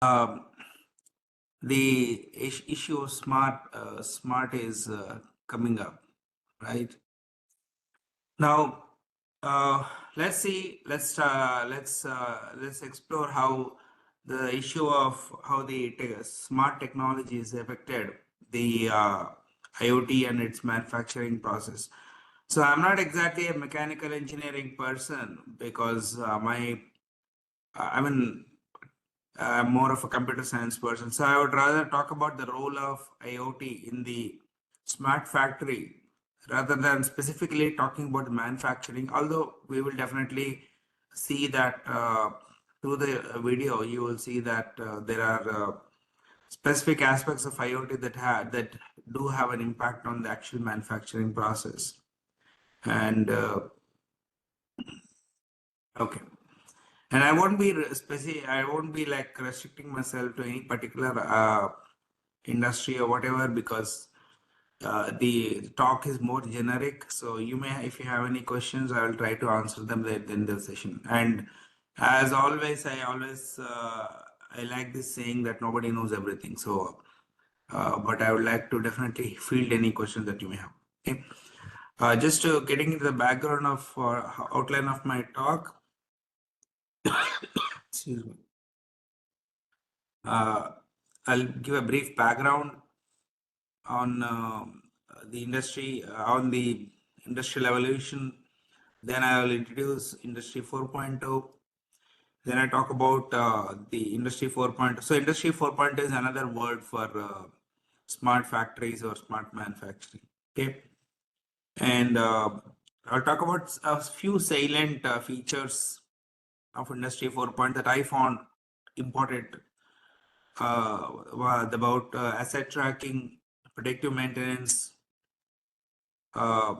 Um, the issue of smart is coming up, right? Now, uh, let's explore how the issue of how the smart technologies affected the IoT and its manufacturing process. So I'm not exactly a mechanical engineering person because I mean, I'm more of a computer science person. So I would rather talk about the role of IoT in the smart factory rather than specifically talking about the manufacturing. Although we will definitely see that through the video, you will see that there are specific aspects of IoT that do have an impact on the actual manufacturing process. And okay. And I won't be like restricting myself to any particular industry or whatever because the talk is more generic. So you may, if you have any questions, I will try to answer them in the session. And as always, I like this saying that nobody knows everything. So, but I would like to definitely field any questions that you may have. Okay. Just getting into the background of outline of my talk. Excuse me. Uh, I'll give a brief background on the industry, on the industrial evolution. Then I will introduce Industry 4.0. Then I talk about the Industry 4.0. So Industry 4.0 is another word for smart factories or smart manufacturing. Okay. And I'll talk about a few salient features of Industry 4.0 that I found important was about asset tracking, predictive maintenance, uh,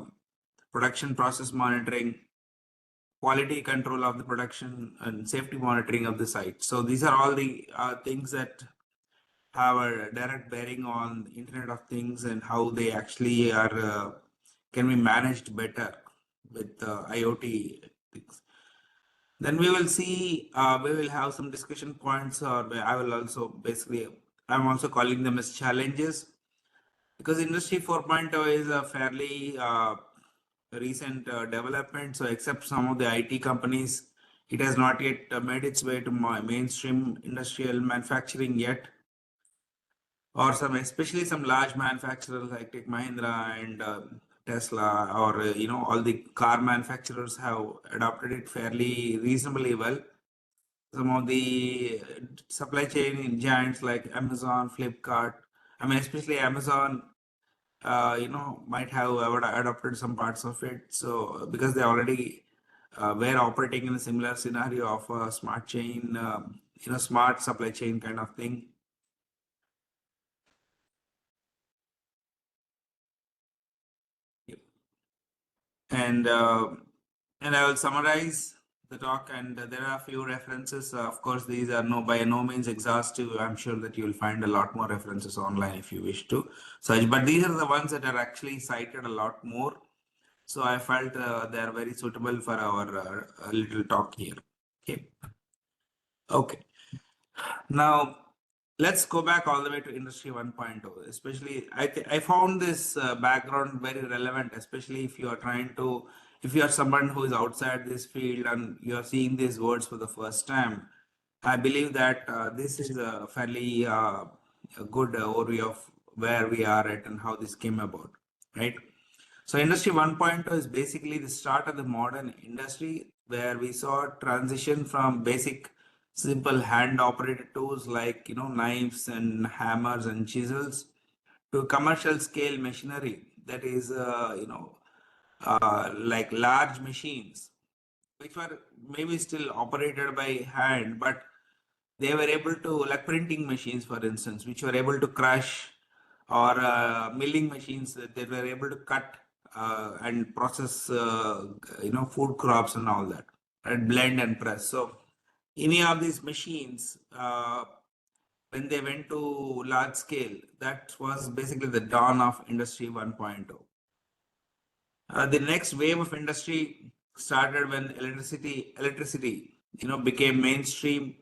production process monitoring, quality control of the production, and safety monitoring of the site. So these are all the things that have a direct bearing on Internet of Things and how they actually are can be managed better with IoT things. Then we will see, we will have some discussion points, or I will also basically, I'm also calling them as challenges because Industry 4.0 is a fairly recent development. So, except some of the IT companies, it has not yet made its way to mainstream industrial manufacturing yet, or some, especially some large manufacturers like Tech Mahindra and Tesla, or all the car manufacturers have adopted it fairly reasonably well. Some of the supply chain giants like Amazon, Flipkart, I mean, especially Amazon, might have adopted some parts of it. So because they already were operating in a similar scenario of a smart chain, smart supply chain kind of thing. Yep. And and I will summarize the talk, and there are a few references. Of course, these are by no means exhaustive. I'm sure that you will find a lot more references online if you wish to search. But these are the ones that are actually cited a lot more. So I felt they are very suitable for our little talk here. Okay. Okay. Now let's go back all the way to Industry 1.0. Especially, I found this background very relevant, especially if you are trying to, if you are someone who is outside this field and you are seeing these words for the first time. I believe that this is a fairly a good overview of where we are at and how this came about, right? So Industry 1.0 is basically the start of the modern industry where we saw transition from basic simple hand operated tools like knives and hammers and chisels to commercial scale machinery that is like large machines which were maybe still operated by hand, but they were able to, like printing machines for instance, which were able to crush, or milling machines that were able to cut and process food crops and all that, and blend and press. So any of these machines, when they went to large scale, that was basically the dawn of Industry 1.0. The next wave of industry started when electricity became mainstream.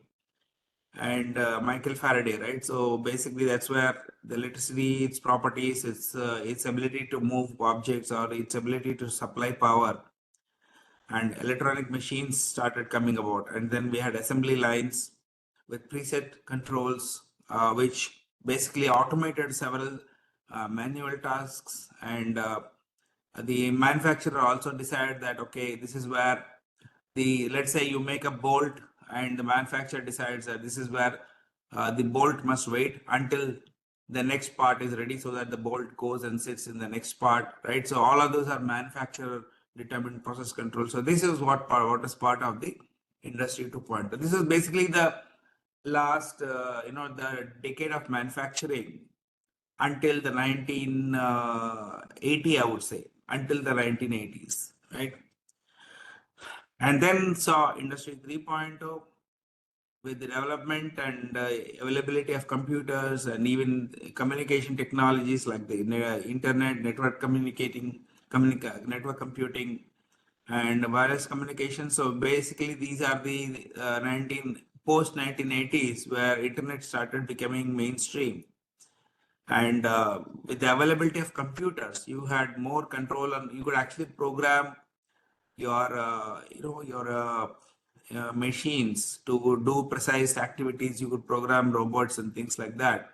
and Michael Faraday, right? So basically, that's where the electricity, its properties, its ability to move objects or its ability to supply power, and electronic machines started coming about. And then we had assembly lines with preset controls, which basically automated several manual tasks. And the manufacturer also decided that, okay, this is where let's say you make a bolt, and the manufacturer decides that this is where the bolt must wait until the next part is ready, so that the bolt goes and sits in the next part, right? So all of those are manufacturer determined process control. So this is what is part of the industry 2.0. This is basically the last the decade of manufacturing until the 1980, I would say, until the 1980s, right? And then saw industry 3.0 with the development and availability of computers and even communication technologies like the internet, network computing, and wireless communication. So basically, these are the 1980s where internet started becoming mainstream. And with the availability of computers, you had more control, and you could actually program your machines to do precise activities. You could program robots and things like that,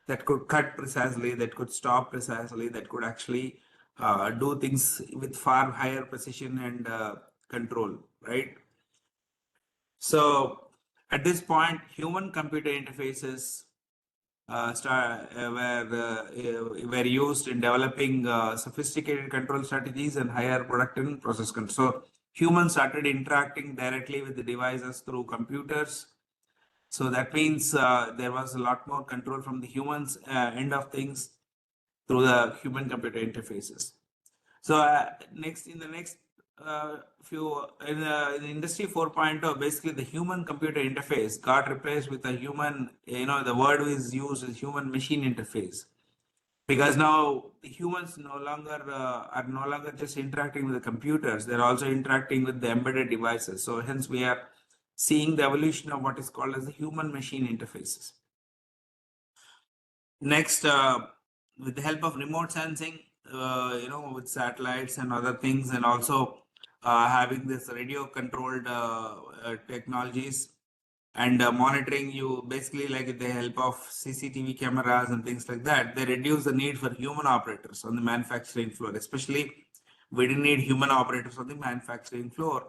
that could cut precisely, that could stop precisely, that could actually do things with far higher precision and control, right? So at this point, human computer interfaces were used in developing sophisticated control strategies and higher product and process control. So humans started interacting directly with the devices through computers. So that means there was a lot more control from the humans end of things through the human computer interfaces. So next in the next few in the industry 4.0, basically the human computer interface got replaced with a human, the word is used as human machine interface, because now the humans are no longer just interacting with the computers, they're also interacting with the embedded devices. So hence we are seeing the evolution of what is called as the human machine interfaces. Next, with the help of remote sensing, with satellites and other things, and also having this radio controlled technologies, and monitoring, you basically, like with the help of CCTV cameras and things like that, they reduce the need for human operators on the manufacturing floor. Especially, we didn't need human operators on the manufacturing floor,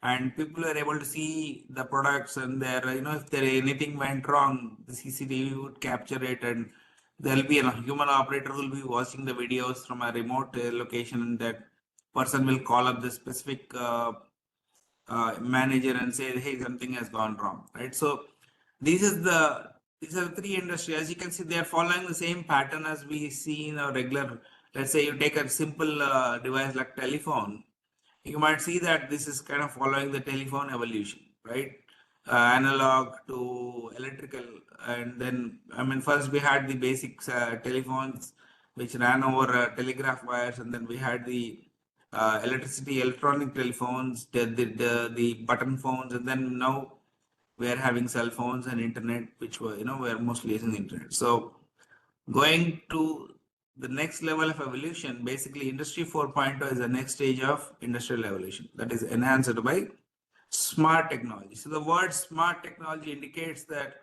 and people are able to see the products, and there, if there anything went wrong, the CCTV would capture it, and there'll be a human operator who will be watching the videos from a remote location, and that person will call up the specific manager and say, hey, something has gone wrong, right? So these are the three industries. As you can see, they are following the same pattern as we see in a regular. Let's say you take a simple device like telephone, you might see that this is kind of following the telephone evolution, right? Analog to electrical, and then, I mean, first we had the basics telephones which ran over telegraph wires, and then we had the electronic telephones, the button phones, and then now we are having cell phones and internet, which were, we are mostly using the internet. So going to the next level of evolution, basically industry 4.0 is the next stage of industrial evolution that is enhanced by smart technology. So the word smart technology indicates that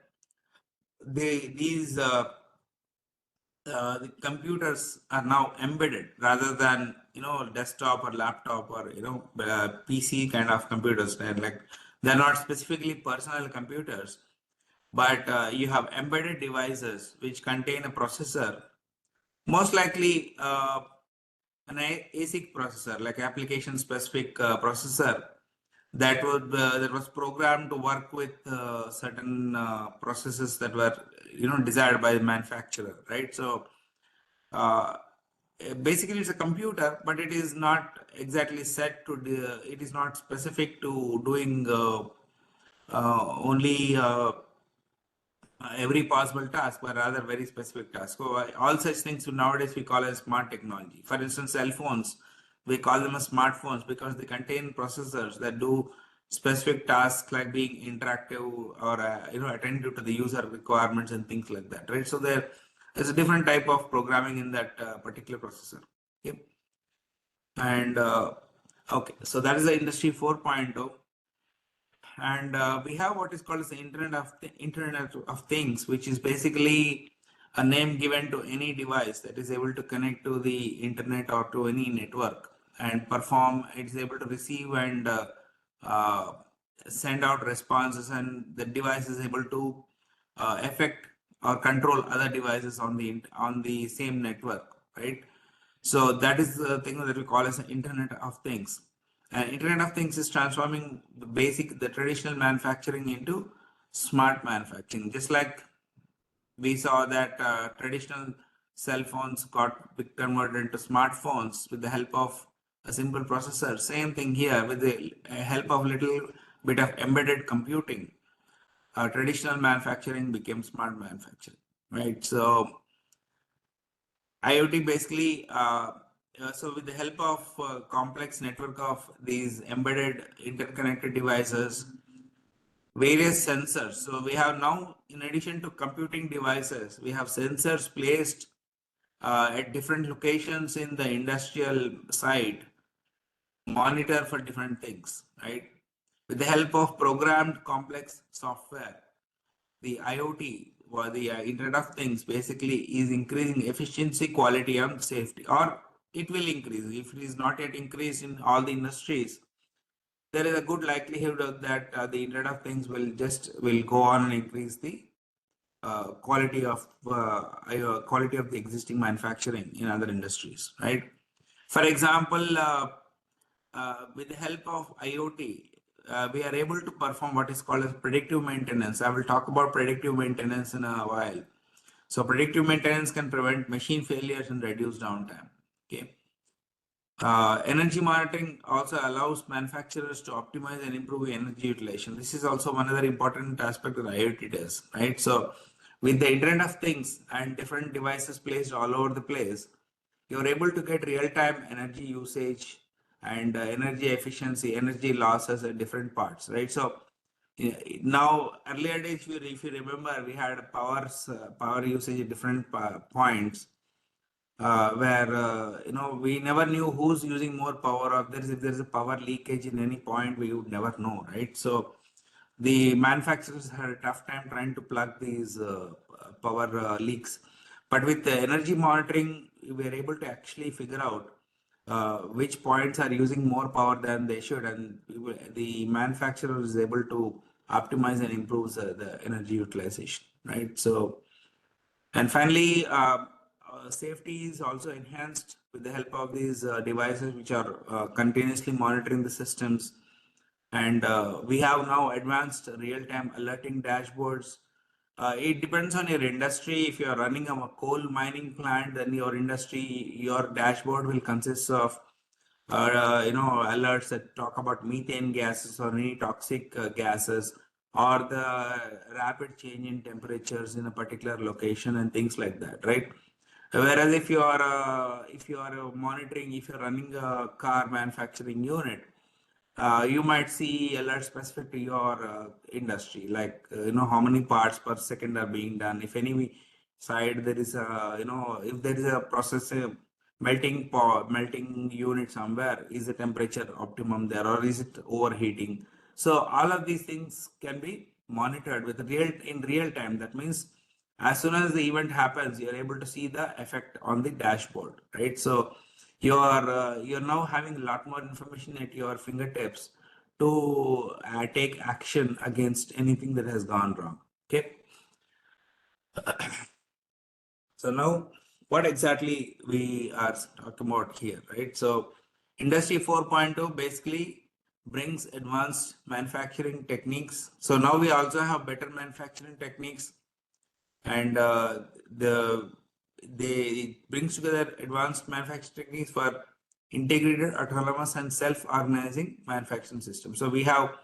these the computers are now embedded rather than desktop or laptop or PC kind of computers. They're not specifically personal computers, but you have embedded devices which contain a processor, most likely an ASIC processor, like application specific processor, that was programmed to work with certain processes that were desired by the manufacturer, right? So uh, basically it's a computer, but it is not exactly set to it is not specific to doing only every possible task, but rather very specific tasks. So all such things nowadays we call as smart technology. For instance, cell phones, we call them as smartphones because they contain processors that do specific tasks like being interactive or attentive to the user requirements and things like that, right? So there is a different type of programming in that particular processor. Okay. And okay, so that is the industry 4.0. And we have what is called as the Internet of Things, which is basically a name given to any device that is able to connect to the internet or to any network and perform. It's able to receive and uh, send out responses, and the device is able to affect or control other devices on the same network, right? So that is the thing that we call as the Internet of Things. And Internet of Things is transforming the traditional manufacturing into smart manufacturing. Just like we saw that traditional cell phones got converted into smartphones with the help of a simple processor. Same thing here with the help of little bit of embedded computing. Traditional manufacturing became smart manufacturing, right? So IoT basically, so with the help of complex network of these embedded interconnected devices, various sensors. So we have now, in addition to computing devices, we have sensors placed at different locations in the industrial site, monitor for different things, right? With the help of programmed complex software, the IoT or the Internet of Things basically is increasing efficiency, quality, and safety, or it will increase. If it is not yet increased in all the industries, there is a good likelihood of that the Internet of Things will go on and increase the quality of the existing manufacturing in other industries, right? For example, with the help of IoT, we are able to perform what is called as predictive maintenance. I will talk about predictive maintenance in a while. So predictive maintenance can prevent machine failures and reduce downtime. Okay. Energy monitoring also allows manufacturers to optimize and improve energy utilization. This is also one other important aspect that IoT does, right? So with the Internet of Things and different devices placed all over the place, you're able to get real-time energy usage and energy efficiency, energy losses at different parts, right? So now earlier days, if you remember, we had power usage at different points where we never knew who's using more power, or if there's a power leakage in any point, we would never know, right? So the manufacturers had a tough time trying to plug these power leaks. But with the energy monitoring, we are able to actually figure out which points are using more power than they should, and the manufacturer is able to optimize and improve the energy utilization, right? So, and finally, safety is also enhanced with the help of these devices, which are continuously monitoring the systems. And we have now advanced real-time alerting dashboards. It depends on your industry. If you are running a coal mining plant, then your dashboard will consist of alerts that talk about methane gases or any toxic gases, or the rapid change in temperatures in a particular location and things like that, right? Whereas if you are monitoring, if you're running a car manufacturing unit, you might see alerts specific to your industry, like how many parts per second are being done. If any side there is a if there is a process melting unit somewhere, is the temperature optimum there, or is it overheating? So all of these things can be monitored in real time. That means as soon as the event happens, you're able to see the effect on the dashboard, right? So you're now having a lot more information at your fingertips to take action against anything that has gone wrong. Okay. So now, what exactly we are talking about here, right? So Industry 4.0 basically brings advanced manufacturing techniques. So now we also have better manufacturing techniques, and it brings together advanced manufacturing techniques for integrated, autonomous, and self-organizing manufacturing systems. So we have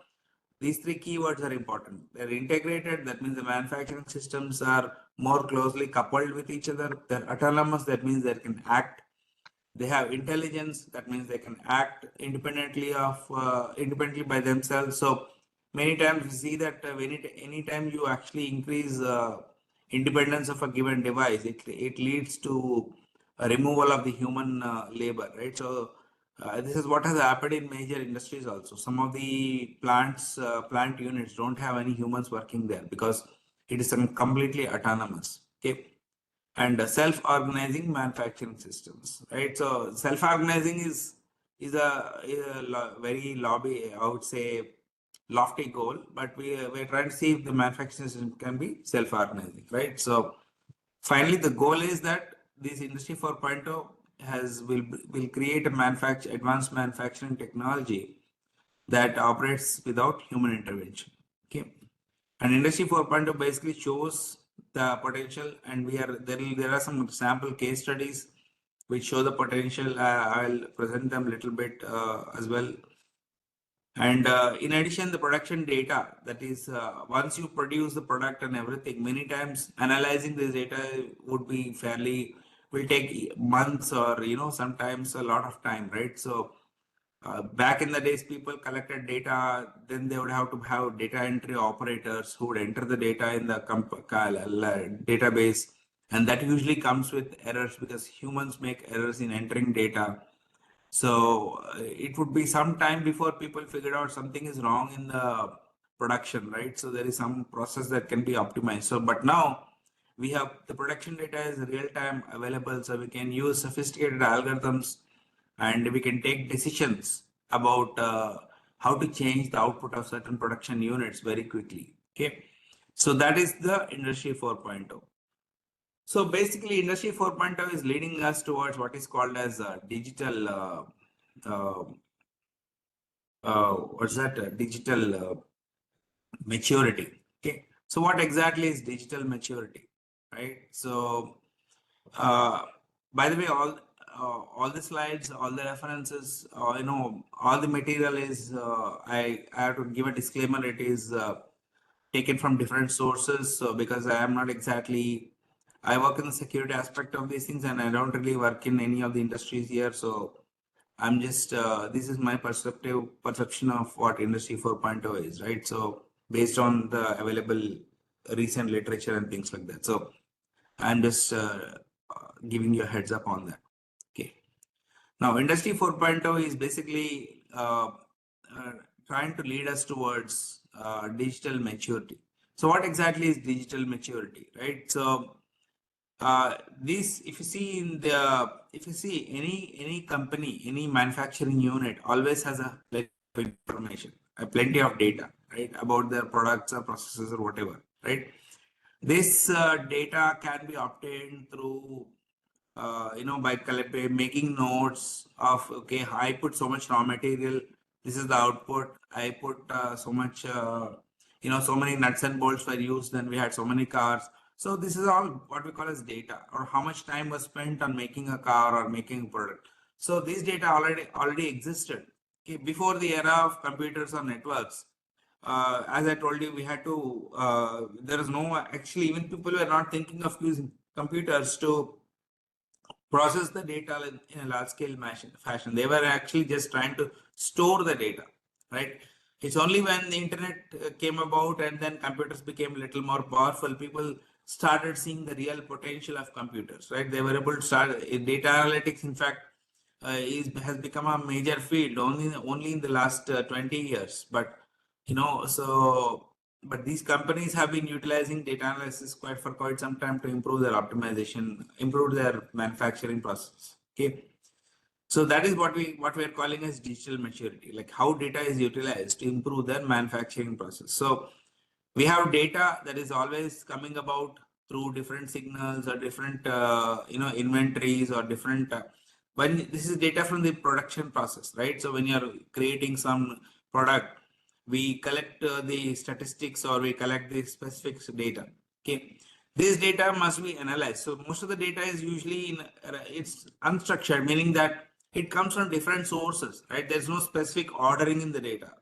these three keywords are important. They're integrated, that means the manufacturing systems are more closely coupled with each other. They're autonomous, that means they can act. They have intelligence. That means they can act independently by themselves. So many times we see that anytime you actually increase independence of a given device, it leads to a removal of the human labor, right? So this is what has happened in major industries also. Some of the plant units don't have any humans working there because it is completely autonomous. Okay. And self-organizing manufacturing systems, right? So self-organizing is a very lobby, I would say, lofty goal, but we're trying to see if the manufacturing system can be self-organizing, right? So finally, the goal is that this Industry 4.0 will create a advanced manufacturing technology that operates without human intervention. Okay, and Industry 4.0 basically shows the potential, and there are some sample case studies which show the potential. I'll present them a little bit as well. And in addition, the production data, that is, once you produce the product and everything, many times analyzing this data will take months, or sometimes a lot of time, right? So back in the days, people collected data, then they would have to have data entry operators who would enter the data in the database, and that usually comes with errors because humans make errors in entering data. So it would be some time before people figured out something is wrong in the production, right? So there is some process that can be optimized. So, but now we have the production data is real time available, so we can use sophisticated algorithms and we can take decisions about how to change the output of certain production units very quickly. Okay, so that is the Industry 4.0. So basically, Industry 4.0 is leading us towards what is called as digital. Uh, what's that? Digital maturity. Okay. So what exactly is digital maturity, right? So, uh, by the way, all the slides, all the references, all the material is. I have to give a disclaimer. It is taken from different sources. So because I am not exactly, I work in the security aspect of these things, and I don't really work in any of the industries here. So I'm just this is my perception of what Industry 4.0 is, right? So based on the available recent literature and things like that. So I'm just giving you a heads up on that. Okay. Now, Industry 4.0 is basically uh, trying to lead us towards digital maturity. So, what exactly is digital maturity, right? So, this, if you see any company, any manufacturing unit always has a plenty of information, a plenty of data, right, about their products or processes or whatever, right? This data can be obtained through by making notes of, okay, I put so much raw material, this is the output, I put so much so many nuts and bolts were used, then we had so many cars. So this is all what we call as data, or how much time was spent on making a car or making a product. So this data already existed, okay, before the era of computers or networks. As I told you, we had to there is no, actually, even people were not thinking of using computers to process the data in a large scale fashion. They were actually just trying to store the data, right? It's only when the internet came about and then computers became a little more powerful, people started seeing the real potential of computers, right? They were able to start data analytics. In fact, has become a major field only in the last 20 years. But so but these companies have been utilizing data analysis for quite some time to improve their optimization, improve their manufacturing process. Okay, so that is what we are calling as digital maturity, like how data is utilized to improve their manufacturing process. So we have data that is always coming about through different signals or different inventories or different when this is data from the production process, right? So when you're creating some product, we collect the statistics, or we collect the specific data. Okay, this data must be analyzed. So most of the data is usually it's unstructured, meaning that it comes from different sources, right? There's no specific ordering in the data.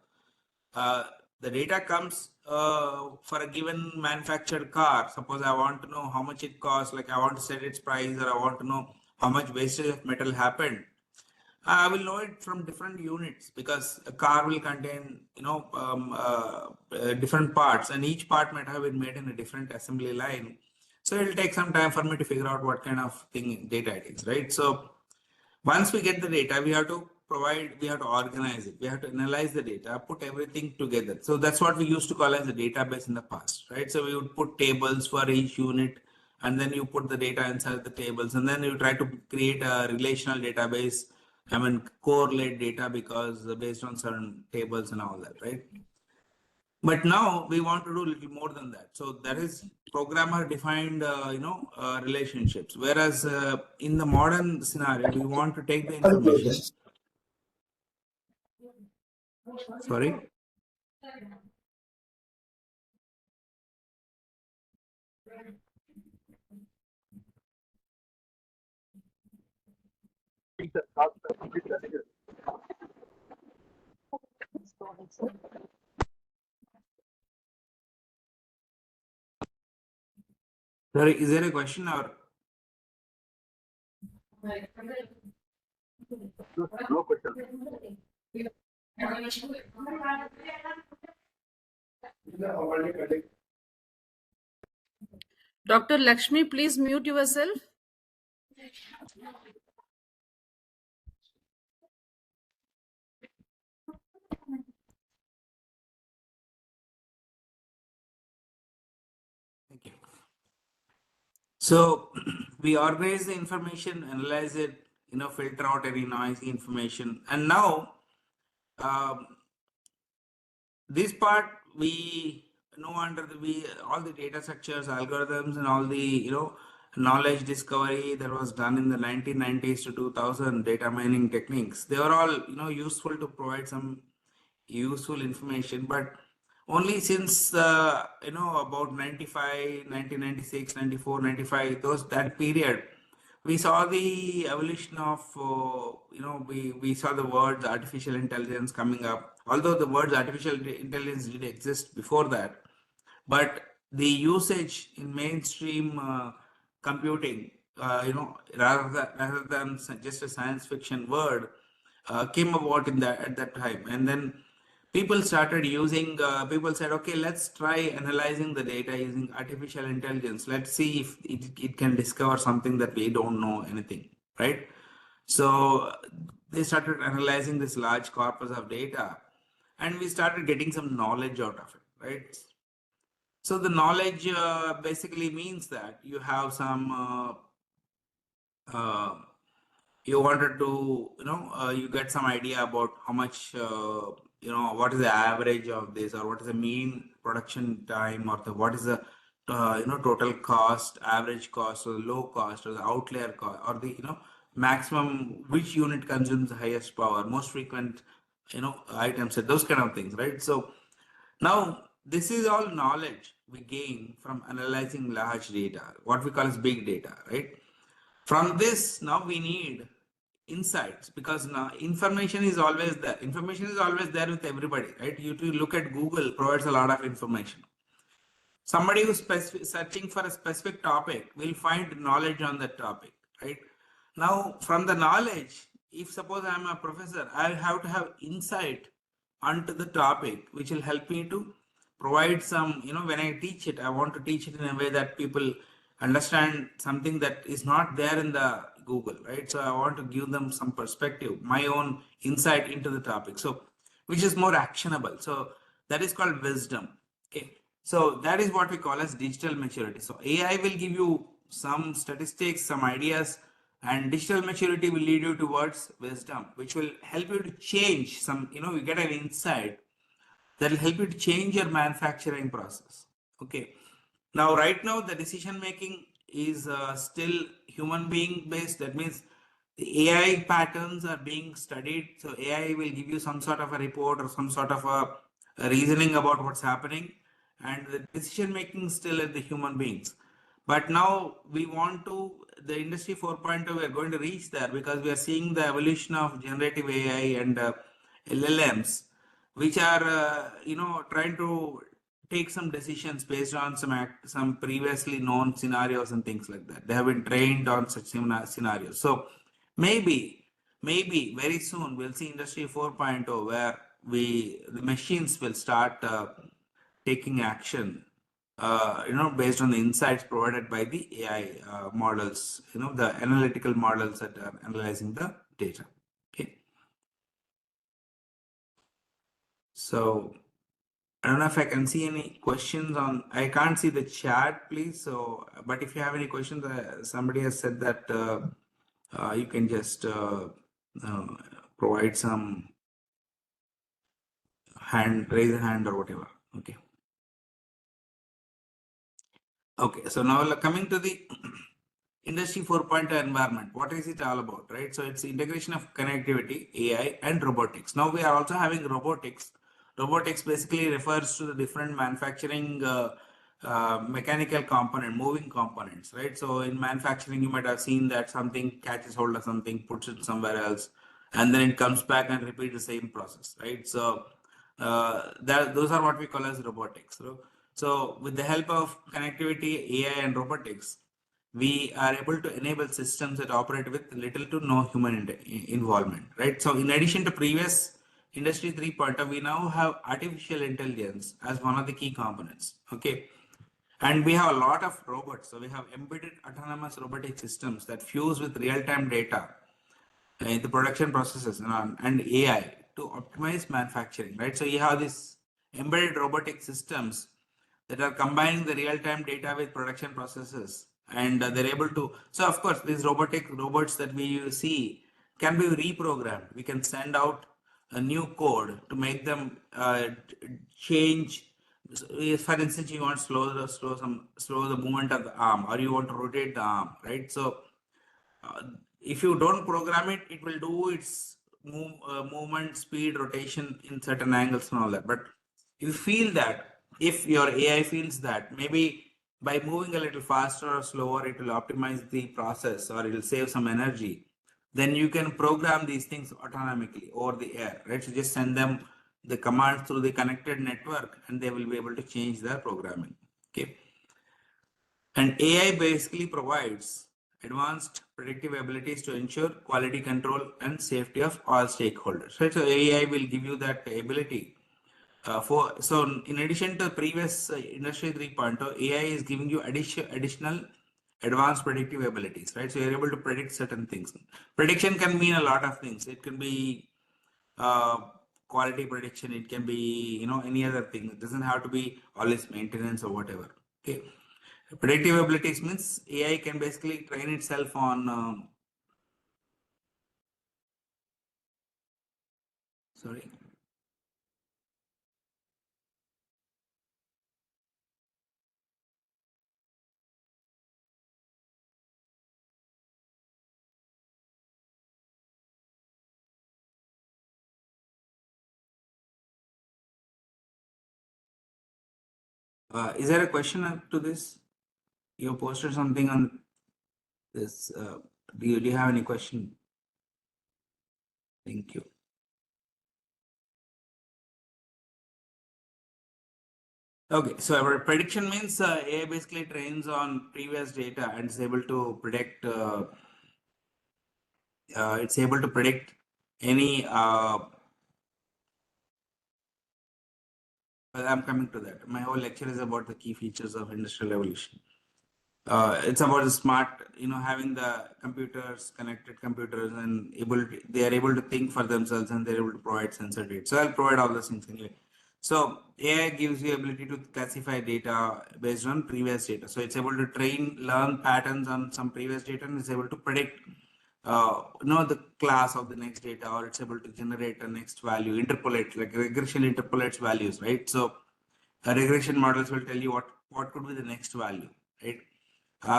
uh, the data comes for a given manufactured car. Suppose I want to know how much it costs, like I want to set its price, or I want to know how much wastage of metal happened. I will know it from different units because a car will contain, different parts, and each part might have been made in a different assembly line. So it'll take some time for me to figure out what kind of thing data it is, right? So once we get the data, we have to organize it. We have to analyze the data, put everything together. So that's what we used to call as a database in the past, right? So we would put tables for each unit, and then you put the data inside the tables, and then you try to create a relational database. I mean, correlate data because based on certain tables and all that, right? But now we want to do a little more than that. So that is programmer defined, relationships. Whereas in the modern scenario, we want to take the information. Sorry. Sorry, is there a question or? No question. Dr. Lakshmi, please mute yourself. Thank you. So we organize the information, analyze it, filter out any noisy information, and now this part we know under all the data structures, algorithms, and all the knowledge discovery that was done in the 1990s to 2000 data mining techniques. They were all useful to provide some useful information, but only since about 95, 1996, 94, 95, that period, we saw the evolution of we saw the words artificial intelligence coming up, although the words artificial intelligence did exist before that, but the usage in mainstream computing, rather than just a science fiction word, came about at that time. And then people started using, people said, okay, let's try analyzing the data using artificial intelligence. Let's see if it can discover something that we don't know anything, right? So they started analyzing this large corpus of data, and we started getting some knowledge out of it, right? So the knowledge basically means that you have some you wanted to, you get some idea about how much, what is the average of this, or what is the mean production time, or what is the, total cost, average cost, or the low cost, or the outlier cost, or the, maximum, which unit consumes the highest power, most frequent, items, those kind of things, right? So now this is all knowledge we gain from analyzing large data, what we call as big data, right? From this, now we need insights, because now information is always there. Information is always there with everybody, right? You to look at Google provides a lot of information. Somebody who's searching for a specific topic will find knowledge on that topic, right? Now, from the knowledge, if suppose I'm a professor, I have to have insight onto the topic, which will help me to provide some, when I teach it, I want to teach it in a way that people understand something that is not there in the Google, right? So I want to give them some perspective, my own insight into the topic. So, which is more actionable. So that is called wisdom. Okay. So that is what we call as digital maturity. So AI will give you some statistics, some ideas, and digital maturity will lead you towards wisdom, which will help you to change some, you get an insight that will help you to change your manufacturing process. Okay. Now, right now, the decision making is still human being based. That means the AI patterns are being studied. So AI will give you some sort of a report or some sort of a reasoning about what's happening, and the decision making still at the human beings. But now we want to, the industry 4.0, we are going to reach there because we are seeing the evolution of generative AI and LLMs, which are, trying to take some decisions based on some previously known scenarios and things like that. They have been trained on such scenarios. So maybe maybe very soon we'll see Industry 4.0 where the machines will start taking action, based on the insights provided by the AI models, the analytical models that are analyzing the data. Okay. So I don't know if I can see any questions I can't see the chat, please. So, but if you have any questions, somebody has said that you can just uh, provide some raise a hand or whatever. Okay. Okay. So now coming to the Industry 4.0 environment, what is it all about, right? So it's integration of connectivity, AI, and robotics. Now we are also having robotics. Robotics basically refers to the different manufacturing mechanical component, moving components, right? So in manufacturing, you might have seen that something catches hold of something, puts it somewhere else, and then it comes back and repeats the same process, right? So those are what we call as robotics. So with the help of connectivity, AI, and robotics, we are able to enable systems that operate with little to no human involvement, right? So in addition to previous Industry 3.0, we now have artificial intelligence as one of the key components, okay? And we have a lot of robots. So we have embedded autonomous robotic systems that fuse with real-time data in the production processes and AI to optimize manufacturing, right? So you have these embedded robotic systems that are combining the real-time data with production processes, and they're able to. So of course, these robots that we see can be reprogrammed. We can send out a new code to make them change. So if, for instance, you want to slow the movement of the arm, or you want to rotate the arm, right? So uh, if you don't program it, it will do its movement, speed, rotation in certain angles and all that. But you feel that if your AI feels that maybe by moving a little faster or slower, it will optimize the process or it will save some energy, then you can program these things autonomically over the air, right? So just send them the commands through the connected network and they will be able to change their programming. Okay. And AI basically provides advanced predictive abilities to ensure quality control and safety of all stakeholders. Right? So AI will give you that ability. So in addition to previous Industry 3.0, AI is giving you additional advanced predictive abilities, right? So you're able to predict certain things. Prediction can mean a lot of things. It can be uh, quality prediction. It can be, any other thing. It doesn't have to be always maintenance or whatever. Okay. Predictive abilities means AI can basically train itself on, sorry. Is there a question to this? You posted something on this. Do you have any question? Thank you. Okay, so our prediction means AI basically trains on previous data and is able to predict. It's able to predict any. Well, I'm coming to that. My whole lecture is about the key features of industrial revolution. It's about the smart, having the computers, connected computers, and they are able to think for themselves and they're able to provide sensor data. So I'll provide all those things anyway. So AI gives you ability to classify data based on previous data. So it's able to learn patterns on some previous data, and it's able to predict, the class of the next data, or it's able to generate a next value, interpolate, like regression interpolates values, right? So regression models will tell you what could be the next value, right?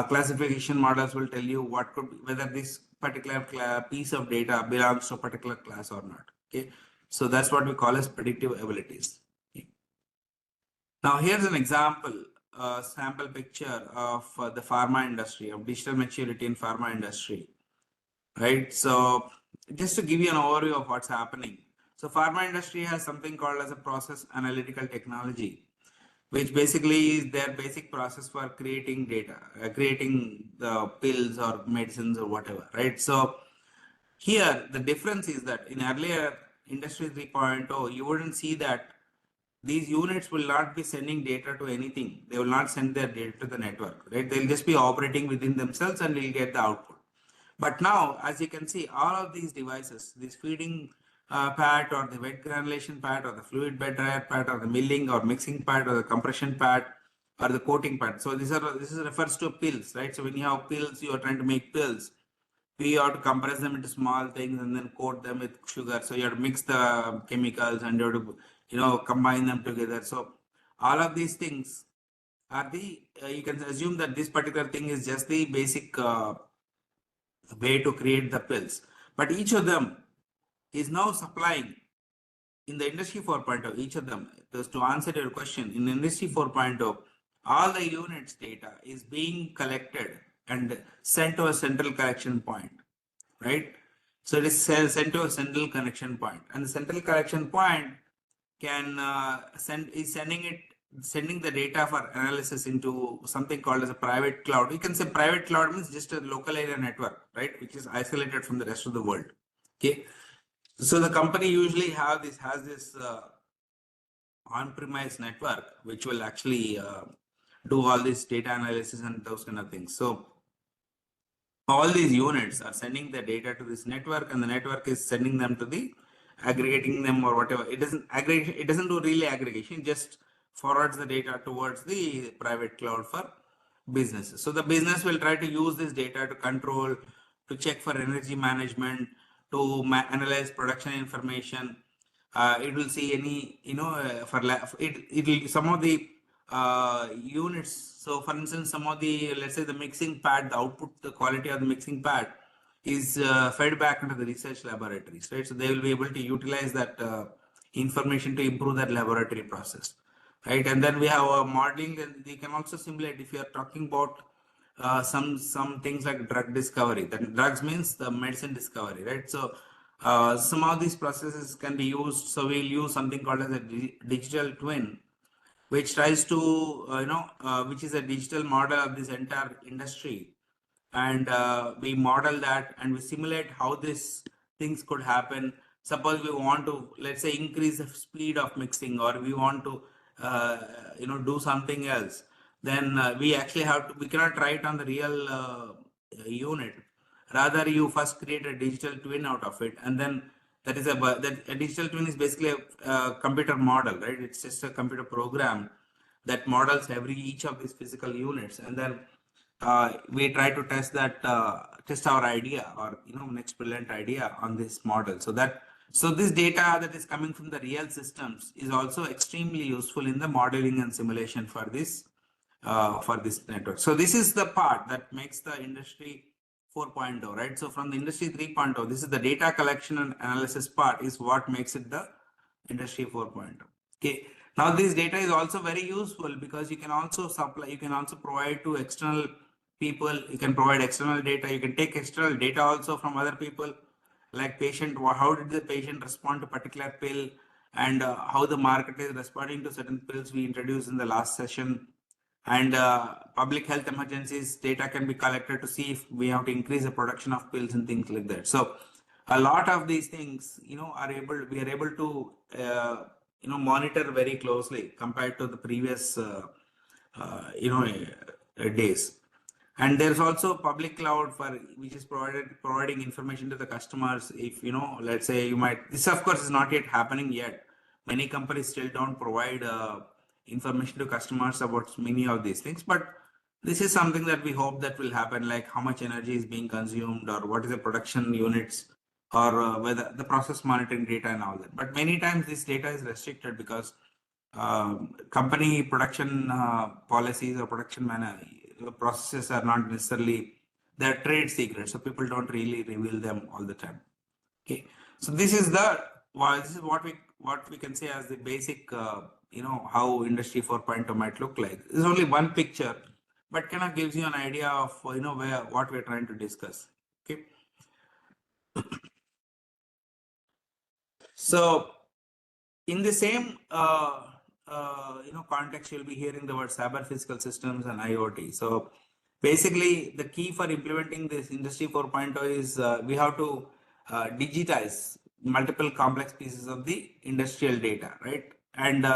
Classification models will tell you whether this particular piece of data belongs to a particular class or not. Okay, so that's what we call as predictive abilities. Okay. Now here's an example, sample picture of the pharma industry, of digital maturity in pharma industry, right? So just to give you an overview of what's happening. So pharma industry has something called as a process analytical technology, which basically is their basic process for creating data, creating the pills or medicines or whatever, right? So Here, the difference is that in earlier Industry 3.0, you wouldn't see that these units will not be sending data to anything. They will not send their data to the network, right? They'll just be operating within themselves and will get the output. But now, as you can see, all of these devices, this feeding pad or the wet granulation pad or the fluid bed dryer pad or the milling or mixing pad or the compression pad or the coating pad. So this refers to pills, right? So when you have pills, you are trying to make pills. We have to compress them into small things and then coat them with sugar. So you have to mix the chemicals and you have to, combine them together. So all of these things are you can assume that this particular thing is just the basic way to create the pills. But each of them is now supplying in the industry 4.0, each of them, just to answer your question, in industry 4.0, all the units data is being collected and sent to a central collection point, right? So it is sent to a central connection point, and the central collection point can sending the data for analysis into something called as a private cloud. You can say private cloud means just a local area network, right, which is isolated from the rest of the world. Okay, so the company usually has this on-premise network which will actually do all this data analysis and those kind of things. So all these units are sending the data to this network, and the network is sending them to the aggregating them or whatever. It doesn't aggregate, it doesn't do really aggregation, just forwards the data towards the private cloud for businesses. So the business will try to use this data to control, to check for energy management, to analyze production information. It will see any, it will some of the units. So for instance, some of the, let's say the mixing pad, the output, the quality of the mixing pad is fed back into the research laboratories, right? So they will be able to utilize that information to improve that laboratory process, right? And then we have a modeling, and they can also simulate if you are talking about some things like drug discovery. That drugs means the medicine discovery, right? So some of these processes can be used. So we'll use something called as a digital twin, which tries to which is a digital model of this entire industry, and we model that and we simulate how these things could happen. Suppose we want to, let's say, increase the speed of mixing, or we want to do something else, then we actually have to, we cannot try it on the real unit. Rather, you first create a digital twin out of it, and then that a digital twin is basically a computer model, right? It's just a computer program that models each of these physical units, and then we try to test our idea, or next brilliant idea on this model. So this data that is coming from the real systems is also extremely useful in the modeling and simulation for this network. So this is the part that makes the industry 4.0, right? So from the industry 3.0, this is the data collection and analysis part is what makes it the industry 4.0. Okay. Now this data is also very useful because you can also provide to external people. You can provide external data. You can take external data also from other people, like patient. How did the patient respond to particular pill, and how the market is responding to certain pills we introduced in the last session. And public health emergencies data can be collected to see if we have to increase the production of pills and things like that. So a lot of these things, we are able to monitor very closely compared to the previous days. And there's also public cloud which is providing information to the customers. If let's say this of course is not yet happening yet. Many companies still don't provide information to customers about many of these things, but this is something that we hope that will happen, like how much energy is being consumed, or what is the production units, or whether the process monitoring data and all that. But many times this data is restricted because company production policies or production processes are not necessarily, they're trade secrets, so people don't really reveal them all the time. Okay, so this is what we can say as the basic how industry 4.0 might look like. This is only one picture, but kind of gives you an idea of what we're trying to discuss. Okay, so in the same context, you'll be hearing the word cyber physical systems and IoT. So basically, the key for implementing this industry 4.0 is we have to digitize multiple complex pieces of the industrial data, right? And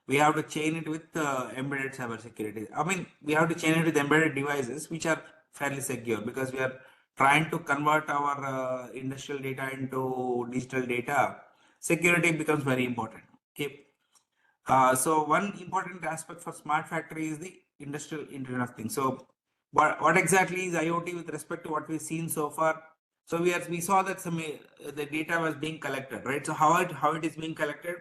we have to chain it with embedded cybersecurity. I mean, we have to chain it with embedded devices, which are fairly secure because we are trying to convert our industrial data into digital data. Security becomes very important. Okay. So one important aspect for smart factory is the industrial Internet of Things. So what exactly is IoT with respect to what we've seen so far? So we saw that some the data was being collected, right? So how it is being collected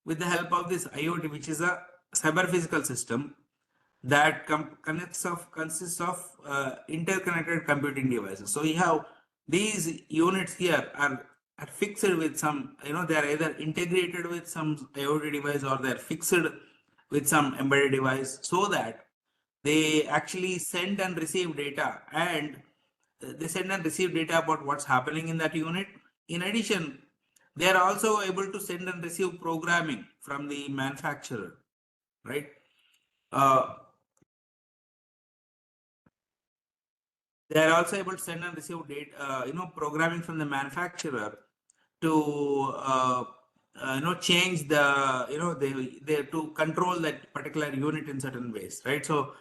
with the help of this IoT, which is a cyber physical system that consists of interconnected computing devices. So you have these units here are fixed with some, they are either integrated with some IoT device or they're fixed with some embedded device so that they actually send and receive data, and they send and receive data about what's happening in that unit. In addition, they are also able to send and receive programming from the manufacturer, right? Uh, they are also able to send and receive data, programming from the manufacturer to change the, they to control that particular unit in certain ways, right? So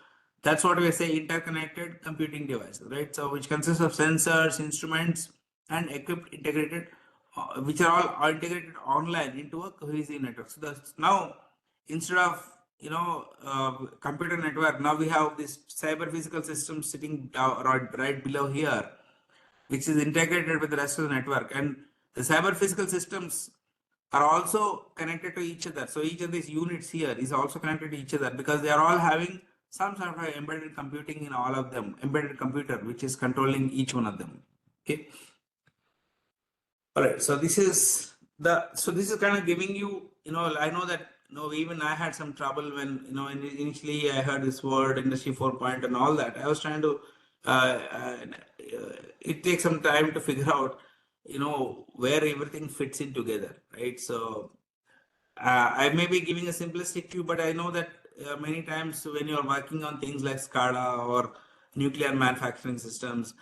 that's what we say interconnected computing devices, right? So which consists of sensors, instruments, and equipped integrated, which are all integrated online into a cohesive network. So that's now, instead of computer network, now we have this cyber physical system sitting down right below here, which is integrated with the rest of the network. And the cyber physical systems are also connected to each other. So each of these units here is also connected to each other because they are all having some sort of embedded computing in all of them, embedded computer, which is controlling each one of them. Okay. All right. So this is kind of giving you, I know that, even I had some trouble when, initially I heard this word industry 4.0 and all that. I was trying to, it takes some time to figure out, where everything fits in together, right? So I may be giving a simplistic view, but I know that many times when you're working on things like SCADA or nuclear manufacturing systems,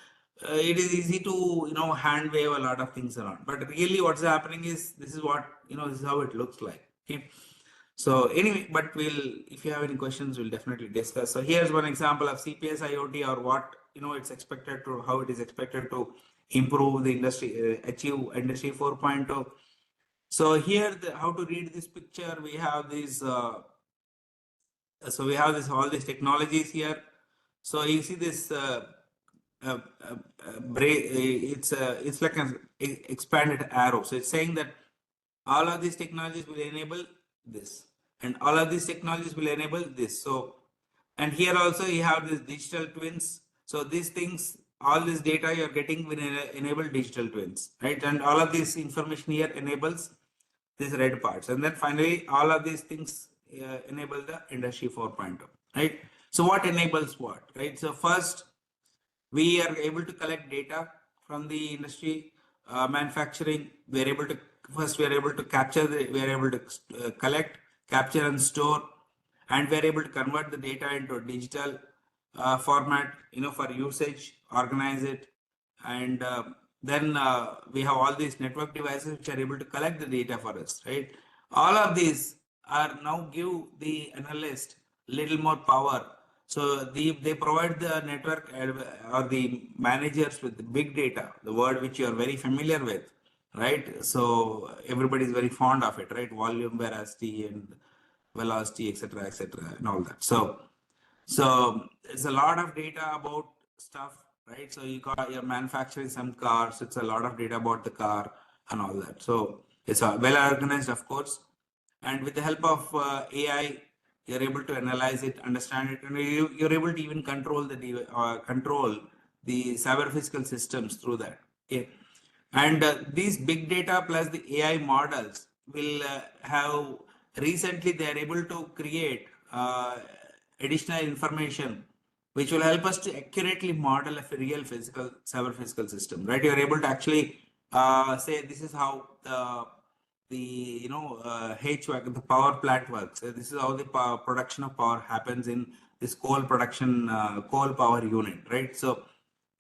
it is easy to, hand wave a lot of things around. But really what's happening is this is what, this is how it looks like. Okay. So anyway, but if you have any questions, we'll definitely discuss. So here's one example of CPS IoT, or what, it's expected to, how it is expected to improve the industry, achieve industry 4.0. So here, how to read this picture, we have these, so we have all these technologies here. So you see this, it's like an expanded arrow. So it's saying that all of these technologies will enable this, and all of these technologies will enable this. So, and here also you have these digital twins. So these things, all this data you're getting will enable digital twins, right? And all of this information here enables these red parts. And then finally, all of these things enable the industry 4.0, right? So what enables what, right? So first, we are able to collect data from the industry, manufacturing. We are able to, first we are able to we are able to collect, capture and store, and we are able to convert the data into a digital format, for usage, organize it, and then we have all these network devices which are able to collect the data for us, right? All of these are now give the analyst little more power. So they provide the network or the managers with big data, the word which you are very familiar with, right? So everybody is very fond of it, right? Volume, veracity, and velocity, etc., and all that. So it's a lot of data about stuff, right? So you're manufacturing some cars. It's a lot of data about the car and all that. So it's well organized, of course. And with the help of AI, you're able to analyze it, understand it, and you're able to even control the cyber physical systems through that. Okay. And these big data plus the AI models will have recently they are able to create additional information which will help us to accurately model a real physical cyber physical system, right? You're able to actually say this is how the HVAC, the power plant works. This is how the production of power happens in this coal production, coal power unit, right? So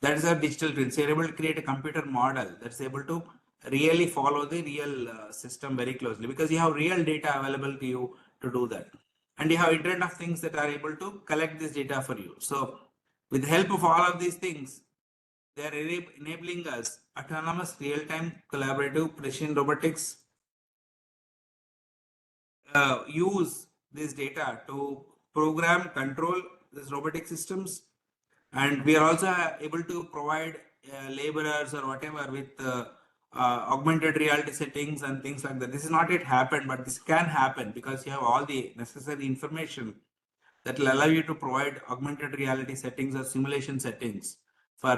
That is our digital twin. So you're able to create a computer model that's able to really follow the real system very closely, because you have real data available to you to do that. And you have Internet of Things that are able to collect this data for you. So with the help of all of these things, they are enabling us autonomous, real-time, collaborative precision robotics, use this data to program, control these robotic systems, and we are also able to provide laborers or whatever with augmented reality settings and things like that. This is not yet happened, but this can happen because you have all the necessary information that will allow you to provide augmented reality settings or simulation settings for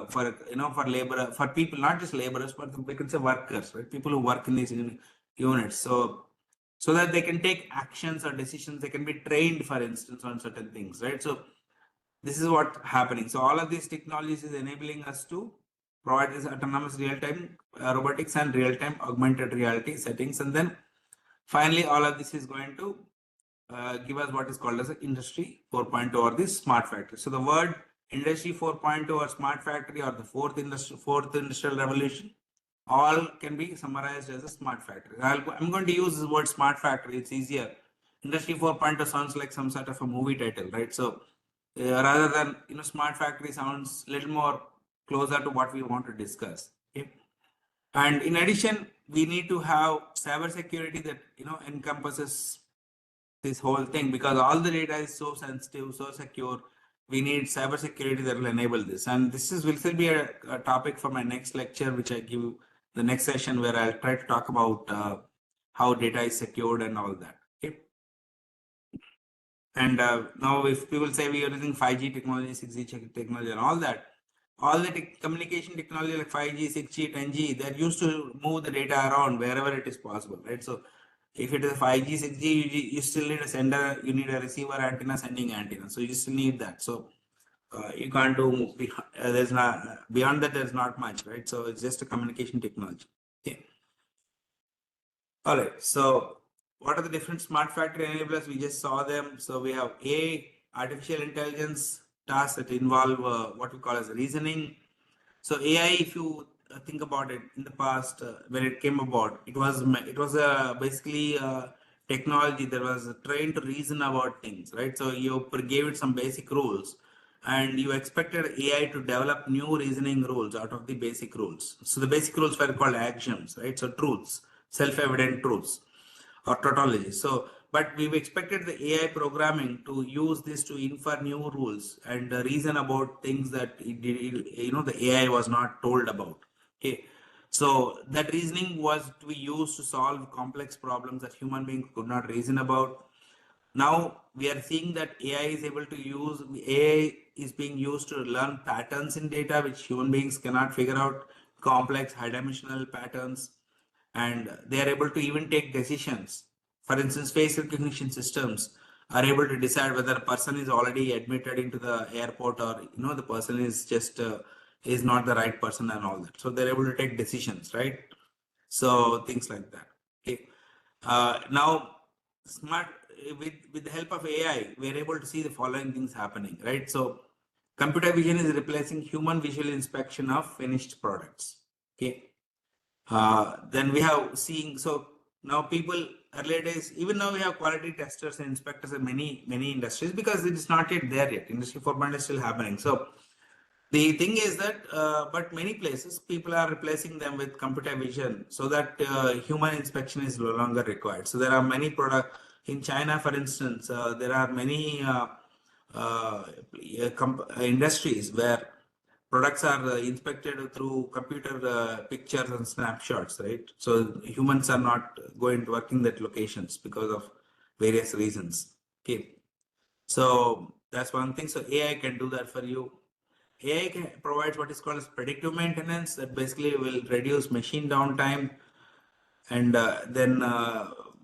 for labor, for people, not just laborers, but we can say workers, right? People who work in these units. So that they can take actions or decisions, they can be trained, for instance, on certain things, right? So this is what happening. So all of these technologies is enabling us to provide this autonomous real-time robotics and real-time augmented reality settings. And then finally, all of this is going to give us what is called as Industry 4.0 or the smart factory. So the word Industry 4.0 or smart factory or the fourth industrial revolution, all can be summarized as a smart factory. I'm going to use the word smart factory. It's easier. Industry 4.0 sounds like some sort of a movie title, right? So rather than smart factory sounds a little more closer to what we want to discuss. Okay? And in addition, we need to have cyber security that encompasses this whole thing, because all the data is so sensitive, so secure. We need cyber security that will enable this. And this will still be a topic for my next lecture, which I give the next session, where I'll try to talk about how data is secured and all that. Okay. And now if people say we are using 5G technology, 6G technology and all the communication technology like 5G, 6G, 10G, they're used to move the data around wherever it is possible, right? So if it is a 5G, 6G, you still need a sender, you need a receiver antenna, sending antenna. So you still need that. So you can't do, there's not, beyond that, there's not much, right? So it's just a communication technology. Okay. All right. So what are the different smart factory enablers? We just saw them. So we have artificial intelligence tasks that involve what we call as reasoning. So AI, if you think about it, in the past when it came about, it was basically technology that was trained to reason about things, right? So you gave it some basic rules, and you expected AI to develop new reasoning rules out of the basic rules. So the basic rules were called axioms, right? So truths, self-evident truths or tautology. So, but we've expected the AI programming to use this to infer new rules and reason about things that the AI was not told about. Okay. So that reasoning was to be used to solve complex problems that human beings could not reason about. Now we are seeing that AI is being used to learn patterns in data which human beings cannot figure out, complex high dimensional patterns, and they are able to even take decisions. For instance, face recognition systems are able to decide whether a person is already admitted into the airport, or the person is just is not the right person and all that. So they're able to take decisions, right? So things like that. Okay. Now, smart with the help of AI, we're able to see the following things happening, right? So, computer vision is replacing human visual inspection of finished products. Okay. Then we have seeing, so now people earlier days, even now we have quality testers and inspectors in many industries, because it is not yet there yet. Industry 4.0 is still happening. So the thing is that, but many places people are replacing them with computer vision, so that human inspection is no longer required. So there are many product in China, for instance, there are many uh, industries where products are inspected through computer pictures and snapshots, right? So humans are not going to work in that locations because of various reasons. Okay, so that's one thing. So AI can do that for you. AI provides what is called as predictive maintenance, that basically will reduce machine downtime. And then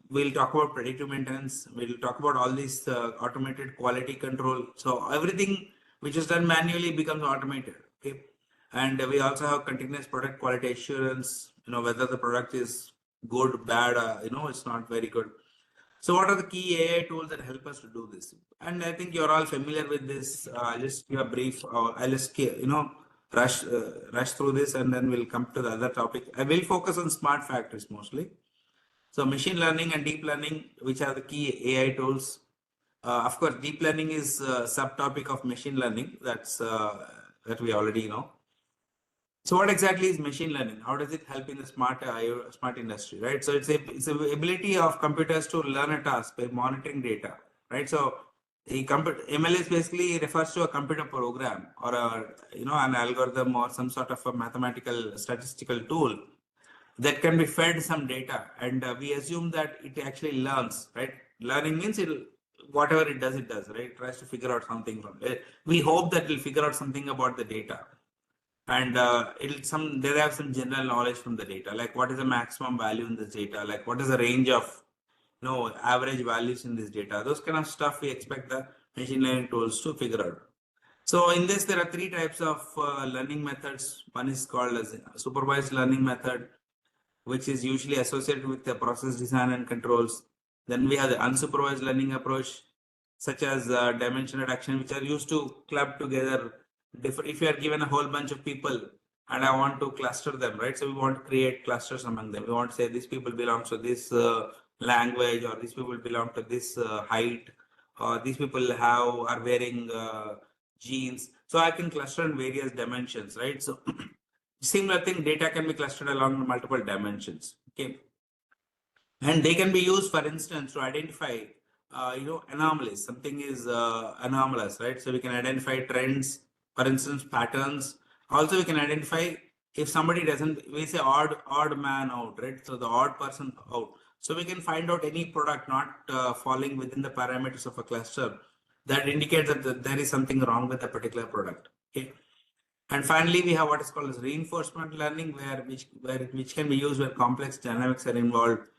we'll talk about predictive maintenance. We'll talk about all these automated quality control. So everything which is done manually becomes automated. Okay. And we also have continuous product quality assurance, whether the product is good, bad, it's not very good. So what are the key AI tools that help us to do this? And I think you're all familiar with this. I'll just give a brief, I'll just, rush through this, and then we'll come to the other topic. I will focus on smart factories mostly. So machine learning and deep learning, which are the key AI tools. Of course, deep learning is a subtopic of machine learning. That we already know. So what exactly is machine learning? How does it help in the smart industry, right? So it's the ability of computers to learn a task by monitoring data, right? So ML is basically refers to a computer program or an algorithm or some sort of a mathematical statistical tool that can be fed some data, and we assume that it actually learns, right? Learning means whatever it does, right? It tries to figure out something from it. We hope that it'll figure out something about the data, and they have some general knowledge from the data, like what is the maximum value in this data, like what is the range of average values in this data. Those kind of stuff we expect the machine learning tools to figure out. So in this, there are three types of learning methods. One is called as supervised learning method, which is usually associated with the process design and controls. Then we have the unsupervised learning approach, such as dimension reduction, which are used to club together. If you are given a whole bunch of people and I want to cluster them, right? So we want to create clusters among them. We want to say these people belong to this language, or these people belong to this height, or these people are wearing jeans. So I can cluster in various dimensions, right? So similar thing, data can be clustered along multiple dimensions. Okay, and they can be used, for instance, to identify anomalies. Something is anomalous, right? So we can identify trends, for instance, patterns. Also we can identify if somebody doesn't, we say odd man out, right? So the odd person out. So we can find out any product not falling within the parameters of a cluster that indicates that there is something wrong with a particular product. Okay. And finally, we have what is called as reinforcement learning, which can be used where complex dynamics are involved,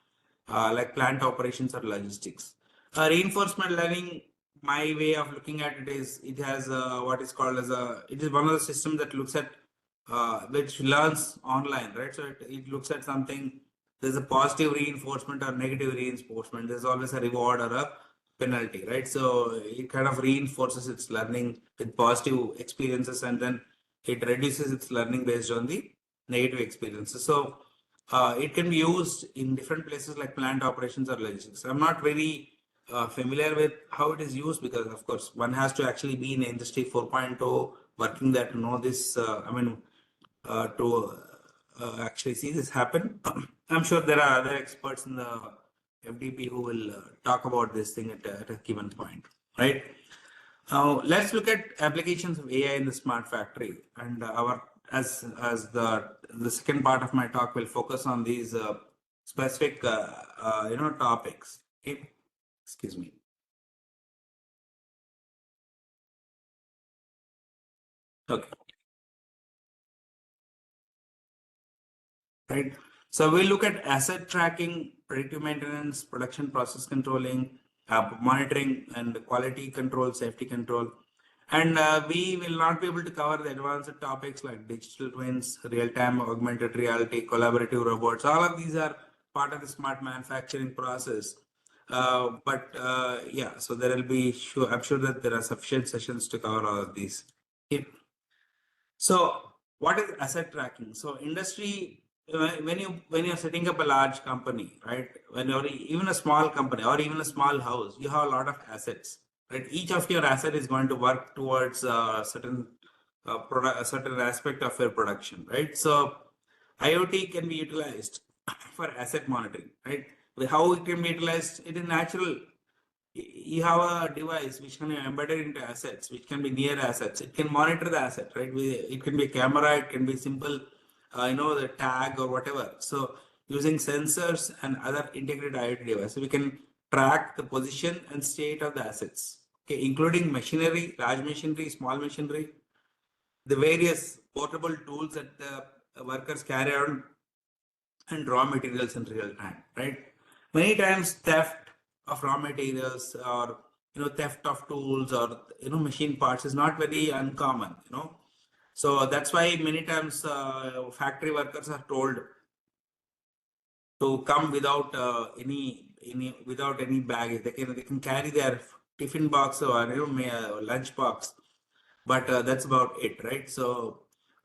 like plant operations or logistics. Reinforcement learning, my way of looking at it is, it has what is called as it is one of the systems that looks at, which learns online, right? So it looks at something, there's a positive reinforcement or negative reinforcement. There's always a reward or a penalty, right? So it kind of reinforces its learning with positive experiences, and then it reduces its learning based on the negative experiences. So it can be used in different places like plant operations or logistics. I'm not very familiar with how it is used, because of course one has to actually be in industry 4.0 working there to know this. To actually see this happen. I'm sure there are other experts in the FDP who will talk about this thing at a given point, right? Now let's look at applications of AI in the smart factory, and as the second part of my talk will focus on these specific topics. Okay, excuse me. Okay, right. So we look at asset tracking, predictive maintenance, production process controlling, monitoring, and quality control, safety control. And we will not be able to cover the advanced topics like digital twins, real-time augmented reality, collaborative robots. All of these are part of the smart manufacturing process. Yeah, so there will be sure. I'm sure that there are sufficient sessions to cover all of these. Okay. So what is asset tracking? So industry, when you're setting up a large company, right? When you're even a small company or even a small house, you have a lot of assets, right? Each of your asset is going to work towards a certain product, a certain aspect of your production, right? So IoT can be utilized for asset monitoring, right? How it can be utilized? It is natural. You have a device which can be embedded into assets, which can be near assets. It can monitor the asset, right? It can be a camera, it can be simple, the tag or whatever. So using sensors and other integrated IoT devices, we can track the position and state of the assets, okay, including machinery, large machinery, small machinery, the various portable tools that the workers carry on, and raw materials in real time, right? Many times theft of raw materials, or theft of tools, or machine parts is not very uncommon. So that's why many times factory workers are told to come without without any baggage. They can carry their tiffin box or lunch box, but that's about it, right? So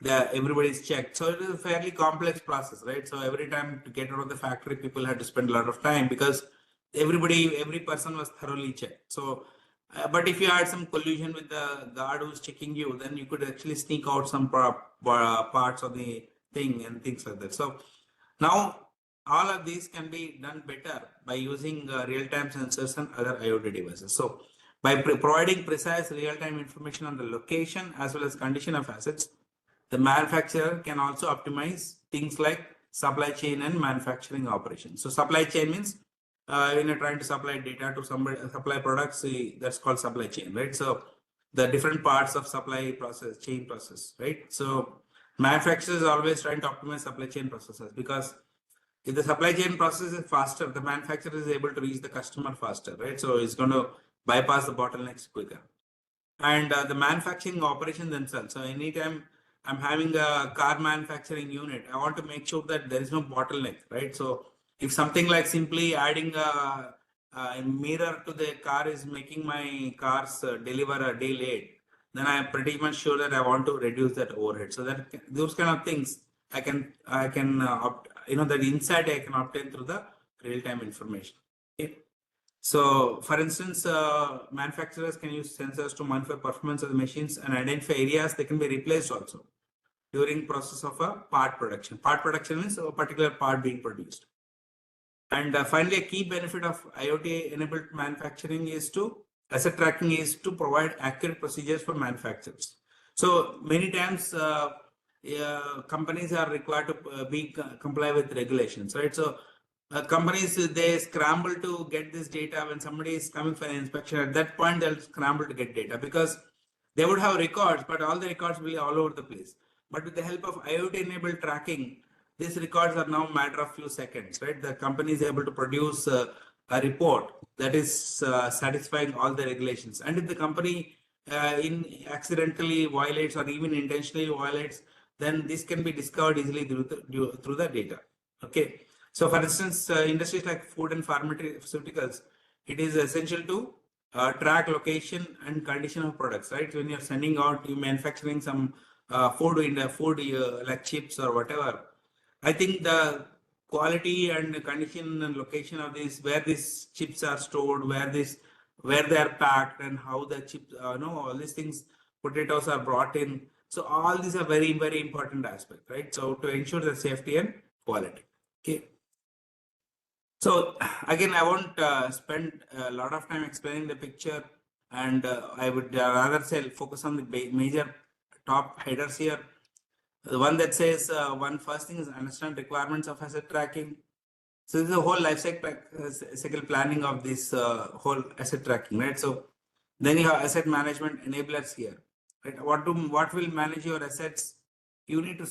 everybody's checked. So it is a fairly complex process, right? So every time to get out of the factory, people had to spend a lot of time because every person was thoroughly checked. So, but if you had some collusion with the guard who's checking you, then you could actually sneak out some parts of the thing and things like that. So now all of these can be done better by using real-time sensors and other IoT devices. So by providing precise real-time information on the location as well as condition of assets, the manufacturer can also optimize things like supply chain and manufacturing operations. So supply chain means when you're trying to supply data to somebody, supply products, that's called supply chain, right? So the different parts of supply process, chain process, right? So manufacturers are always trying to optimize supply chain processes because if the supply chain process is faster, the manufacturer is able to reach the customer faster, right? So it's going to bypass the bottlenecks quicker. And the manufacturing operation themselves. So anytime I'm having a car manufacturing unit, I want to make sure that there is no bottleneck, right? So if something like simply adding a mirror to the car is making my cars deliver a day late, then I'm pretty much sure that I want to reduce that overhead. So that those kind of things I can that insight I can obtain through the real-time information. Okay. So, for instance, manufacturers can use sensors to monitor performance of the machines and identify areas they can be replaced also during process of a part production. Part production means a particular part being produced. And finally, a key benefit of IoT-enabled manufacturing is asset tracking is to provide accurate procedures for manufacturers. So many times, companies are required to comply with regulations, right? So companies, they scramble to get this data when somebody is coming for an inspection. At that point, they'll scramble to get data because they would have records, but all the records will be all over the place. But with the help of IoT-enabled tracking, these records are now a matter of few seconds, right? The company is able to produce a report that is satisfying all the regulations. And if the company accidentally violates or even intentionally violates, then this can be discovered easily through the data. Okay. So for instance, industries like food and pharmaceuticals, it is essential to track location and condition of products, right? When you're sending out, you manufacturing some food in the food like chips or whatever, I think the quality and condition and location of this, where these chips are stored, where they are packed, and how the chips, all these things, potatoes are brought in. So all these are very, very important aspect, right? So to ensure the safety and quality. Okay. So again, I won't spend a lot of time explaining the picture, and I would rather say focus on the major top headers here. The one that says first thing is understand requirements of asset tracking. So this is a whole life cycle planning of this whole asset tracking, right? So then you have asset management enablers here, right? What will manage your assets? You need to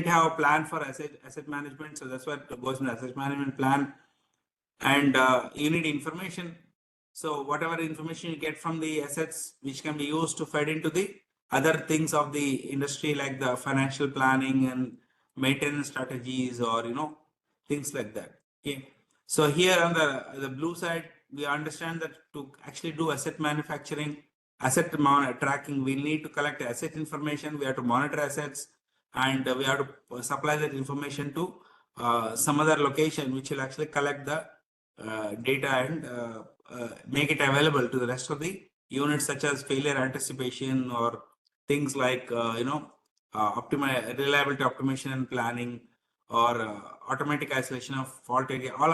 have a plan for asset management. So that's what goes in the asset management plan, and you need information. So whatever information you get from the assets, which can be used to feed into the other things of the industry, like the financial planning and maintenance strategies, or things like that. Okay. So here on the blue side, we understand that to actually do asset manufacturing, tracking, we need to collect asset information. We have to monitor assets, and we have to supply that information to some other location, which will actually collect the data and make it available to the rest of the units, such as failure anticipation or things like reliability optimization and planning, or automatic isolation of fault area. All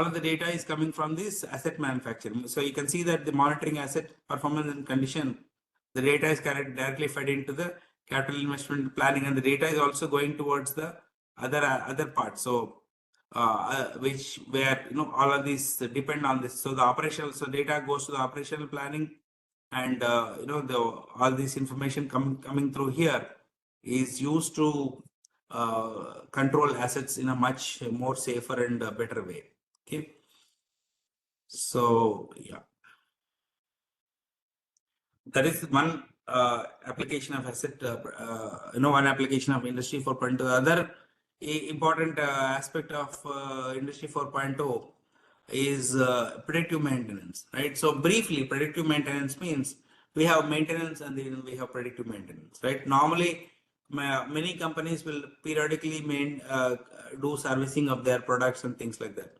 of the data is coming from this asset manufacturing. So you can see that the monitoring asset performance and condition, the data is directly fed into the capital investment planning, and the data is also going towards the other parts. So where all of these depend on this. So the operational, so data goes to the operational planning, and all this information coming through here is used to control assets in a much more safer and better way. Okay. So yeah, that is one application of asset, one application of Industry 4.0. The other important aspect of Industry 4.0 is predictive maintenance, right? So briefly, predictive maintenance means we have maintenance and then we have predictive maintenance, right? Normally, many companies will periodically do servicing of their products and things like that.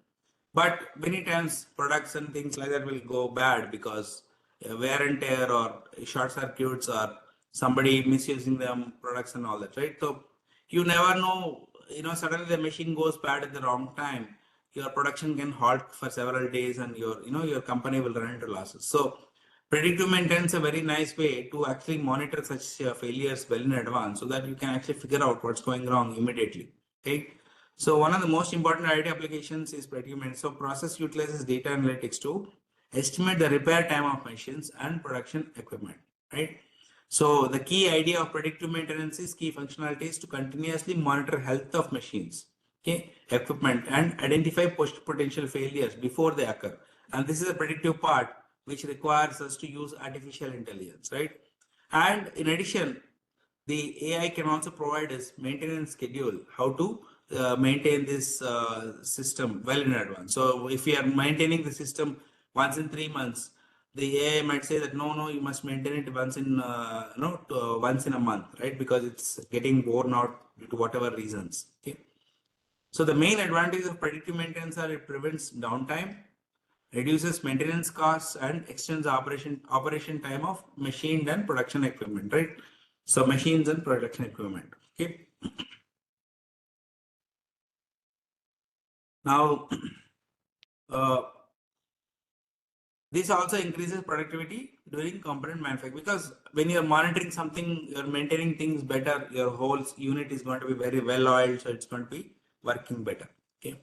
But many times products and things like that will go bad because wear and tear or short circuits or somebody misusing them products and all that, right? So you never know, suddenly the machine goes bad at the wrong time. Your production can halt for several days and your company will run into losses. So predictive maintenance is a very nice way to actually monitor such failures well in advance so that you can actually figure out what's going wrong immediately, right? So one of the most important IT applications is predictive maintenance. So process utilizes data analytics to estimate the repair time of machines and production equipment, right? So the key idea of predictive maintenance is key functionality is to continuously monitor health of machines, okay, equipment, and identify potential failures before they occur. And this is a predictive part which requires us to use artificial intelligence, right? And in addition, the AI can also provide us maintenance schedule, how to maintain this system well in advance. So if we are maintaining the system once in 3 months, the AI might say that no, you must maintain it once in once in a month, right? Because it's getting worn out due to whatever reasons. Okay. So the main advantage of predictive maintenance are it prevents downtime, reduces maintenance costs, and extends the operation time of machined and production equipment, right? So machines and production equipment. Okay. Now, uh, this also increases productivity during component manufacturing because when you're monitoring something, you're maintaining things better, your whole unit is going to be very well oiled, so it's going to be working better. Okay.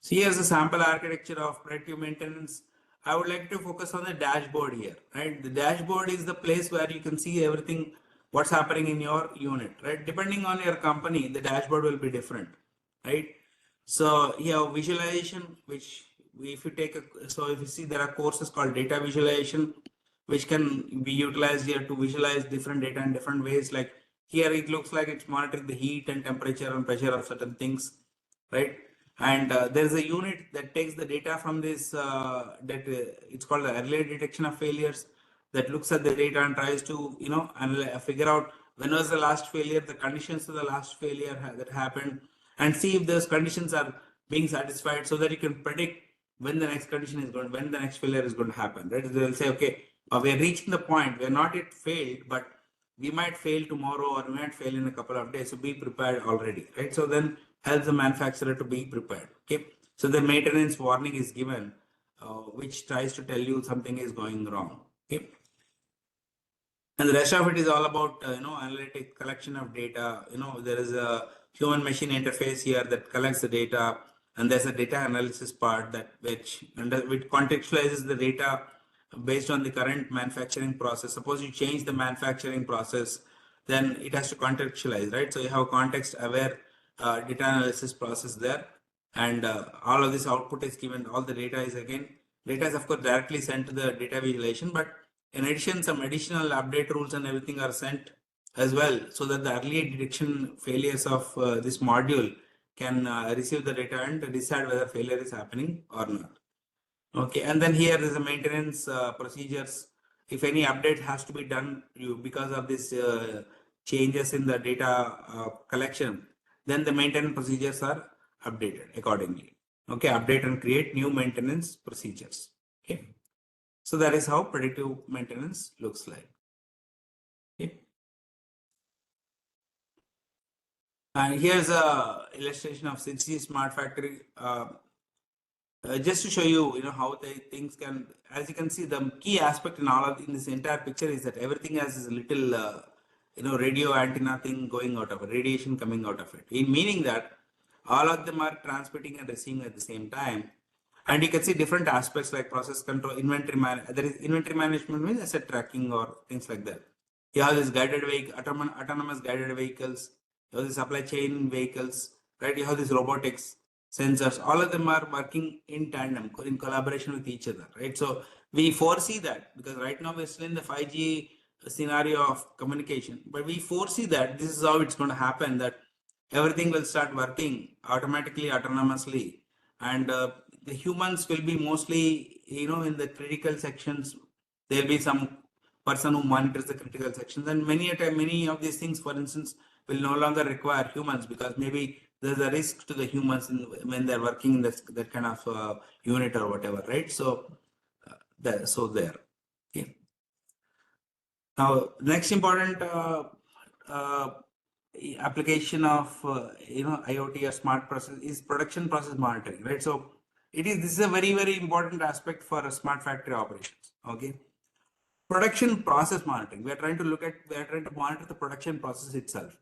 So here's a sample architecture of predictive maintenance. I would like to focus on the dashboard here, right? The dashboard is the place where you can see everything, what's happening in your unit, right? Depending on your company, the dashboard will be different, right? So here visualization, which if you take so if you see there are courses called data visualization, which can be utilized here to visualize different data in different ways. Like here, it looks like it's monitoring the heat and temperature and pressure of certain things, right? And there's a unit that takes the data from this it's called the early detection of failures, that looks at the data and tries to figure out when was the last failure, the conditions of the last failure that happened, and see if those conditions are being satisfied so that you can predict when the next condition is going, when the next failure is going to happen, right? They'll say, okay, we are reaching the point, we are not yet failed, but we might fail tomorrow or we might fail in a couple of days, so be prepared already, right? So then helps the manufacturer to be prepared, okay? So the maintenance warning is given, which tries to tell you something is going wrong, okay? And the rest of it is all about analytic collection of data. There is a human machine interface here that collects the data, and there's a data analysis part which contextualizes the data based on the current manufacturing process. Suppose you change the manufacturing process, then it has to contextualize, right? So you have context aware data analysis process there, and all of this output is given. All the data is of course directly sent to the data visualization, but in addition, some additional update rules and everything are sent as well, so that the early detection failures of this module can receive the data and decide whether failure is happening or not. Okay, and then here is the maintenance procedures. If any update has to be done because of this changes in the data collection, then the maintenance procedures are updated accordingly. Okay, update and create new maintenance procedures. Okay. So that is how predictive maintenance looks like. Okay. And here's a illustration of 6G Smart Factory. Just to show you, how things can, as you can see, the key aspect in this entire picture is that everything has this little, radio antenna thing going out of it, radiation coming out of it. Meaning that all of them are transmitting and receiving at the same time. And you can see different aspects like process control, there is inventory management means asset tracking or things like that. You have this guided vehicle, autonomous guided vehicles, you have the supply chain vehicles, right? You have this robotics, sensors, all of them are working in tandem, in collaboration with each other, right? So we foresee that because right now we're still in the 5G scenario of communication, but we foresee that this is how it's going to happen, that everything will start working automatically, autonomously, and the humans will be mostly, in the critical sections. There'll be some person who monitors the critical sections. And many of these things, for instance, will no longer require humans because maybe there's a risk to the humans when they're working in that kind of unit or whatever, right? So, there. Okay. Now, next important uh, application of IoT or smart process is production process monitoring, right? So this is a very important aspect for smart factory operations. Okay, production process monitoring. We are trying to monitor the production process itself.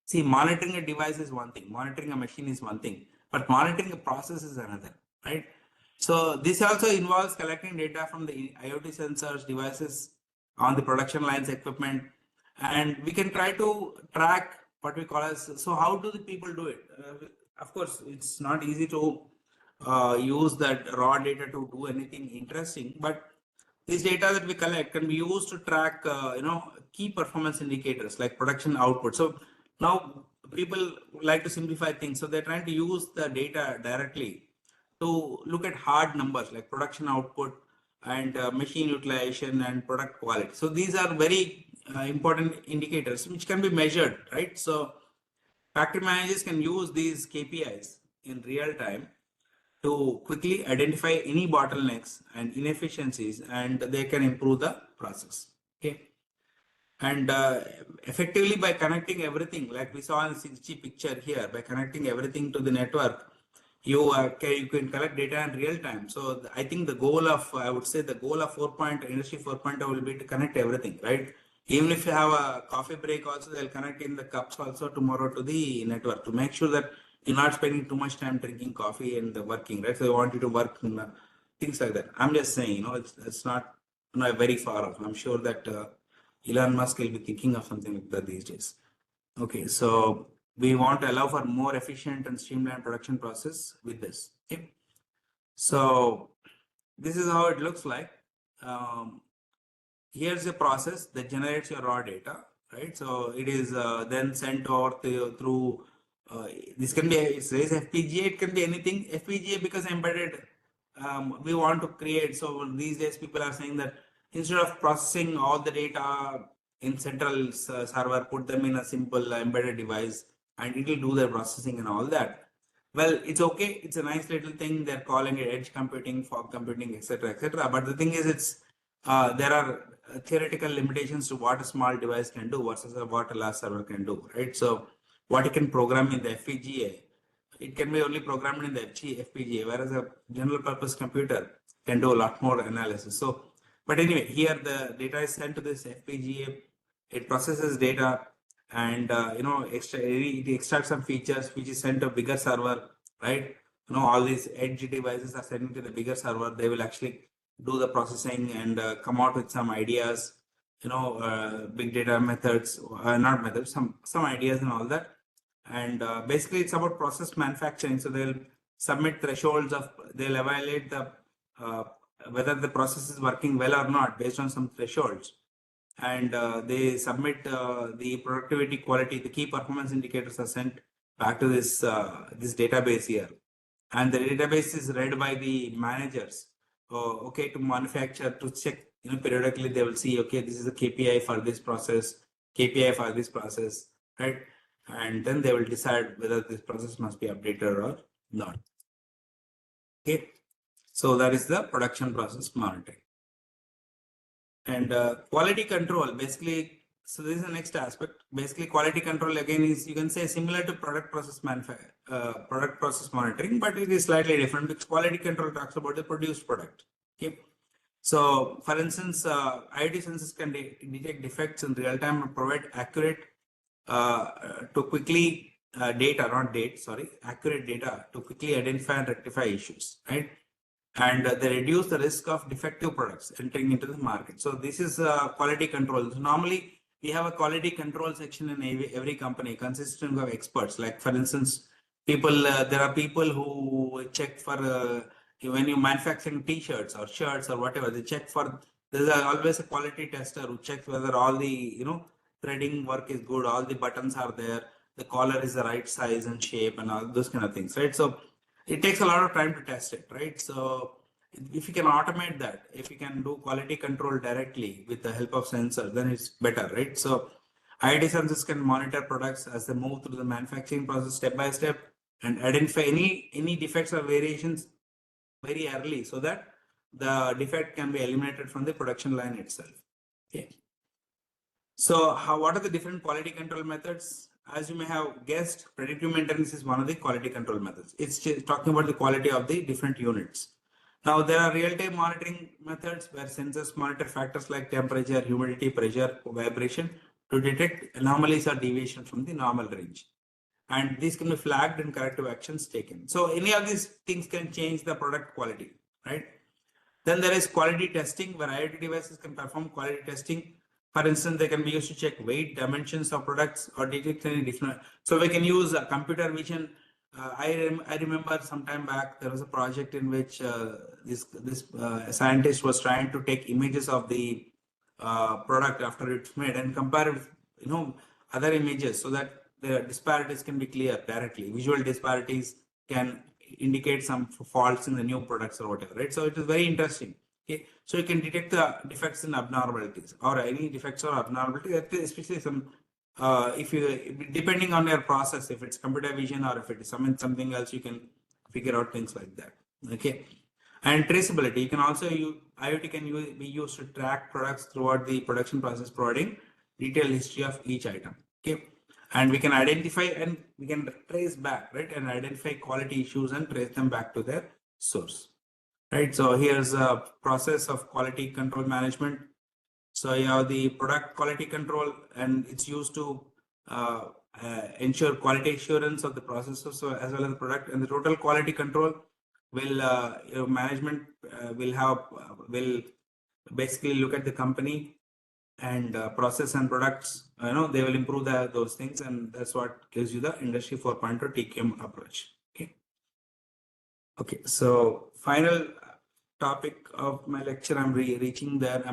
See, monitoring a device is one thing, monitoring a machine is one thing, but monitoring a process is another, right? So this also involves collecting data from the IoT sensors, devices on the production lines, equipment, and we can try to track what we call as. So how do the people do it? Of course, it's not easy to use that raw data to do anything interesting, but this data that we collect can be used to track, key performance indicators like production output. So now people like to simplify things, so they're trying to use the data directly to look at hard numbers like production output and machine utilization and product quality. So these are very important indicators which can be measured, right? So factory managers can use these KPIs in real time to quickly identify any bottlenecks and inefficiencies, and they can improve the process. Okay, and effectively by connecting everything, like we saw in the 6G picture here, by connecting everything to the network, you can collect data in real time. So I think the goal of, I would say the goal of Industry 4.0 will be to connect everything, right? Even if you have a coffee break also, they'll connect in the cups also tomorrow to the network to make sure that you're not spending too much time drinking coffee and working, right? So they want you to work in things like that. I'm just saying, it's not very far off. I'm sure that Elon Musk will be thinking of something like that these days. Okay, so we want to allow for more efficient and streamlined production process with this. Okay, so this is how it looks like. Um, Here's a process that generates your raw data, right? So it is then sent over through this can be, it says FPGA, it can be anything. FPGA because embedded, we want to create. So these days people are saying that instead of processing all the data in central server, put them in a simple embedded device and it will do the processing and all that. Well, it's okay. It's a nice little thing. They're calling it edge computing, fog computing, etc., etc. But the thing is, there are theoretical limitations to what a small device can do versus what a large server can do, right? So what you can program in the FPGA, it can be only programmed in the FPGA, whereas a general purpose computer can do a lot more analysis. So, but anyway, here the data is sent to this FPGA, it processes data and it extracts some features which is sent to a bigger server, right? All these edge devices are sent to the bigger server. They will actually do the processing and come out with some ideas, big data methods, not methods, some ideas and all that. And basically it's about process manufacturing. So they'll submit thresholds they'll evaluate uh, whether the process is working well or not based on some thresholds. And they submit the productivity, quality, the key performance indicators are sent back to this database here, and the database is read by the managers. Okay, to manufacture, to check, periodically they will see, okay, this is a KPI for this process, KPI for this process, right? And then they will decide whether this process must be updated or not. Okay, so that is the production process monitoring. And quality control, basically, so this is the next aspect. Basically, quality control again is, you can say, similar to product process monitoring, but it is slightly different because quality control talks about the produced product. Okay. So, for instance, IoT sensors can detect defects in real time and provide accurate to quickly accurate data to quickly identify and rectify issues, right? And they reduce the risk of defective products entering into the market. So this is quality control. So normally we have a quality control section in every company consisting of experts. Like for instance, there are people who check for when you're manufacturing t-shirts or shirts or whatever, they check for, there's always a quality tester who checks whether all the threading work is good, all the buttons are there, the collar is the right size and shape and all those kind of things, right? So it takes a lot of time to test it, right? So if you can automate that, if you can do quality control directly with the help of sensor, then it's better, right? So IoT sensors can monitor products as they move through the manufacturing process step by step and identify any defects or variations very early so that the defect can be eliminated from the production line itself. Okay. So what are the different quality control methods? As you may have guessed, predictive maintenance is one of the quality control methods. It's talking about the quality of the different units. Now there are real-time monitoring methods where sensors monitor factors like temperature, humidity, pressure, vibration to detect anomalies or deviation from the normal range. And these can be flagged and corrective actions taken. So any of these things can change the product quality, right? Then there is quality testing where IoT devices can perform quality testing. For instance, they can be used to check weight, dimensions of products or detect any different. So we can use computer vision. I remember some time back there was a project in which this scientist was trying to take images of the product after it's made and compare other images so that the disparities can be clear directly. Visual disparities can indicate some faults in the new products or whatever, right? So it is very interesting. Okay, so you can detect the defects and abnormalities or any defects or abnormalities, especially some if you depending on your process, if it's computer vision or if it is something else, you can figure out things like that. Okay, and traceability. You can also use IoT can be used to track products throughout the production process, providing detailed history of each item. Okay, and we can identify and we can trace back, right, and identify quality issues and trace them back to their source, right? So here's a process of quality control management. So you have the product quality control, and it's used to ensure quality assurance of the processes as well as the product. And the total quality control will management will basically look at the company and process and products. They will improve those things, and that's what gives you the Industry 4.0 TQM approach. Okay. Okay. So final topic of my lecture, I'm reaching there.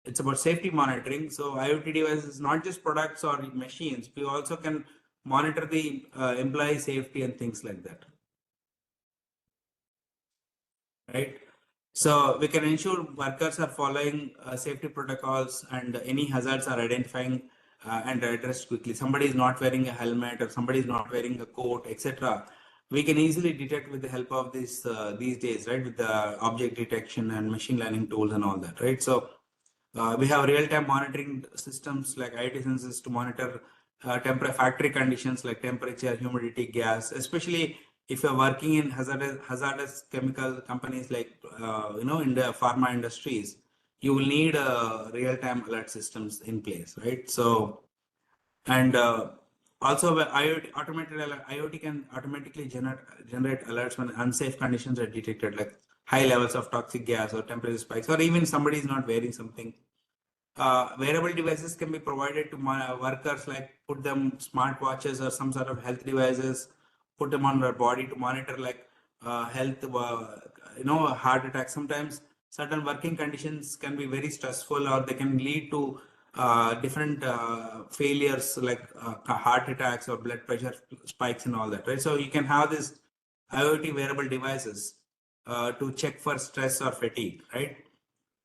It's about safety monitoring. So IoT devices, not just products or machines, we also can monitor the employee safety and things like that, right? So we can ensure workers are following safety protocols and any hazards are identifying and addressed quickly. Somebody is not wearing a helmet or somebody is not wearing a coat, etc. We can easily detect with the help of this these days, right? With the object detection and machine learning tools and all that, right? So we have real-time monitoring systems like IoT sensors to monitor factory conditions like temperature, humidity, gas, especially if you're working in hazardous chemical companies like in the pharma industries, you will need real-time alert systems in place, right? So and also IoT can automatically generate alerts when unsafe conditions are detected, like high levels of toxic gas or temperature spikes, or even somebody is not wearing something. Wearable devices can be provided to workers, like put them smartwatches or some sort of health devices, put them on their body to monitor like health, heart attack. Sometimes certain working conditions can be very stressful or they can lead to different failures like heart attacks or blood pressure spikes and all that, right? So you can have this IoT wearable devices to check for stress or fatigue, right?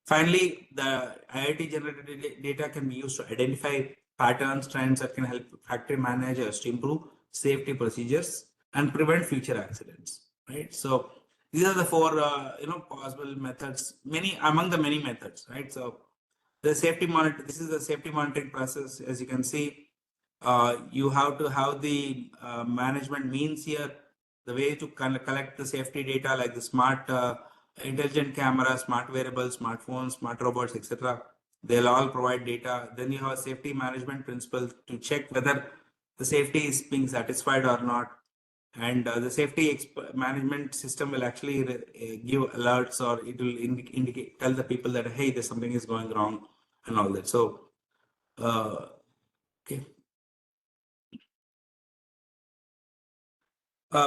Finally, the IoT generated data can be used to identify patterns, trends that can help factory managers to improve safety procedures and prevent future accidents. Right. So these are the four possible methods. Many among the many methods. Right. So the safety monitor. This is the safety monitoring process. As you can see, you have to have the management means here. The way to collect the safety data, like the smart intelligent camera, smart wearables, smartphones, smart robots, etc. They'll all provide data. Then you have safety management principles to check whether the safety is being satisfied or not. And the safety management system will actually give alerts, or it will tell the people that, hey, there's something is going wrong and all that. So, okay.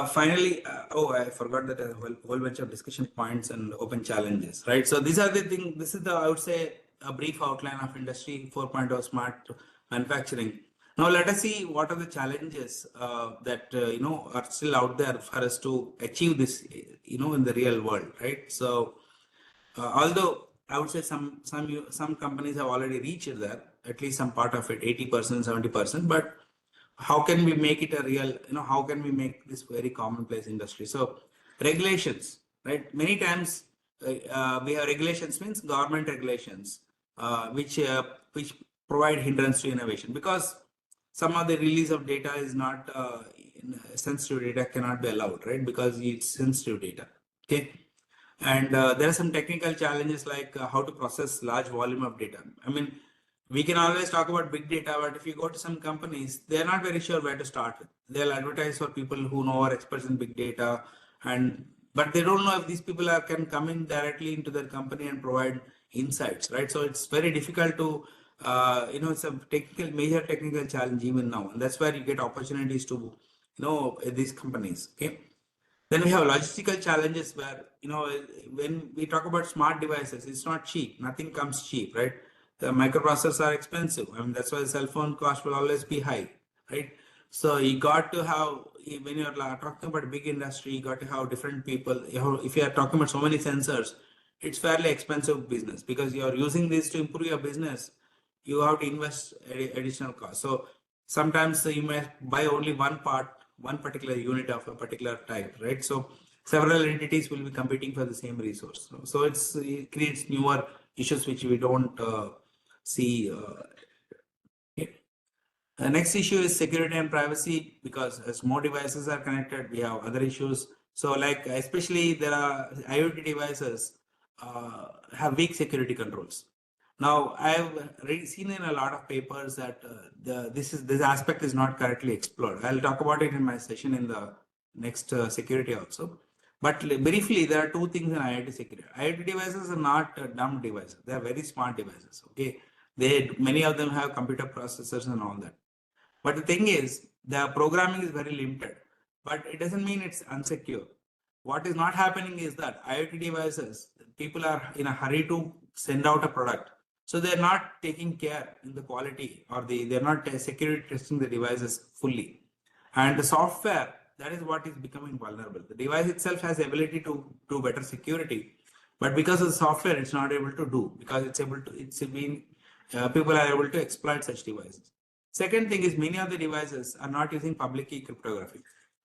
Finally, I forgot that a whole bunch of discussion points and open challenges, right? So these are the things, this is I would say, a brief outline of Industry 4.0 smart manufacturing. Now let us see what are the challenges that are still out there for us to achieve this in the real world, right? So although I would say some companies have already reached there, at least some part of it, 80%, 70%, but how can we make it a real, how can we make this very commonplace industry? So regulations, right? Many times we have regulations, means government regulations, which provide hindrance to innovation, because some of the release of data is not sensitive data cannot be allowed, right? Because it's sensitive data. Okay. And there are some technical challenges like how to process large volume of data. I mean, we can always talk about big data, but if you go to some companies, they're not very sure where to start with. They'll advertise for people who know are experts in big data, and but they don't know if these people can come in directly into their company and provide insights, right? So it's very difficult to, it's a major technical challenge even now, and that's where you get opportunities to, these companies. Okay. Then we have logistical challenges where, when we talk about smart devices, it's not cheap. Nothing comes cheap, right? The microprocessors are expensive. I mean, that's why the cell phone cost will always be high, right? So you got to have, when you're talking about a big industry, you got to have different people. If you are talking about so many sensors, it's fairly expensive business, because you're using this to improve your business. You have to invest additional cost. So sometimes you may buy only one part, one particular unit of a particular type, right? So several entities will be competing for the same resource. So it creates newer issues which we don't see. Okay. The next issue is security and privacy, because as more devices are connected, we have other issues. So like especially there are IoT devices have weak security controls. Now, I've seen in a lot of papers that this aspect is not correctly explored. I'll talk about it in my session in the next security also. But briefly, there are two things in IoT security. IoT devices are not dumb devices; they are very smart devices. Okay, many of them have computer processors and all that. But the thing is, the programming is very limited. But it doesn't mean it's unsecure. What is not happening is that IoT devices, people are in a hurry to send out a product, so they're not taking care in the quality, or they're not security testing the devices fully. And the software, that is what is becoming vulnerable. The device itself has the ability to do better security, but because of the software, it's not able to do, because people are able to exploit such devices. Second thing is, many of the devices are not using public key cryptography.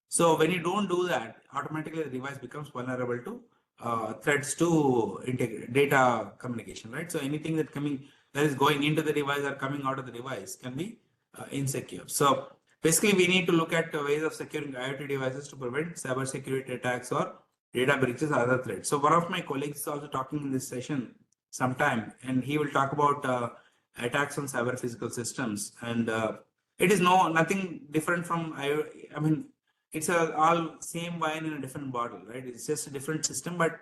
So when you don't do that, automatically the device becomes vulnerable to threats to data communication, right? So anything that is going into the device or coming out of the device can be insecure. So basically, we need to look at ways of securing IoT devices to prevent cyber security attacks or data breaches or other threats. So one of my colleagues is also talking in this session sometime, and he will talk about attacks on cyber physical systems. And it is nothing different from, I mean, it's all same wine in a different bottle, right? It's just a different system, but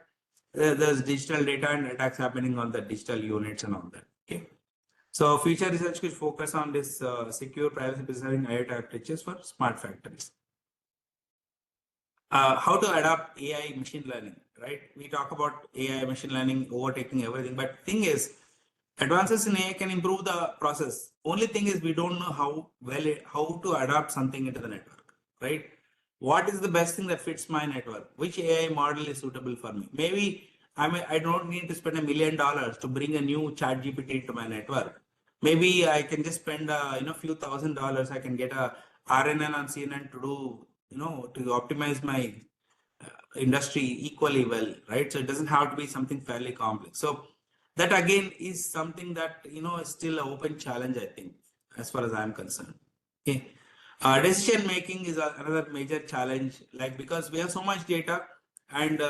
there's digital data and attacks happening on the digital units and all that. Okay. So future research will focus on this secure privacy preserving IoT architectures for smart factories. How to adopt AI machine learning, right? We talk about AI machine learning overtaking everything, but thing is, advances in AI can improve the process. Only thing is, we don't know how to adapt something into the network, right? What is the best thing that fits my network? Which AI model is suitable for me? Maybe I don't need to spend $1 million to bring a new chat GPT into my network. Maybe I can just spend few $1,000. I can get a RNN on CNN to do, to optimize my industry equally well, right? So it doesn't have to be something fairly complex. So that again is something that is still an open challenge, I think, as far as I'm concerned. Okay. Decision making is another major challenge, like because we have so much data and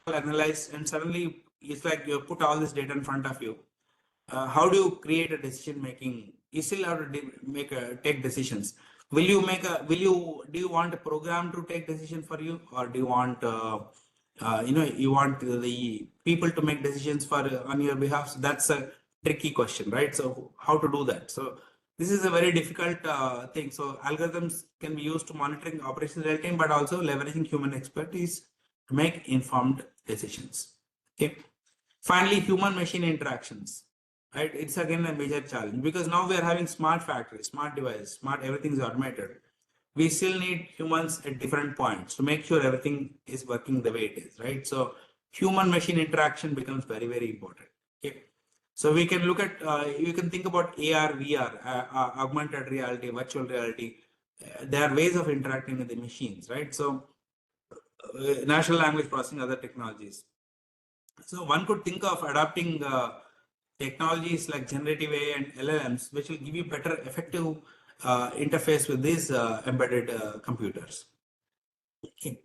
analyze, and suddenly it's like you put all this data in front of you. How do you create a decision making? You still have to take decisions. Do you want a program to take decision for you, or do you want you want the people to make decisions on your behalf? So that's a tricky question, right? So how to do that? So this is a very difficult thing. So algorithms can be used to monitoring operations real time, but also leveraging human expertise to make informed decisions. Okay. Finally, human machine interactions. right? It's again a major challenge because now we are having smart factories, smart devices, smart everything is automated. We still need humans at different points to make sure everything is working the way it is, right? So human machine interaction becomes very, very important. Okay. So we can look at, you can think about AR, VR, augmented reality, virtual reality. There are ways of interacting with the machines, right? So natural language processing, other technologies. So one could think of adopting technologies like generative AI and LLMs, which will give you better effective interface with these embedded computers. Okay.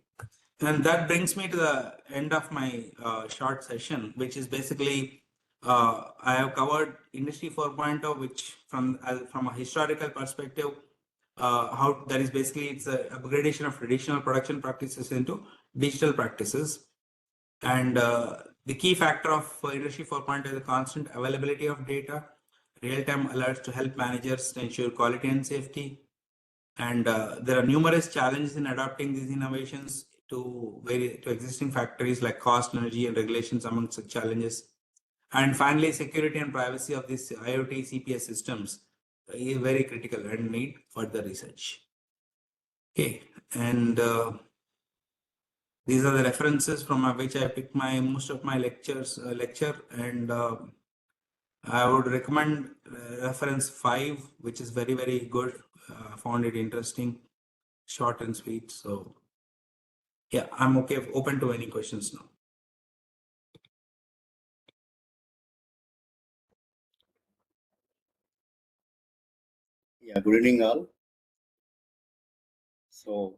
And that brings me to the end of my short session, which is basically I have covered Industry 4.0, which from a historical perspective, how that is basically it's a upgradation of traditional production practices into digital practices. And the key factor of Industry 4.0 is the constant availability of data, real-time alerts to help managers to ensure quality and safety. And there are numerous challenges in adopting these innovations to existing factories like cost, energy, and regulations among such challenges. And finally, security and privacy of these IoT CPS systems is very critical and need further research. Okay, and these are the references from which I picked my most of my lecture, and I would recommend reference 5, which is very, very good. Found it interesting, short and sweet. So yeah, I'm okay, open to any questions now. Yeah, good evening all. So,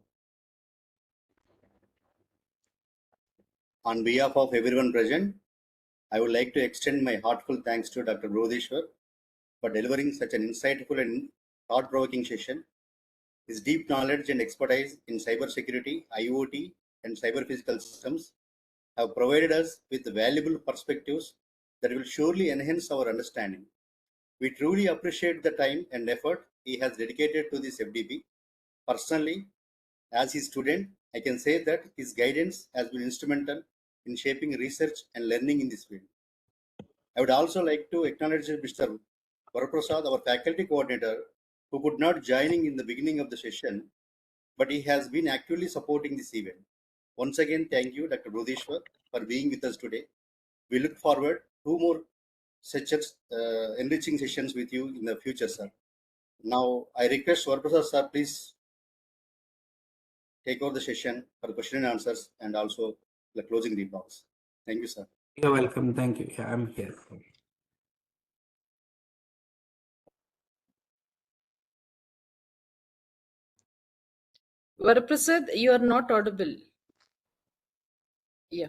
on behalf of everyone present, I would like to extend my heartfelt thanks to Dr. Brodeshwar for delivering such an insightful and thought-provoking session. His deep knowledge and expertise in cybersecurity, IoT, and cyber-physical systems have provided us with valuable perspectives that will surely enhance our understanding. We truly appreciate the time and effort he has dedicated to this FDP. Personally, as his student, I can say that his guidance has been instrumental in shaping research and learning in this field. I would also like to acknowledge Mr. Varaprasad, our faculty coordinator, who could not join in the beginning of the session, but he has been actively supporting this event. Once again, thank you, Dr. Bodheshwar, for being with us today. We look forward to more such enriching sessions with you in the future, sir. Now, I request Varaprasad, sir, please take over the session for question and answers and also the closing remarks. Thank you, sir. You're welcome. Thank you. Yeah, I'm here. Varaprasad, you are not audible. Yeah.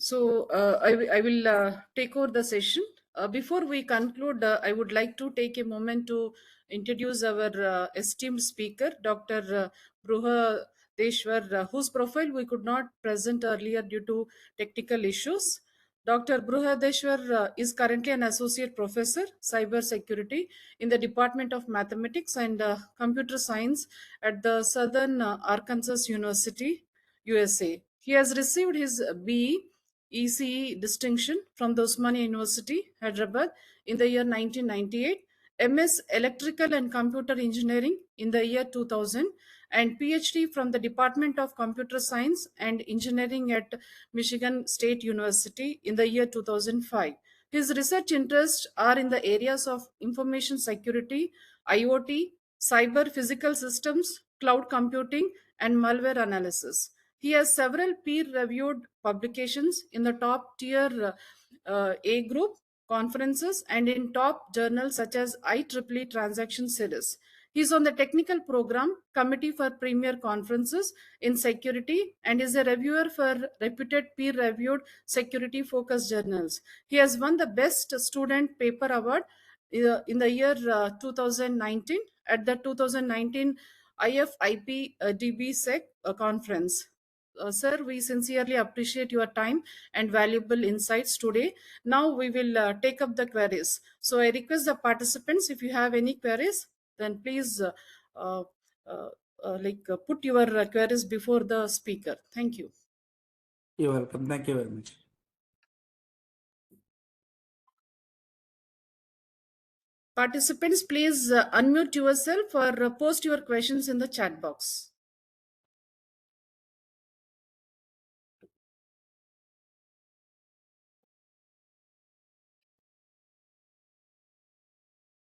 So I will take over the session. Before we conclude, I would like to take a moment to introduce our esteemed speaker, Dr. Bruha Deshwar, whose profile we could not present earlier due to technical issues. Dr. Bruhadeshwar is currently an associate professor, cyber security, in the Department of Mathematics and Computer Science at the Southern Arkansas University, USA. He has received his BE ECE distinction from the Osmania University, Hyderabad in the year 1998, MS Electrical and Computer Engineering in the year 2000, and PhD from the Department of Computer Science and Engineering at Michigan State University in the year 2005. His research interests are in the areas of information security, IoT, cyber physical systems, cloud computing, and malware analysis. He has several peer-reviewed publications in the top tier A group conferences and in top journals such as IEEE Transaction Series. He is on the technical program committee for premier conferences in security and is a reviewer for reputed peer-reviewed security-focused journals. He has won the Best Student Paper Award in the year 2019 at the 2019 IFIP DBSEC conference. Sir, we sincerely appreciate your time and valuable insights today. Now we will take up the queries. So I request the participants, if you have any queries, then please uh, uh, put your queries before the speaker. Thank you. You're welcome. Thank you very much. Participants, please unmute yourself or post your questions in the chat box.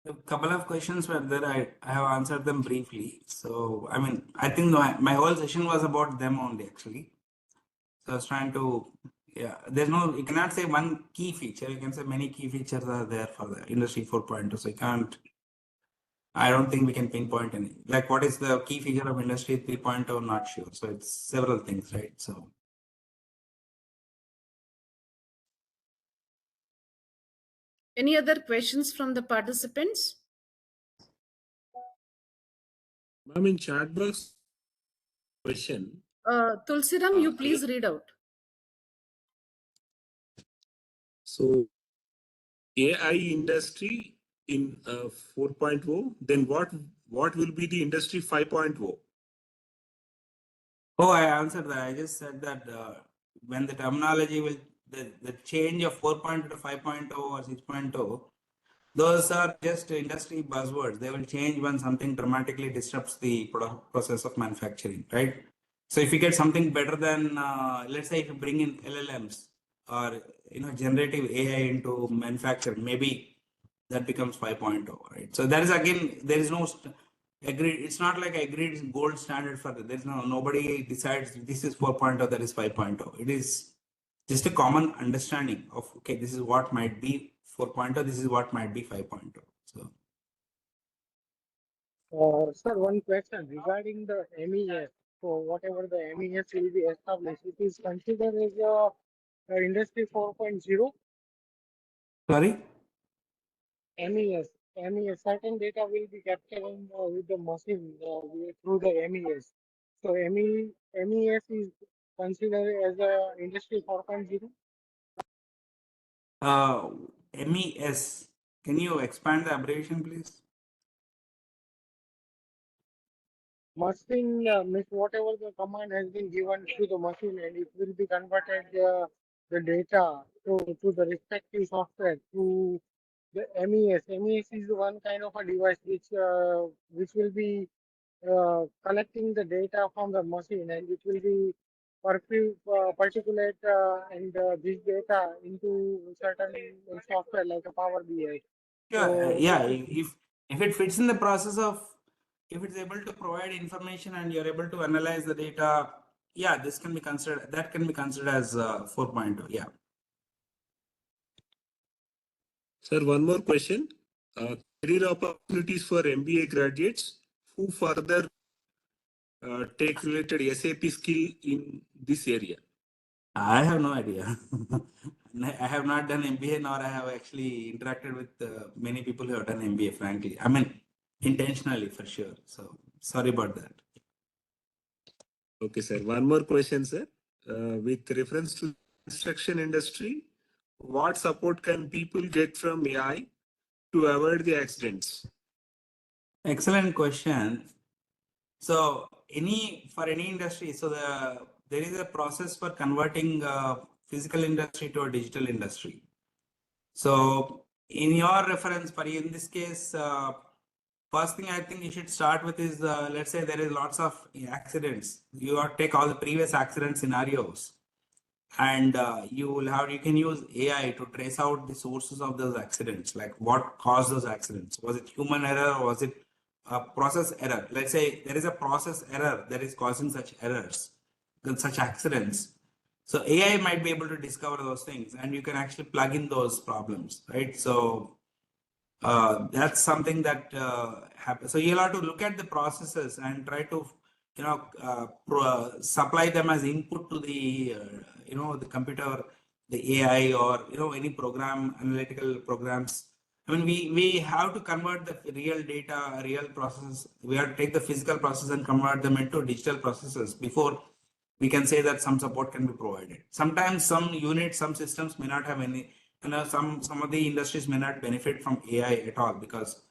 A couple of questions were there. I have answered them briefly. So, I mean, I think my whole session was about them only, actually. So I was trying to, yeah, there's no, you cannot say one key feature. You can say many key features are there for the industry 4.0. So you can't, I don't think we can pinpoint any. Like, what is the key feature of industry 3.0? Not sure. So it's several things, right? So. Any other questions from the participants? Ma'am, in chat box question. Tulsiram, you please read out. So AI industry in 4.0, then what will be the industry 5.0? Oh, I answered that. I just said that when the terminology will, the change of 4.0 to 5.0 or 6.0, those are just industry buzzwords. They will change when something dramatically disrupts the process of manufacturing, right? So if you get something better than, let's say if you bring in LLMs or, generative AI into manufacturing, maybe that becomes 5.0, right? So that is again, there is no agreed. It's not like agreed gold standard for that. There's nobody decides this is 4.0, that is 5.0. It is just a common understanding of, okay, this is what might be 4.0, this is what might be 5.0. So, Sir, one question regarding the MES. So whatever the MES will be established, it is considered as a industry 4.0. sorry? MES, MES, certain data will be captured with the machine through the MES. So MES is considered as a industry 4.0. MES. Can you expand the abbreviation, please? Machine means whatever the command has been given to the machine, and it will be converted the data to the respective software to the MES. MES is one kind of a device which will be collecting the data from the machine, and it will be particulate and this data into certain software like a Power BI. Yeah, So yeah. If it fits in the process of, if it's able to provide information and you're able to analyze the data, yeah, this can be considered. That can be considered as 4.0. Yeah. Sir, one more question. Career opportunities for MBA graduates who further take related SAP skill in this area. I have no idea. I have not done MBA, nor I have actually interacted with many people who have done MBA, frankly. I mean, intentionally for sure. So sorry about that. Okay, sir. One more question, sir. With reference to construction industry, what support can people get from AI to avoid the accidents? Excellent question. So for any industry, so there is a process for converting physical industry to a digital industry. So in your reference, in this case, first thing I think you should start with is, let's say there is lots of accidents. You have to take all the previous accident scenarios, and you can use AI to trace out the sources of those accidents, like what caused those accidents. Was it human error or was it a process error? Let's say there is a process error that is causing such errors, such accidents. So AI might be able to discover those things, and you can actually plug in those problems, right? So that's something that happens. So you'll have to look at the processes and try to, supply them as input to the, the computer, the AI, or any program, analytical programs. I mean, we have to convert the real data, real processes. We have to take the physical process and convert them into digital processes before we can say that some support can be provided. Sometimes some units, some systems may not have any, some of the industries may not benefit from AI at all because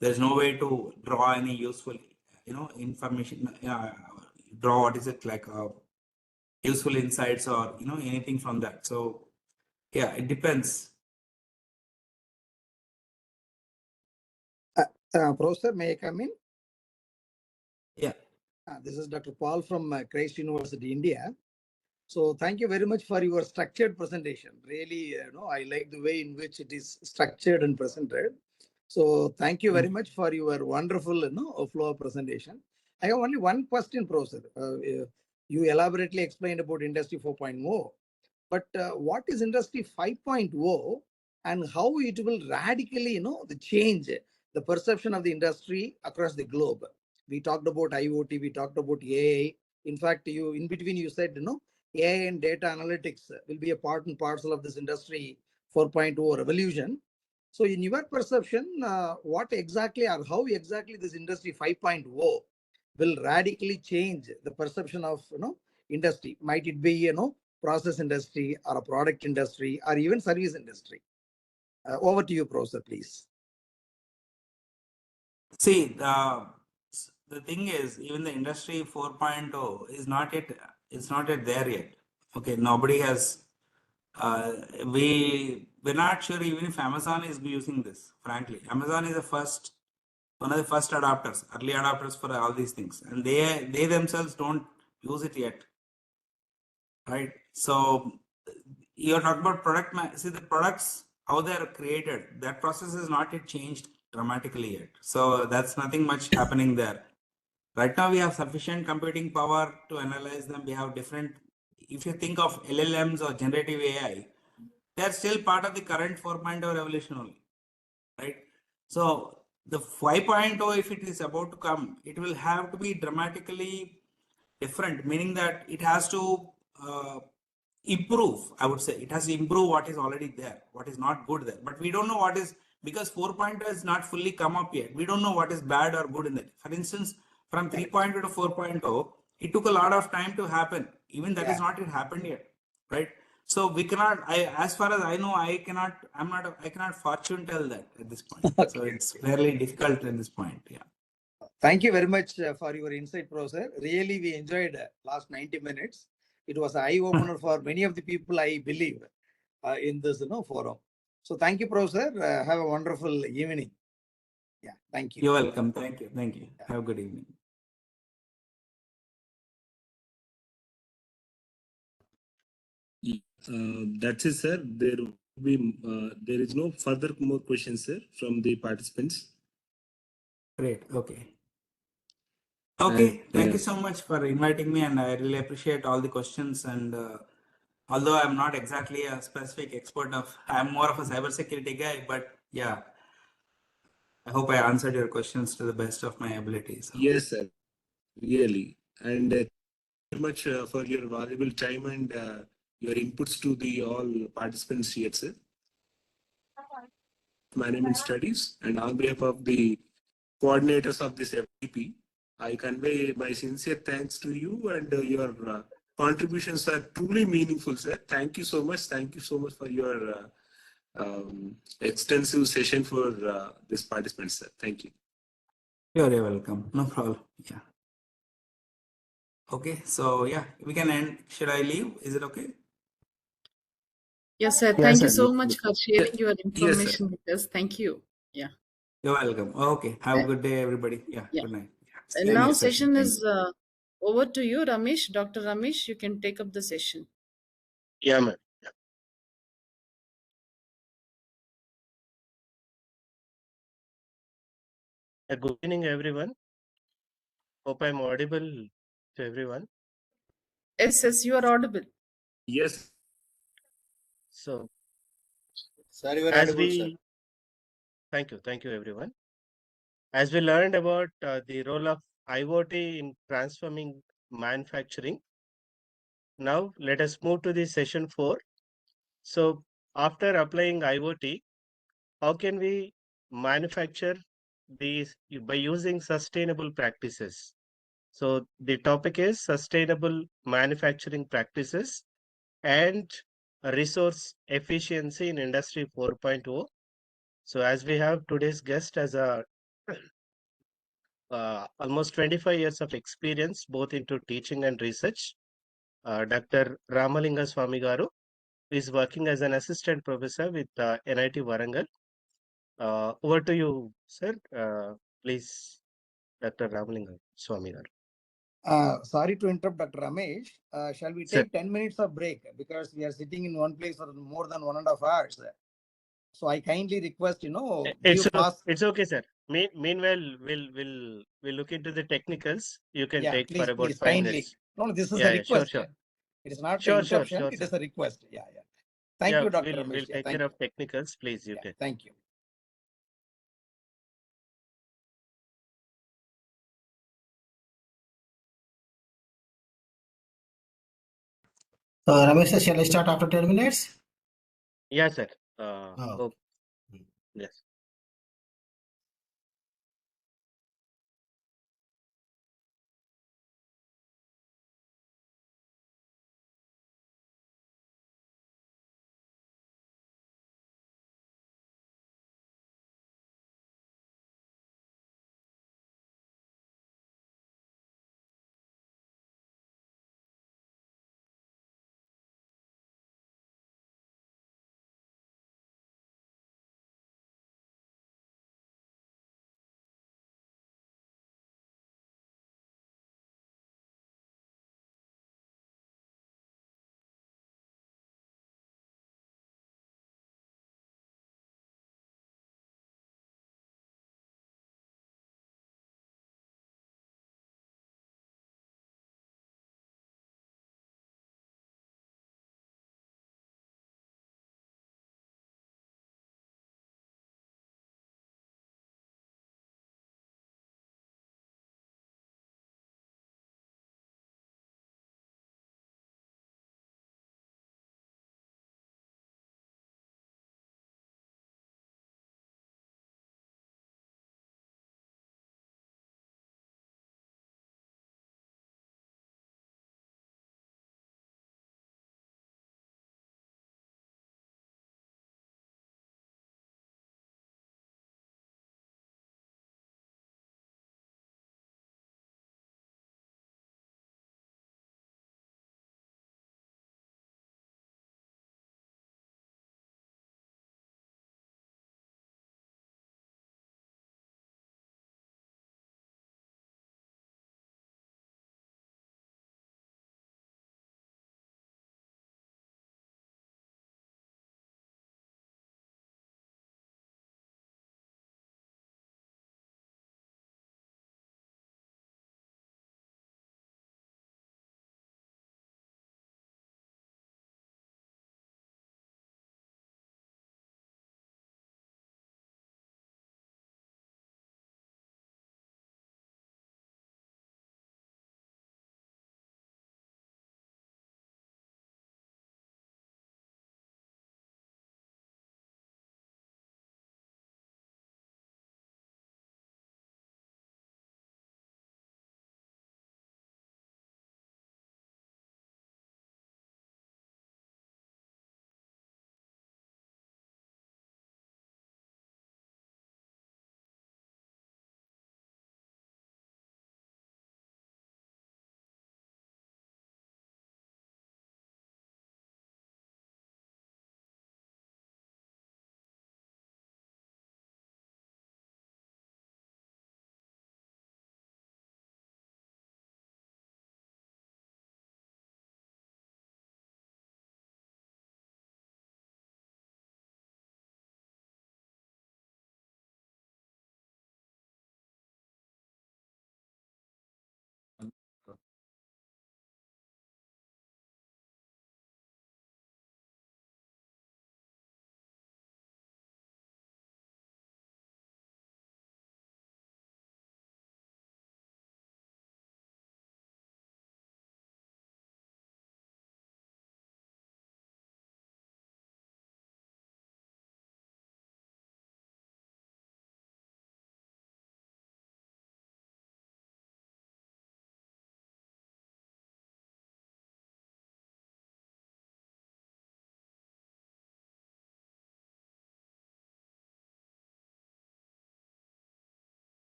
there's no way to draw any useful information, draw what is it like useful insights or anything from that. So yeah, it depends. Professor, may I come in? Yeah. This is Dr. Paul from Christ University, India. So thank you very much for your structured presentation. Really, I like the way in which it is structured and presented. So thank you very much for your wonderful flow of presentation. I have only one question, Professor. You elaborately explained about Industry 4.0, but what is Industry 5.0 and how it will radically, the change the perception of the industry across the globe? We talked about IoT, we talked about AI. In fact, you in between you said, AI and data analytics will be a part and parcel of this Industry 4.0 revolution. So in your perception, what exactly or how exactly this Industry 5.0 will radically change the perception of industry? Might it be process industry or a product industry or even service industry? Over to you, Professor, please. See, the thing is, even the Industry 4.0 is not yet, it's not yet there yet. Okay, nobody has. We're not sure even if Amazon is using this. Frankly, Amazon is one of the first adopters, early adopters for all these things, and they themselves don't use it yet, right? So you're talking about see the products, how they're created, that process is not yet changed dramatically yet. So that's nothing much happening there. Right now we have sufficient computing power to analyze them. We have different, if you think of LLMs or generative AI, they're still part of the current 4.0 revolution only, right? So the 5.0, if it is about to come, it will have to be dramatically different, meaning that it has to improve. I would say it has to improve what is already there, what is not good there. But we don't know what is, because 4.0 has not fully come up yet. We don't know what is bad or good in it. For instance, from 3.0 to 4.0, it took a lot of time to happen. Even that is not yet happened yet, right? So we cannot, as far as I know, I cannot fortune tell that at this point. Okay. So it's fairly difficult at this point. Yeah. Thank you very much for your insight, Professor. Really, we enjoyed last 90 minutes. It was an eye-opener for many of the people, I believe, in this forum. So thank you, Professor. Have a wonderful evening. Yeah, thank you. You're welcome. Thank you. Thank you. Have a good evening. That's it, sir. There is no further more questions, sir, from the participants. Great. Okay. Okay. Thank you so much for inviting me, and I really appreciate all the questions. And although I'm not exactly a specific expert I'm more of a cybersecurity guy, but yeah, I hope I answered your questions to the best of my abilities. So. Yes, sir. Really. And thank you very much for your valuable time and your inputs to the all participants here, sir. Management Studies, and on behalf of the coordinators of this FDP, I convey my sincere thanks to you, and your contributions are truly meaningful, sir. Thank you so much. Thank you so much for your extensive session for this participants, sir. Thank you. You're welcome. No problem. Yeah. Okay. So yeah, we can end. Should I leave? Is it okay? Yes, sir. Yes, Thank you sir. so much for sharing your Yes, information with us. Thank you. Yeah. You're welcome. Okay. Have a good day, everybody. Yeah. Yeah. Good night. Yeah. See And you now next session Thank is over to you, Ramesh. Dr. Ramesh, you can take up the session. Yeah, ma'am. Good evening, everyone. Hope I'm audible to everyone. Yes, you are audible. Yes. So, Sir, you are as audible, sir. thank you, everyone. As we learned about the role of IoT in transforming manufacturing, now let us move to the session 4. So, after applying IoT, how can we manufacture these by using sustainable practices? So, the topic is sustainable manufacturing practices and resource efficiency in Industry 4.0. So as we have today's guest as a almost 25 years of experience both into teaching and research. Dr. Ramalinga Swami Garu is working as an assistant professor with NIT Warangal. Over to you, sir. Please, Dr. Ramalinga Swami Garu. Sorry to interrupt, Dr. Ramesh. Shall we Sir. take 10 minutes of break? Because we are sitting in one place for more than 1.5 hours. So I kindly request, It's okay, sir. Meanwhile, we'll look into the technicals. You can Yeah, take for please, about please, 5 kindly. minutes. No, this is a Yeah, sure, request. sure. It is not an Sure, interruption. sure, It sir. is a request. Yeah. Thank Yeah, you, Dr. we'll Ramesh. Yeah, take thank care you. of technicals, please. You Yeah, can. thank you. Ramesh, sir, shall I start after 10 minutes? Yeah, sir. Oh. Hope. Yes.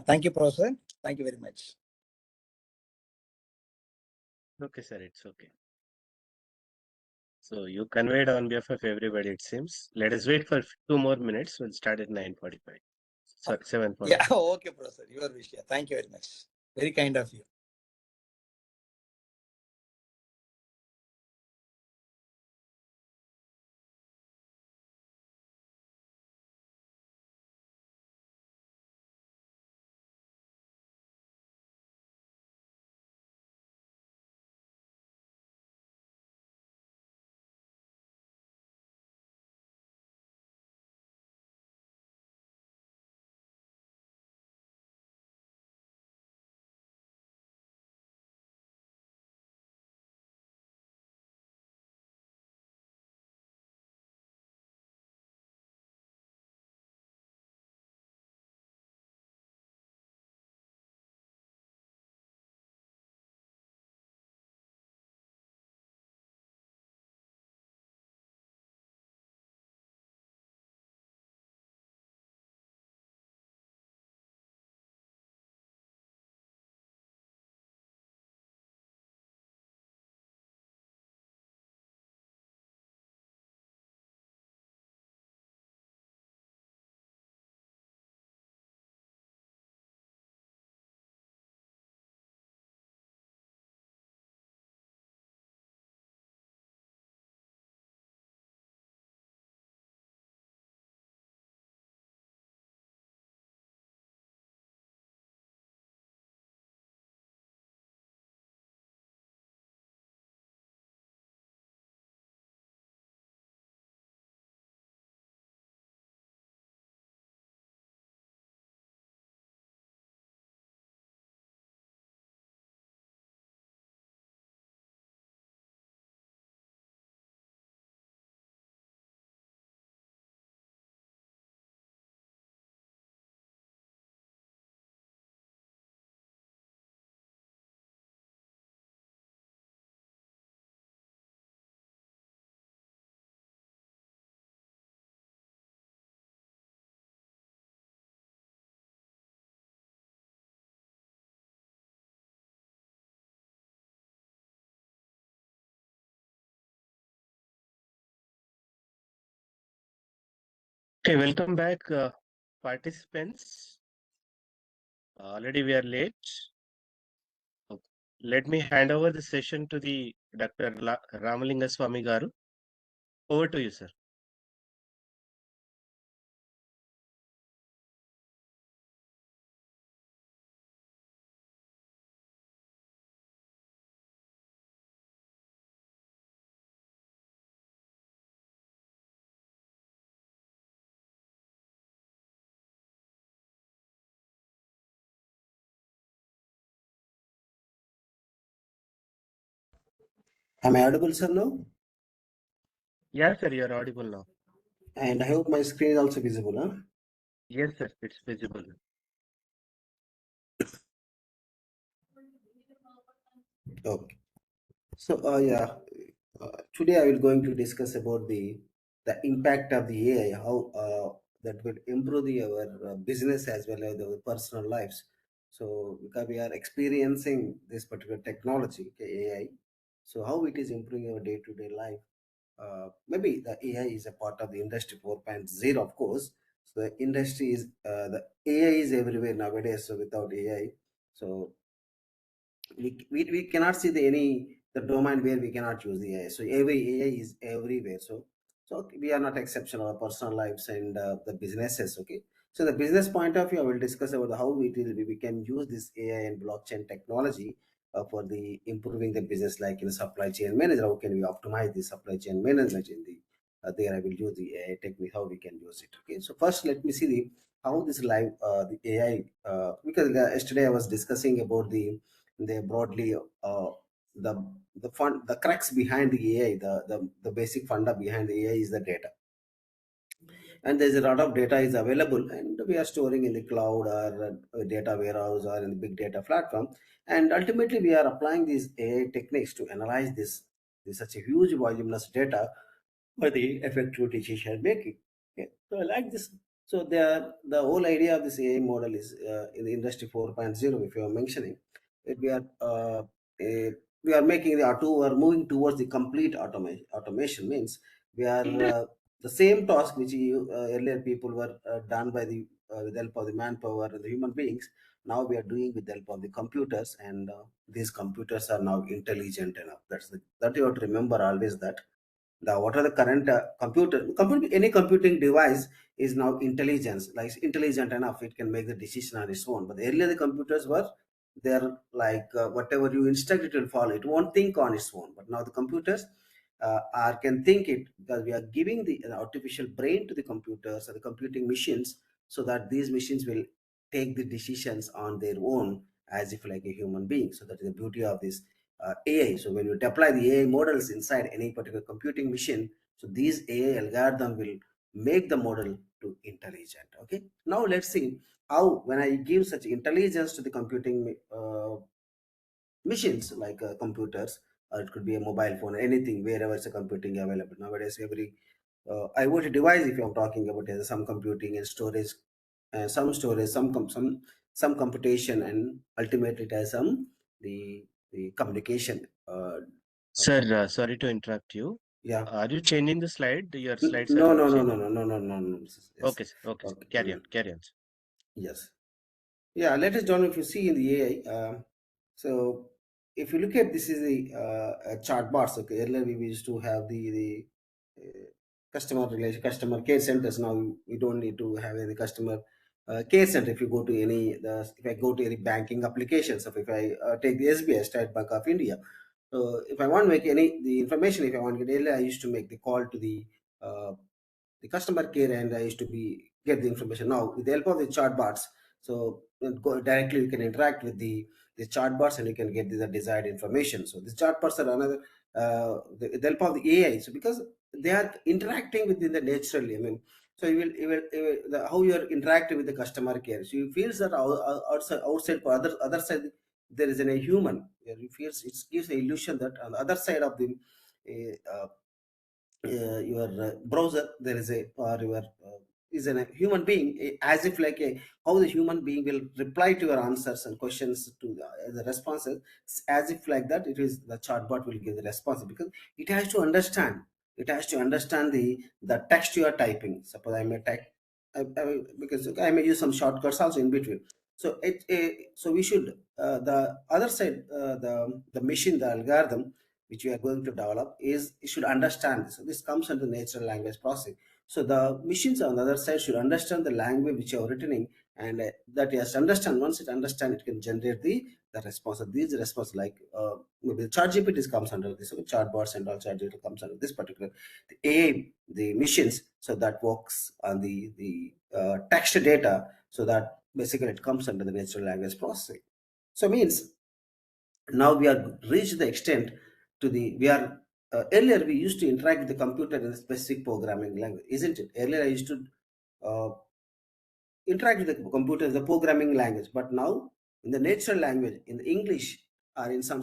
Thank you, Professor. Thank you very much. Okay, sir, it's okay. So you conveyed on behalf of everybody, it seems. Let us wait for 2 more minutes. We'll start at 9:45. Sorry, 7:45. Yeah, okay, Professor. Your wish. Yeah. Thank you very much. Very kind of you. Okay, welcome back, participants. Already we are late. Okay. Let me hand over the session to the Dr. Ramalinga Swami Garu. Over to you, sir. Am I audible, sir, now? Yes, sir, you are audible now. And I hope my screen is also visible, huh? Yes, sir, it's visible. Okay. So, today I will going to discuss about the impact of the AI, how that will improve our business as well as our personal lives. So, because we are experiencing this particular technology, okay, AI, so how it is improving our day-to-day life. Maybe the AI is a part of the industry 4.0, of course. So the industry is the AI is everywhere nowadays. So without AI, so we cannot see the domain where we cannot use the AI. So every AI is everywhere. So we are not exception of our personal lives and the businesses. Okay. So the business point of view, I will discuss about how we can use this AI and blockchain technology for the improving the business, like in supply chain manager. How can we optimize the supply chain management in the there? I will use the AI technique. How we can use it. Okay. So first, let me see the how this live the AI because yesterday I was discussing about they broadly the the crux behind the AI, the basic funda behind the AI is the data, and there's a lot of data is available, and we are storing in the cloud or data warehouse or in the big data platform, and ultimately we are applying these AI techniques to analyze this such a huge voluminous data for the effective decision making. Okay. So I like this So the whole idea of this AI model is in the industry 4.0. If you are mentioning, it, a, we are making the auto or moving towards the complete automation. Automation means we are the same task which earlier people were done by the with the help of the manpower and the human beings. Now we are doing with the help of the computers, and these computers are now intelligent enough. That you have to remember always, that the what are the current any computing device is now intelligence, like intelligent enough, it can make the decision on its own. But earlier the computers were, they're like whatever you instruct it will follow, it won't think on its own. But now the computers are can think it, because we are giving the artificial brain to the computers or the computing machines, so that these machines will take the decisions on their own as if like a human being. So that is the beauty of this AI. So when you deploy the AI models inside any particular computing machine, so these AI algorithm will make the model to intelligent. Okay. Now let's see how, when I give such intelligence to the computing machines, like computers, or it could be a mobile phone, anything, wherever it's a computing available nowadays. Every IoT device, if I'm talking about, has some computing and storage, some storage, some computation, and ultimately it has some the communication. Sir, sorry to interrupt you. Yeah. Are you changing the slide? Your slides are No, not no, no, no, changing. no, no, no, no, no. Yes. Okay, sir. Okay, sir. Okay. Carry on. Carry on, sir. Yes. Yeah, let us down. If you see in the AI, so if you look at, this is the chart bars. Okay, earlier we used to have the customer relation, customer care centers. Now we don't need to have any customer care center. If you go to if I go to any banking applications, so if I take the SBI, State Bank of India, so if I want to make any the information, if I want to get, earlier I used to make the call to uh, the customer care, and I used to be get the information. Now with the help of the chatbots, so go directly, you can interact with the chatbots, and you can get the desired information. So the chatbots are another the help of the AI. So because they are interacting within the naturally, I mean, so how you are interacting with the customer care. So you feels that outside for other side there is a human. You feels, it gives the illusion that on the other side of the uh, your browser there is a, or your is a human being, as if like a, how the human being will reply to your answers and questions to the responses, as if like that it is the chatbot will give the response, because it has to understand, the text you are typing. Suppose I may type because I may use some shortcuts also in between. So so we should the other side, the machine, the algorithm which we are going to develop, is it should understand this. So this comes under natural language processing. So the machines on the other side should understand the language which you are written, and that it has to understand. Once it understands, it can generate the response. So these response, like maybe the chat GPT comes under this, so chatbots and all chat GPT comes under this particular the AI, the machines. So that works on the text data. So that basically it comes under the natural language processing. So means now we are reached the extent to the we are earlier we used to interact with the computer in a specific programming language, isn't it? Earlier I used to uh, interact with the computer in the programming language, but now in the natural language, in the English, or in some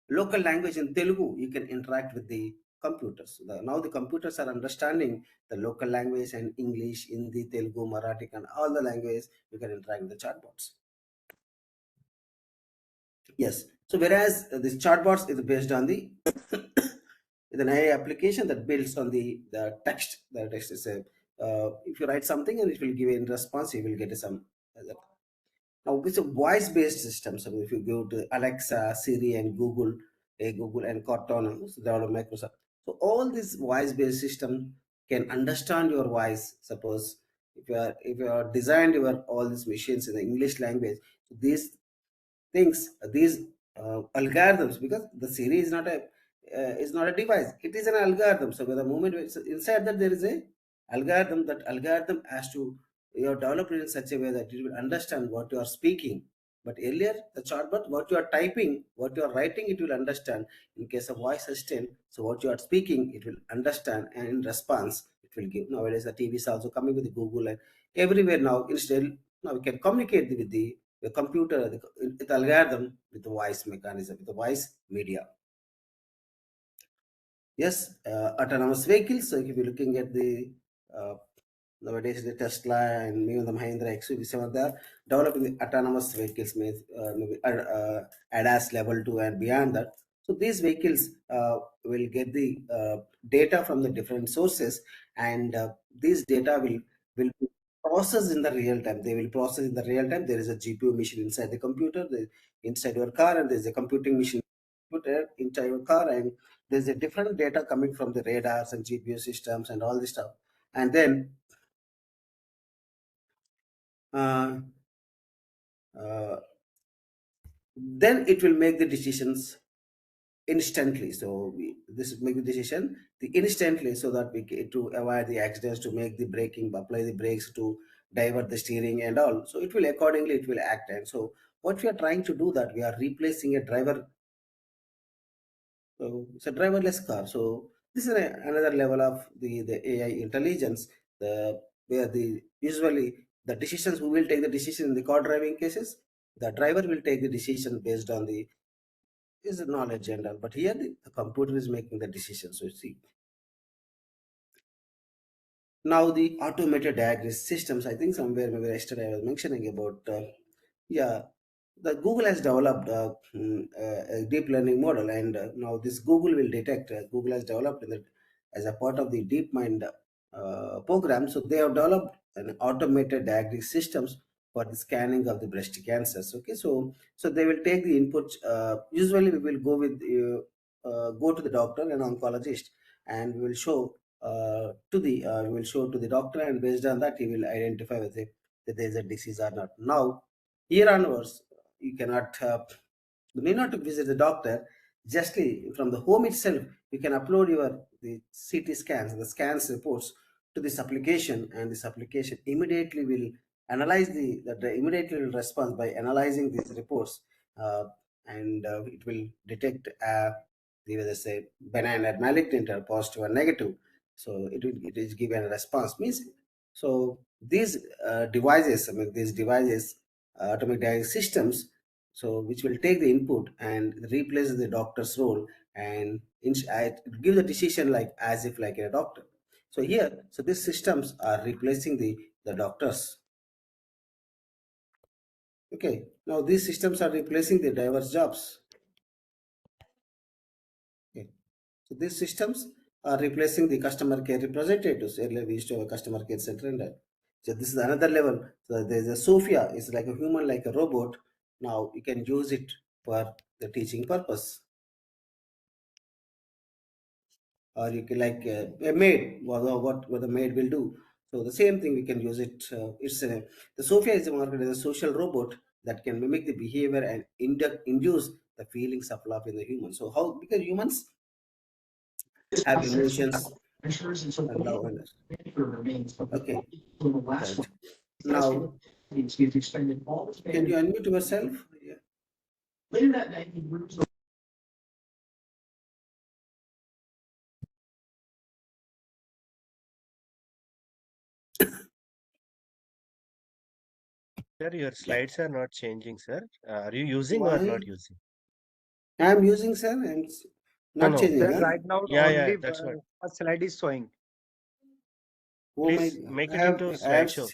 local language in Telugu, you can interact with the computers. Now the computers are understanding the local language and English, Hindi, Telugu, Marathi, and all the languages. You can interact with the chatbots. Yes. So whereas this chatbots is based on the is an AI application that builds on the text. The text is a if you write something and it will give a response, you will get some. Now with a voice-based system, so if you go to Alexa, Siri, and Google and Cortana, so they are Microsoft. So all this voice-based system can understand your voice. Suppose if you are designed your all these machines in the English language, so these things, these algorithms, because the Siri is not a device, it is an algorithm. So the moment inside that there is a algorithm, that algorithm has to, you have developed it in such a way that it will understand what you are speaking. But earlier the chatbot, what you are typing, what you are writing, it will understand. In case of voice assistant, so what you are speaking, it will understand, and in response it will give. Nowadays the TV is also coming with Google and everywhere. Now instead, now we can communicate with the computer, the algorithm, with the voice mechanism, with the voice media. Yes, autonomous vehicles. So if you're looking at the nowadays the Tesla and even the Mahindra XUV7, they are developing the autonomous vehicles, maybe ADAS level 2 and beyond that. So these vehicles will get the data from the different sources, and these data will be processed in the real time. They will process in the real time. There is a GPU machine inside the computer, inside your car, and there is a computing machine inside your car, and there's a different data coming from the radars and GPU systems and all this stuff, and uh, uh, then it will make the decisions instantly. So this make the decision the instantly, so that to avoid the accidents, to make the braking, apply the brakes, to divert the steering and all. So it will accordingly, it will act. And so what we are trying to do, that we are replacing a driver. So it's a driverless car. So this is another level of the AI intelligence, the where the usually the decisions, who will take the decision in the car driving cases, the driver will take the decision based on the is knowledge and all. But here the computer is making the decision. So see, now the automated diagnosis systems, I think somewhere maybe yesterday I was mentioning about yeah, the Google has developed a deep learning model, and now this Google will detect. Google has developed as a part of the DeepMind program. So they have developed an automated diagnostic systems for the scanning of the breast cancers. Okay, so they will take the input. Usually, we will go to the doctor, an oncologist, and we will show we will show to the doctor, and based on that, he will identify whether there is a disease or not. Now here onwards, you cannot, you need not to visit the doctor. Justly from the home itself, you can upload the CT scans, the scans reports to this application, and this application immediately will analyze the immediately will respond by analyzing these reports, and it will detect whether say benign or malignant or positive or negative. So it is given a response means. So these devices, I mean these devices, automatic diagnostic systems, so which will take the input and replace the doctor's role, and give the decision like as if like a doctor. So here, so these systems are replacing the doctors. Okay, now these systems are replacing the diverse jobs. Okay. So these systems are replacing the customer care representatives. Earlier we used to have a customer care center, and so this is another level. So there's a Sophia, it's like a human, like a robot. Now you can use it for the teaching purpose, or you can like a maid. What the maid will do. So the same thing we can use it. The Sophia is marketed as a social robot that can mimic the behavior and induce the feelings of love in the human. So how, because humans have emotions and love and okay, right. Now can you unmute yourself? Yeah. Sir, your slides are not changing, sir. Are you using or Why? not using? I'm using, sir. I'm No, not no. changing. Sir, Huh? right now Yeah, yeah, only that's what. a slide is showing. Oh my! Please make I it have. into I have. slideshow.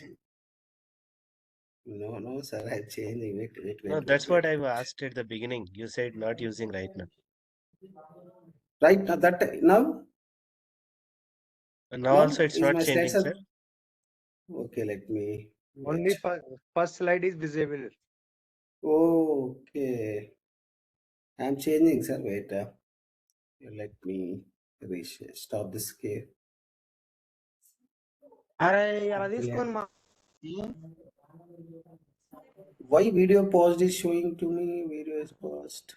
No, sir. I'm changing. No, that's what I've asked at the beginning. You said not using right now. Right now, that now. And now Now also it's is not my changing, slides sir. are okay. Let me Only wait. first slide is visible. Okay, I'm changing, sir. Wait. Let me stop this scare. Why video paused is showing to me? Video is paused.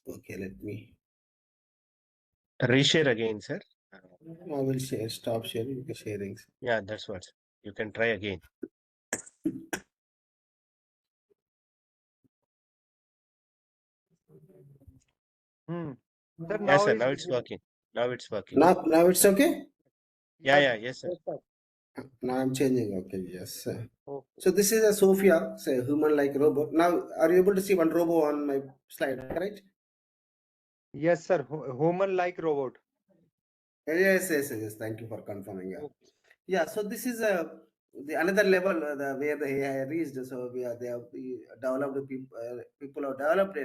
Okay, let me. Reshare again, sir. I will share. Stop sharing because sharing. Yeah, that's what. You can try again. Sir, Yes, now sir. is Now it's working. Now it's working. Now it's okay. Yeah, yeah, yes, sir. Yes, sir. Now I'm changing. Okay, yes. Okay. So this is a Sophia, say human-like robot. Now, are you able to see one robot on my slide? Right? Yes, sir. Human like robot. Yes. Thank you for confirming. Yeah. Okay. Yeah. So this is the another level where the AI reached. So they have developed people have developed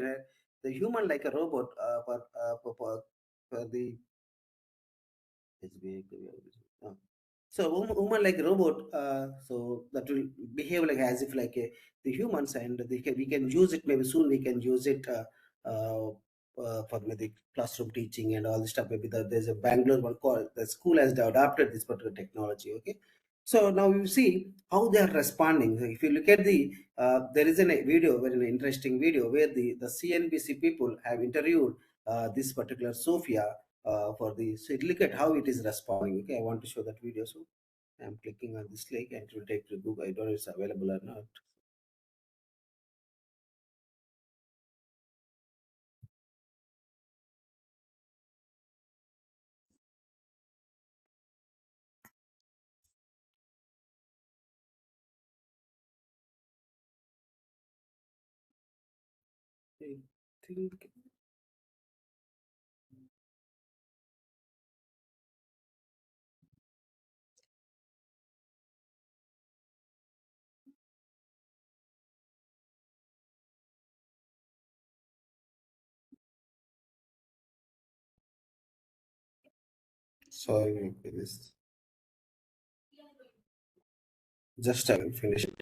the human like a robot for the uh, so woman like a robot, so that will behave like as if like the humans, and we can use it. Maybe soon we can use it for maybe classroom teaching and all this stuff. Maybe there's a Bangalore one called the school has adopted this particular technology. Okay, so now you see how they are responding. So if you look at there is a video, very interesting video where the CNBC people have interviewed this particular Sophia for the, so look at how it is responding. Okay, I want to show that video. So I'm clicking on this link and it will take to Google. I don't know if it's available or not. I think, sorry, this just I will finish it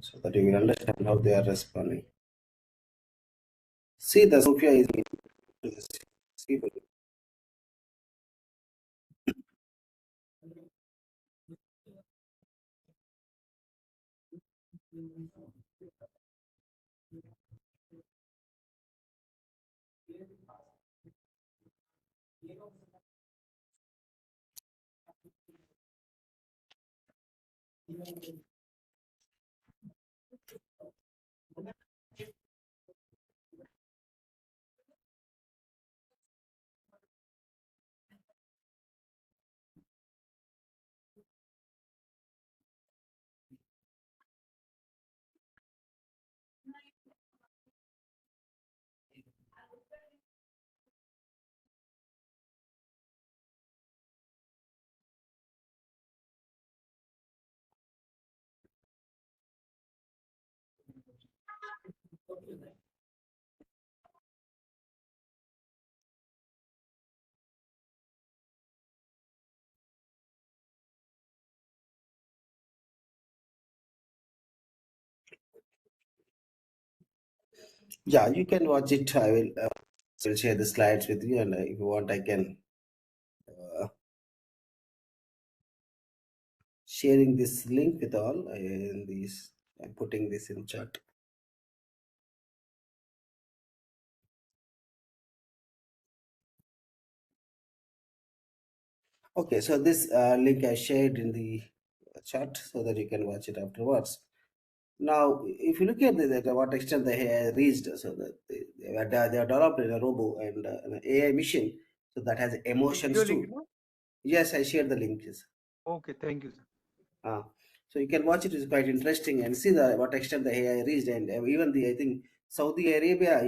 so that you will understand how they are responding. See, the Sophia is see, yeah, you can watch it. Will share the slides with you, and if you want, I can sharing this link with all in these. I'm putting this in chat. Okay, so this link I shared in the chat so that you can watch it afterwards. Now, if you look at what extent they have reached, so that they are developed in a robo and an AI machine, so that has emotions Video too. link, no? Yes, I shared the link. Yes. Okay, thank you, sir. So you can watch it. It's quite interesting and see the what extent the AI reached, and even the I think Saudi Arabia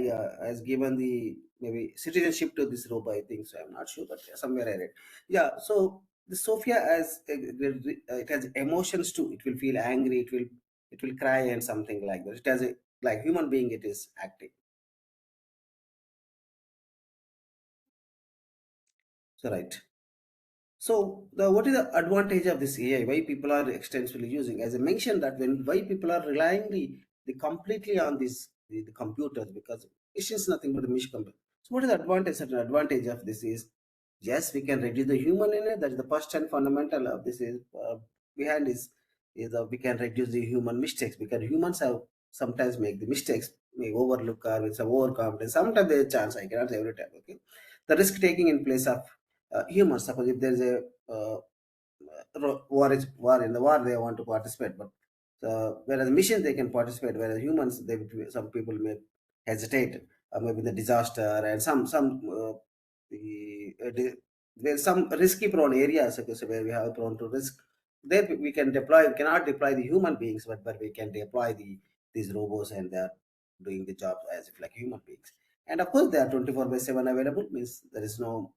has given the maybe citizenship to this robot. I think so. I'm not sure, but somewhere I read. Yeah. So the Sophia has it has emotions too. It will feel angry. It will cry and something like that. It has a like human being. It is acting. So right. So what is the advantage of this AI? Why people are extensively using? As I mentioned, that why people are relying the completely on the computers, because machines nothing but a machine computer. So what is the advantage? Certain advantage of this is, yes, we can reduce the human in it. That is the first and fundamental of this is behind is we can reduce the human mistakes, because humans have sometimes make the mistakes, may overlook or with some overconfidence. Sometimes there's a chance. I cannot say every time. Okay, the risk taking in place of humans. Suppose if there is a war in the war, they want to participate, but whereas machines they can participate, whereas humans some people may hesitate, maybe the disaster and there's some risky prone areas, okay, so where we have prone to risk. There we can deploy. We cannot deploy the human beings, but we can deploy these robots, and they're doing the job as if like human beings. And of course, they are 24/7 available. Means there is no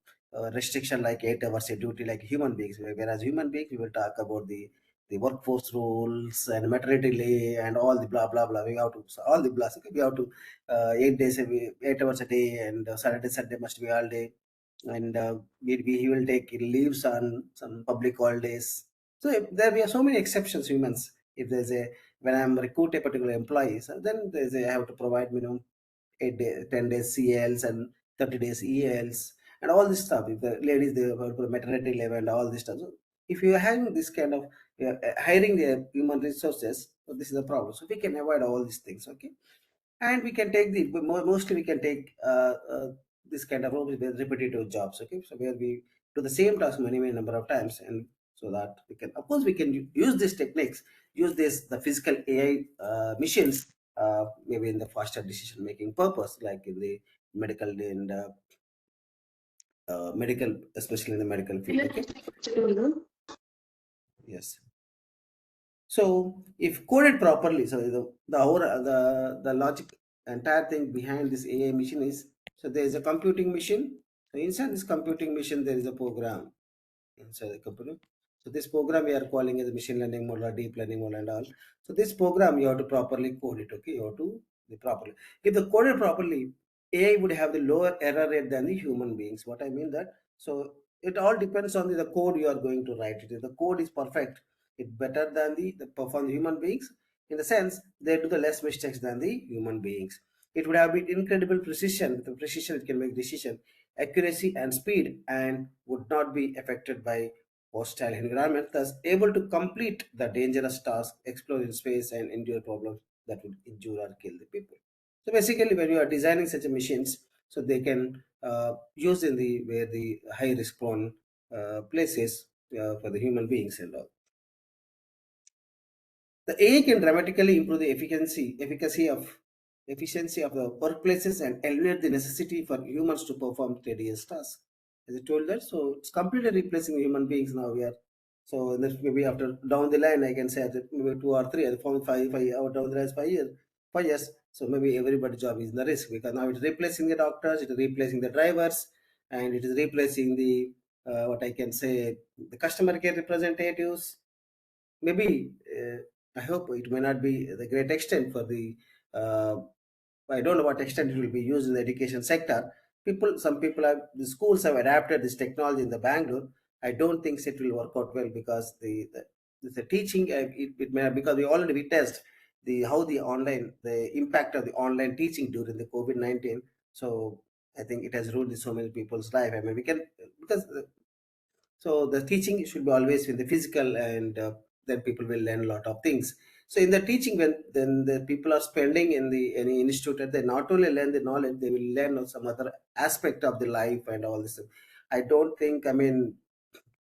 restriction like 8 hours a duty like human beings. Whereas human beings, we will talk about the workforce rules and maternity leave and all the blah blah blah. We have to all the blah. We have to 8 days a week, 8 hours a day, and Saturday Sunday must be all day. And he will take leaves on some public holidays. So if there we have so many exceptions humans. If there's a when I'm recruit a particular employee, so then there's a, I have to provide minimum 8 days, 10 days CLs and 30 days ELs and all this stuff. If the ladies they have for maternity leave and all this stuff. So if you are having this kind of hiring the human resources, so this is a problem. So we can avoid all these things, okay? And we can take the mostly we can take this kind of repetitive jobs, okay? So where we do the same task many number of times, and so that we can, of course, we can use these techniques, use this the physical AI machines, maybe in the faster decision making purpose, like in the medical and medical, especially in the medical field, okay? Yes. So if coded properly, so the logic entire thing behind this AI machine is, so there is a computing machine. So inside this computing machine there is a program inside the computer. So this program we are calling as a machine learning model or deep learning model and all. So this program you have to properly code it. Okay, you have to properly. If the coded properly, AI would have the lower error rate than the human beings. What I mean that, so it all depends on the code you are going to write. If the code is perfect, it's better than the perform human beings. In the sense, they do the less mistakes than the human beings. It would have been incredible precision. With the precision, it can make decision, accuracy, and speed, and would not be affected by hostile environment, thus able to complete the dangerous task, explore in space, and endure problems that would injure or kill the people. So basically, when you are designing such a machines, so they can use in the where the high risk prone places for the human beings and all. The AI can dramatically improve the efficiency of the workplaces and eliminate the necessity for humans to perform tedious tasks. As I told that, so it's completely replacing human beings now. We are so maybe after down the line, I can say that maybe 2 or 3, from 5 out down the line is 5 years, 5 years. So maybe everybody's job is in the risk because now it's replacing the doctors, it is replacing the drivers, and it is replacing the what I can say the customer care representatives. Maybe I hope it may not be the great extent for the uh, I don't know what extent it will be used in the education sector. Some people have, the schools have adapted this technology in the Bangalore. I don't think it will work out well because the teaching it may have, because we already witnessed the how the impact of the online teaching during the COVID-19. So I think it has ruined so many people's life. I mean, we can because so the teaching should be always in the physical, and then people will learn a lot of things. So in the teaching, when then the people are spending in the any institute, they not only learn the knowledge, they will learn some other aspect of the life and all this. I don't think. I mean,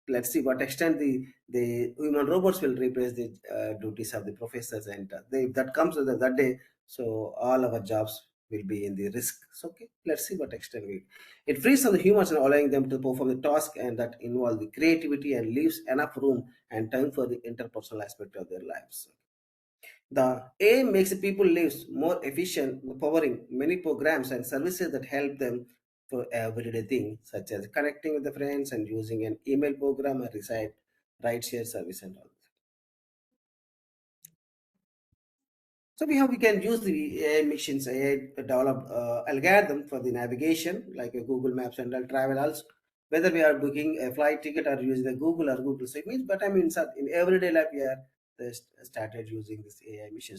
let's see what extent the human robots will replace the duties of the professors, and if that comes to that day, so all our jobs will be in the risk. So okay, let's see what extent it frees on the humans and allowing them to perform the task and that involve the creativity and leaves enough room and time for the interpersonal aspect of their lives. The aim makes the people lives more efficient, powering many programs and services that help them for everyday things, such as connecting with the friends and using an email program or ride share service and all. So we can use the AI machines, AI develop algorithm for the navigation, like a Google Maps and travel also. Whether we are booking a flight ticket or using the Google or Google so it means, but I mean, in everyday life we are started using this AI machine.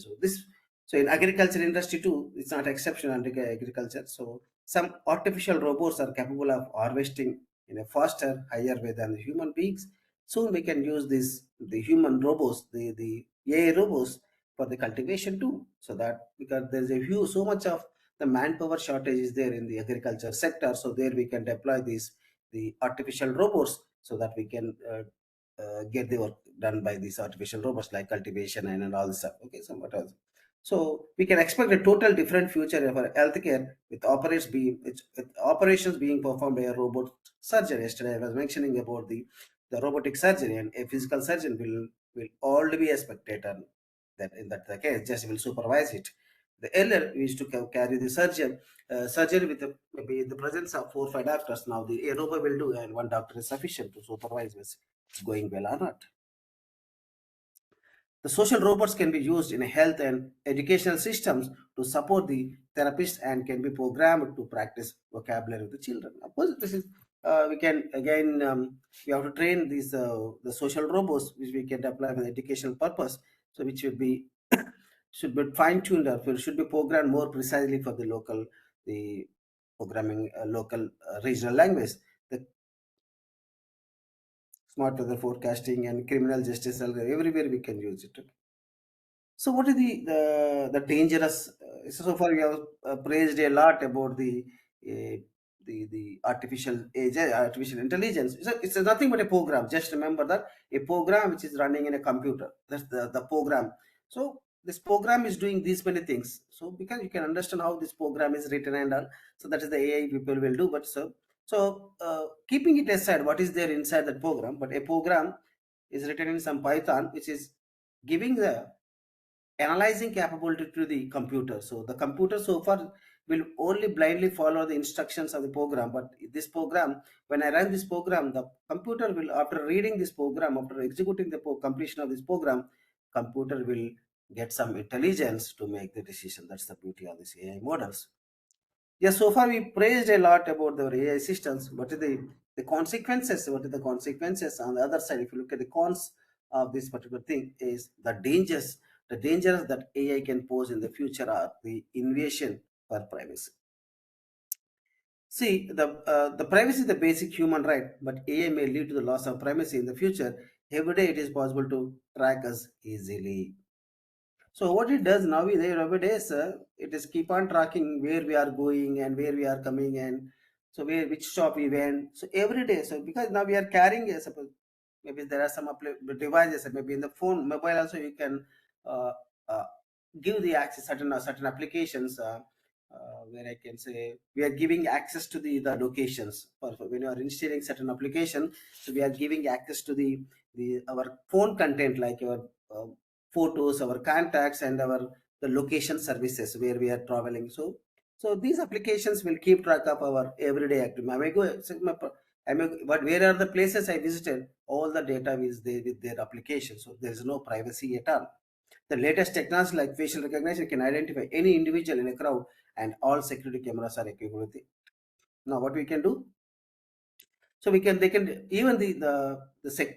So in agriculture industry too, it's not exception under agriculture. So some artificial robots are capable of harvesting in a faster, higher way than the human beings. Soon we can use the human robots, the AI robots for the cultivation too, so that because there's a huge so much of the manpower shortage is there in the agriculture sector, so there we can deploy the artificial robots so that we can get the work done by these artificial robots like cultivation and all this stuff. Okay, so what else? So we can expect a total different future for healthcare with operations being performed by a robot surgeon. Yesterday I was mentioning about the robotic surgery, and a physical surgeon will all be a spectator that in that the case just will supervise it. The earlier we used to carry the surgery with maybe the presence of 4 or 5 doctors. Now the robot will do, and one doctor is sufficient to supervise whether it's going well or not. The social robots can be used in health and educational systems to support the therapist and can be programmed to practice vocabulary with the children. Of course, this is we can again we have to train these the social robots which we can apply for educational purpose. So which should be fine tuned or should be programmed more precisely for the local the programming local regional language. The smart weather forecasting and criminal justice algorithm, everywhere we can use it. So, what is the dangerous? So far, we have praised a lot about uh, the artificial agent, artificial intelligence. It's nothing but a program. Just remember that a program which is running in a computer. That's the program. So this program is doing these many things. So because you can understand how this program is written and all. So that is the AI people will do. But keeping it aside, what is there inside that program? But a program is written in some Python, which is giving the analyzing capability to the computer. So the computer so far will only blindly follow the instructions of the program. But this program, when I run this program, the computer will, after reading this program, after executing the completion of this program, computer will get some intelligence to make the decision. That's the beauty of these AI models. Yeah, so far we praised a lot about the AI systems, but the consequences, what are the consequences on the other side? If you look at the cons of this particular thing, is the dangers that AI can pose in the future are the invasion for privacy. See, the privacy is the basic human right, but AI may lead to the loss of privacy in the future. Every day it is possible to track us easily. So what it does nowadays, it is keep on tracking where we are going and where we are coming and so which shop we went. So every day, so because now we are carrying suppose maybe there are some devices, maybe in the phone, mobile also you can uh, uh, give the access certain applications where I can say we are giving access to the locations for when you are installing certain application. So we are giving access to the our phone content like your photos, our contacts, and our the location services where we are traveling. So these applications will keep track of our everyday activity. But where are the places I visited? All the data is there with their application. So there is no privacy at all. The latest technology like facial recognition can identify any individual in a crowd, and all security cameras are equipped with it. Now, what we can do? So they can even the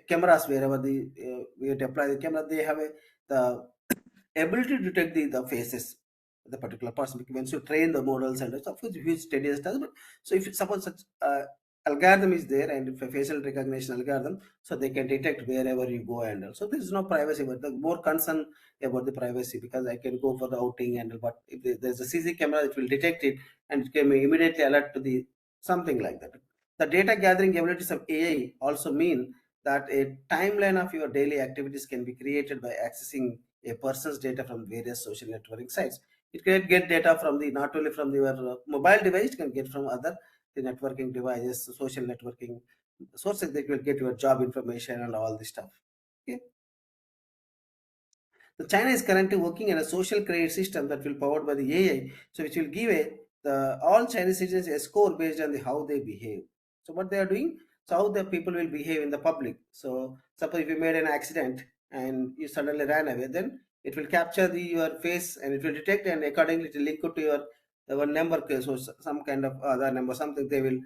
cameras wherever we deploy the camera, they have the ability to detect the faces of the particular person. Once you train the models and stuff, it's huge tedious task. But so if suppose such algorithm is there and if a facial recognition algorithm, so they can detect wherever you go and also there is no privacy. But the more concern about the privacy because I can go for the outing and but if there's a CC camera, it will detect it and it can immediately alert to the something like that. The data gathering abilities of AI also mean that a timeline of your daily activities can be created by accessing a person's data from various social networking sites. It can get data from the not only from your mobile device, it can get from other the networking devices, social networking sources that will get your job information and all this stuff. Okay. The China is currently working on a social credit system that will be powered by the AI, so which will give all Chinese citizens a score based on how they behave. So what they are doing, so how the people will behave in the public. So suppose if you made an accident and you suddenly ran away, then it will capture your face and it will detect and accordingly it will link it to your number, so some kind of other number, something they will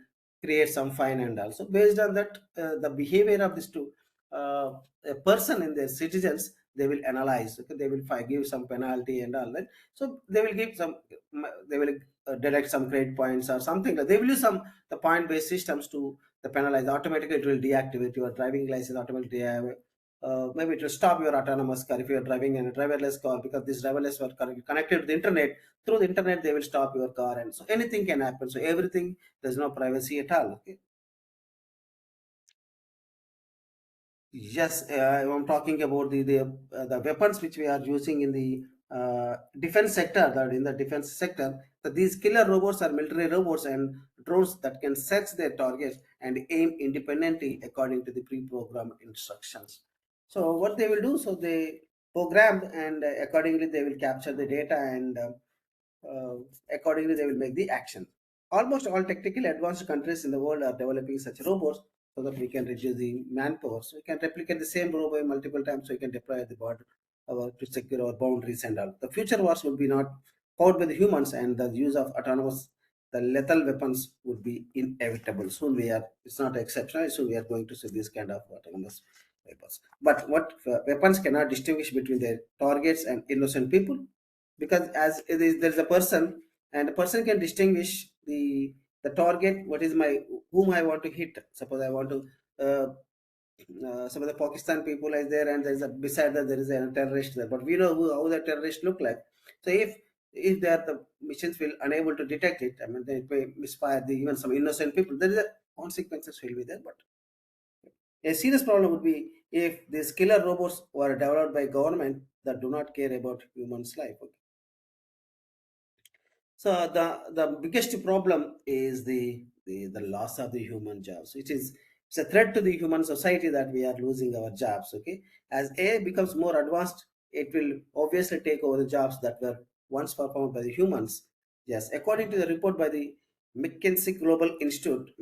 create some fine and also based on that the behavior of this two a person and their citizens they will analyze. Okay, they will give some penalty and all that. So they will give some, they will deduct some credit points or something. They will use some the point based systems to the penalize. Automatically, it will deactivate your driving license. Automatically, maybe it will stop your autonomous car if you are driving in a driverless car because this driverless car connected to the internet. Through the internet, they will stop your car, and so anything can happen. So everything, there's no privacy at all. Okay. Yes, I'm talking about the weapons which we are using in the defense sector. That in the defense sector, that these killer robots are military robots and drones that can search their targets and aim independently according to the pre-programmed instructions. So what they will do? So they programmed and accordingly they will capture the data and accordingly they will make the action. Almost all technically advanced countries in the world are developing such robots so that we can reduce the manpower. So we can replicate the same robot multiple times, so we can deploy at the border to secure our boundaries and all. The future wars will be not fought by the humans, and the use of autonomous, the lethal weapons would be inevitable. Soon we are, it's not exceptional, so we are going to see this kind of autonomous weapons. But what weapons cannot distinguish between their targets and innocent people, because as it is, there is a person, and a person can distinguish the target, what is my, whom I want to hit. Suppose I want to some of the Pakistan people is there, and there is a beside that there is a terrorist there, but we know how the terrorist look like. So if they are, the missions will unable to detect it, I mean they may misfire even some innocent people, there is a consequences will be there. But a serious problem would be if these killer robots were developed by government that do not care about humans' life. Okay. So the biggest problem is the loss of the human jobs. It's a threat to the human society that we are losing our jobs. Okay, as AI becomes more advanced, it will obviously take over the jobs that were once performed by the humans. Yes, according to the report by the McKinsey Global Institute,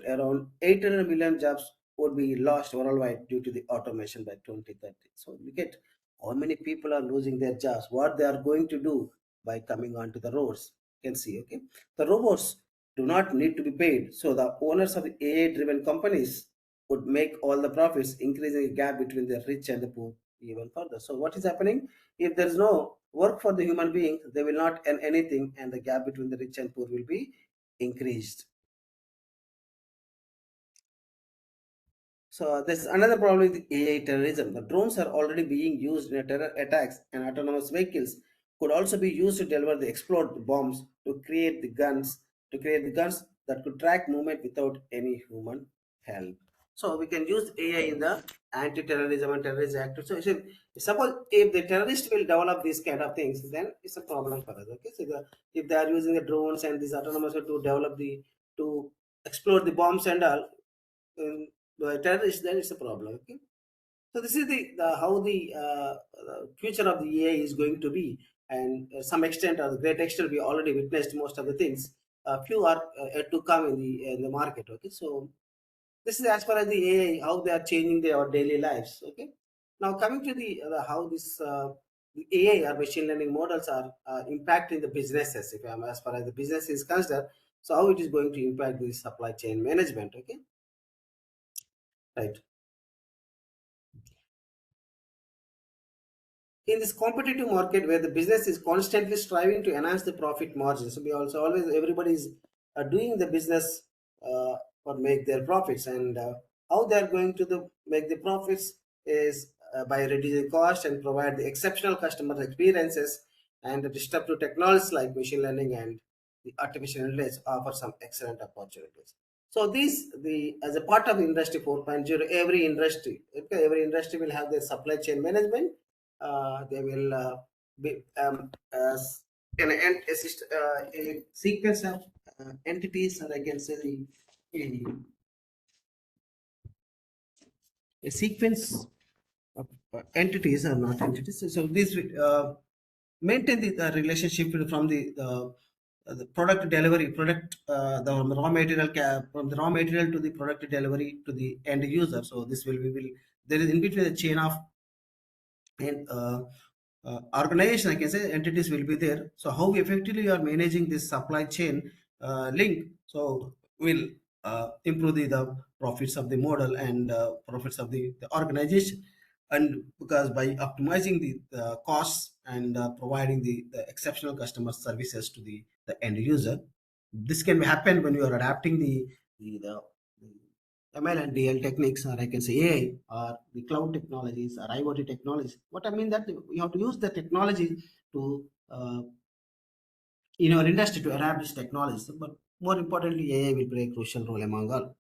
around 800 million jobs would be lost worldwide due to the automation by 2030. So look at how many people are losing their jobs, what they are going to do by coming onto the roads. You can see, okay, the robots do not need to be paid, so the owners of the AI driven companies would make all the profits, increasing the gap between the rich and the poor even further. So what is happening, if there is no work for the human being, they will not earn anything, and the gap between the rich and poor will be increased. So there's another problem with AI terrorism. The drones are already being used in terror attacks, and autonomous vehicles could also be used to deliver the explode bombs to create the guns that could track movement without any human help. So we can use AI in the anti-terrorism and terrorist act. So suppose if the terrorist will develop these kind of things, then it's a problem for us. Okay, so if they are using the drones and these autonomous to develop to explode the bombs and all, by terrorists, then it's a problem. Okay, so this is the how the future of the AI is going to be, and some extent or the great extent we already witnessed most of the things. Few are yet to come in the market. Okay, so this is as far as the AI, how they are changing their daily lives. Okay, now coming to the how this the AI or machine learning models are impacting the businesses. If I'm as far as the business is concerned, so how it is going to impact the supply chain management. Okay, right. In this competitive market where the business is constantly striving to enhance the profit margins, so we also always, everybody is doing the business or make their profits, and how they are going to make the profits is by reducing cost and provide the exceptional customer experiences, and the disruptive technologies like machine learning and the artificial intelligence offer some excellent opportunities. So these, the as a part of industry 4.0, every industry will have their supply chain management. They will be a sequence of entities, or I can say a sequence of entities or not entities. So this will maintain the relationship from the product delivery, the raw material from the raw material to the product delivery to the end user. So this will, we will, there is in between the chain of and organization, I can say entities will be there. So how effectively you are managing this supply chain link, so will improve the profits of the model and profits of the organization. And because by optimizing the costs and providing the exceptional customer services to the end user, this can happen when you are adapting the ML and DL techniques, or I can say AI, or the cloud technologies, or IoT technologies. What I mean that you have to use the technology to in our industry to adapt this technology. But more importantly, AI will play a crucial role among all.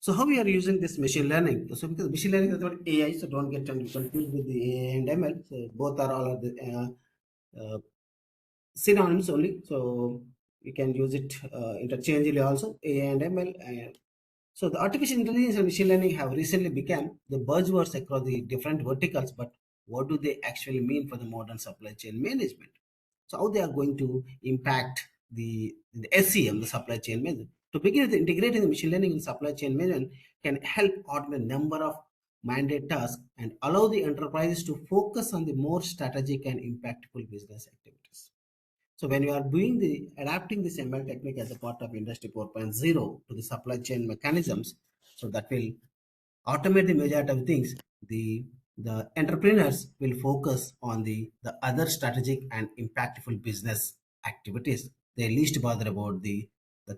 So how we are using this machine learning? So because machine learning is not AI, so don't get confused with the AI and ML. So both are all of the synonyms only. So you can use it interchangeably also, AI and ML. So the artificial intelligence and machine learning have recently become the buzzwords across the different verticals, but what do they actually mean for the modern supply chain management. So how they are going to impact the SCM, the supply chain management. To begin with, integrating the machine learning in supply chain management can help automate a number of mandate tasks and allow the enterprises to focus on the more strategic and impactful business activities. So when you are adapting this ML technique as a part of Industry 4.0 to the supply chain mechanisms, so that will automate the majority of things. The entrepreneurs will focus on the other strategic and impactful business activities. They least bother about the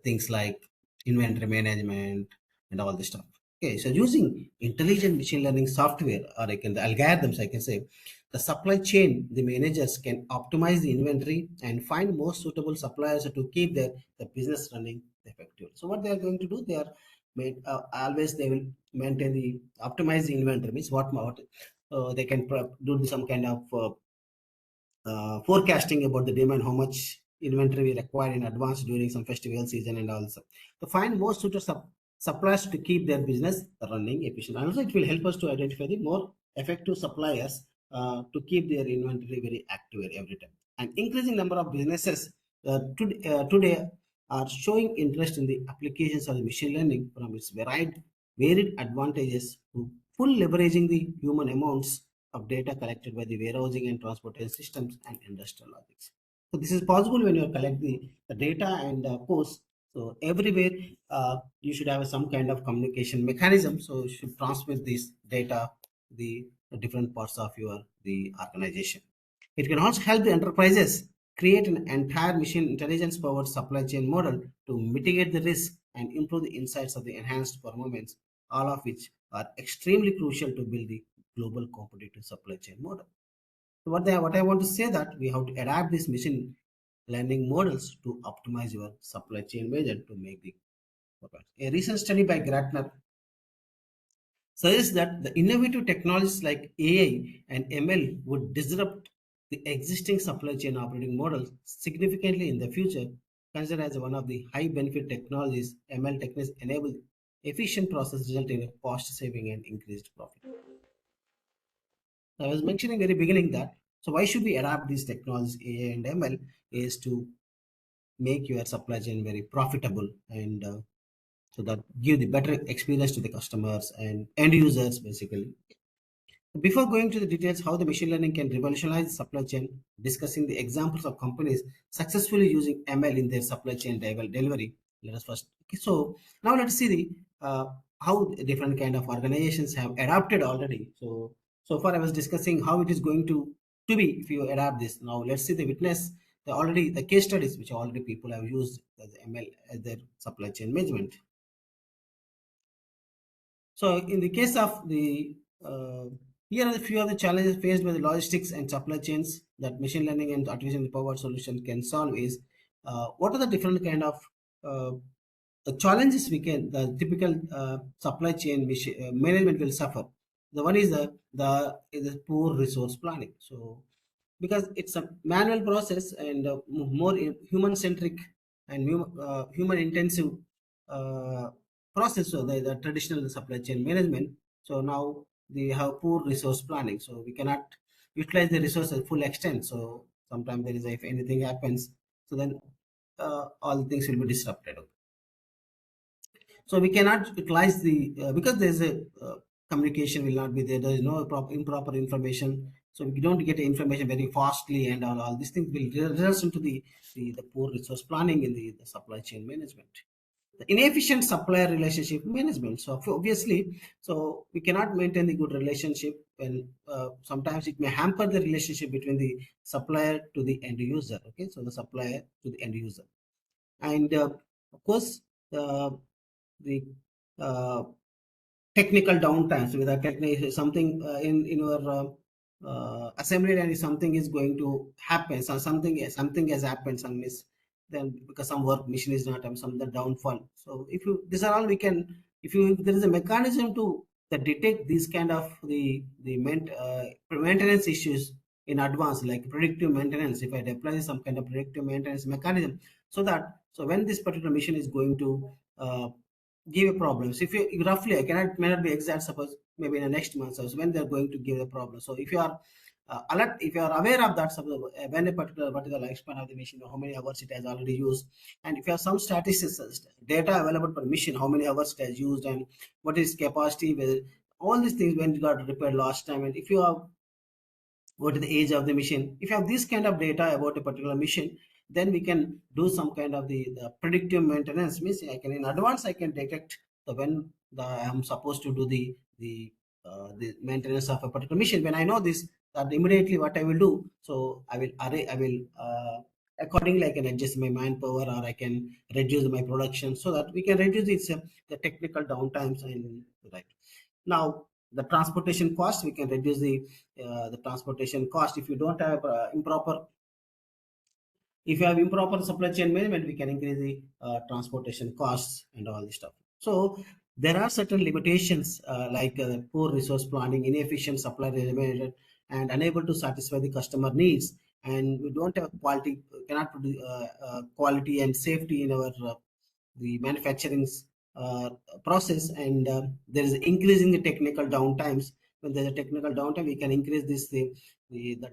things like inventory management and all this stuff. Okay, so using intelligent machine learning software, or the algorithms, I can say, the supply chain, the managers can optimize the inventory and find most suitable suppliers to keep the business running effectively. So what they are going to do, they are always they will maintain the optimize the inventory, means what they can do some kind of forecasting about the demand, how much inventory we require in advance during some festival season, and also to find more suitable suppliers to keep their business running efficient. And also it will help us to identify the more effective suppliers to keep their inventory very accurate every time. An increasing number of businesses today are showing interest in the applications of the machine learning from its varied advantages to full leveraging the human amounts of data collected by the warehousing and transportation systems and industrial logics. So this is possible when you collect the data, and of course, so everywhere you should have some kind of communication mechanism. So you should transmit this data the different parts of the organization. It can also help the enterprises create an entire machine intelligence powered supply chain model to mitigate the risk and improve the insights of the enhanced performance, all of which are extremely crucial to build the global competitive supply chain model. So what I want to say that we have to adapt these machine learning models to optimize your supply chain measure to make the progress. A recent study by Gartner suggests that the innovative technologies like AI and ML would disrupt the existing supply chain operating models significantly in the future. Considered as one of the high benefit technologies, ML techniques enable efficient process resulting in cost saving and increased profit. I was mentioning very beginning that, so why should we adapt these technologies AI and ML is to make your supply chain very profitable, and so that give the better experience to the customers and end users basically. Before going to the details how the machine learning can revolutionize the supply chain, discussing the examples of companies successfully using ML in their supply chain delivery, let us first. Okay, so now let's see the how different kind of organizations have adapted already. So far I was discussing how it is going to be if you adapt this. Now let's see the witness the case studies which already people have used as ML as their supply chain management. So in the case of the here are a few of the challenges faced by the logistics and supply chains that machine learning and artificial powered solution can solve is what are the different kind of the challenges the typical supply chain management will suffer. The one is the poor resource planning. So because it's a manual process and more human centric and human intensive process, so the traditional supply chain management. So now they have poor resource planning, so we cannot utilize the resources full extent. So sometimes there is if anything happens, so then all things will be disrupted. So we cannot utilize the because there is a communication will not be there. There is no improper information, so we don't get the information very fastly, and all these things will result into the poor resource planning in the supply chain management. The inefficient supplier relationship management. So obviously, so we cannot maintain the good relationship, and sometimes it may hamper the relationship between the supplier to the end user. Okay, so the supplier to the end user, and of course the technical downtime. So with a technical something in your assembly line, something is going to happen. So something has happened. Some is then because some work machine is not some the downfall. So if you these are all we can if there is a mechanism to that detect these kind of the maintenance issues in advance, like predictive maintenance. If I deploy some kind of predictive maintenance mechanism, so when this particular machine is going to give a problem. So if you roughly, I may not be exact, suppose maybe in the next month, so when they're going to give a problem. So if you are alert. If you are aware of that, when a particular what is the lifespan of the machine, how many hours it has already used, and if you have some statistics data available per machine, how many hours it has used, and what is capacity, all these things when it got repaired last time, and if you have what is the age of the machine. If you have this kind of data about a particular machine, then we can do some kind of the predictive maintenance. Means I can in advance I can detect when I'm supposed to do the maintenance of a particular machine. When I know this, that immediately what I will do. So I will accordingly I can adjust my manpower, or I can reduce my production, so that we can reduce the technical downtimes. And right now the transportation cost, we can reduce the transportation cost. If you don't have if you have improper supply chain management, we can increase the transportation costs and all this stuff. So there are certain limitations like poor resource planning, inefficient supply management, and unable to satisfy the customer needs. And we don't have quality, cannot produce quality and safety in our the manufacturing uh, process, and there is increasing the technical downtimes. When there's a technical downtime, we can increase the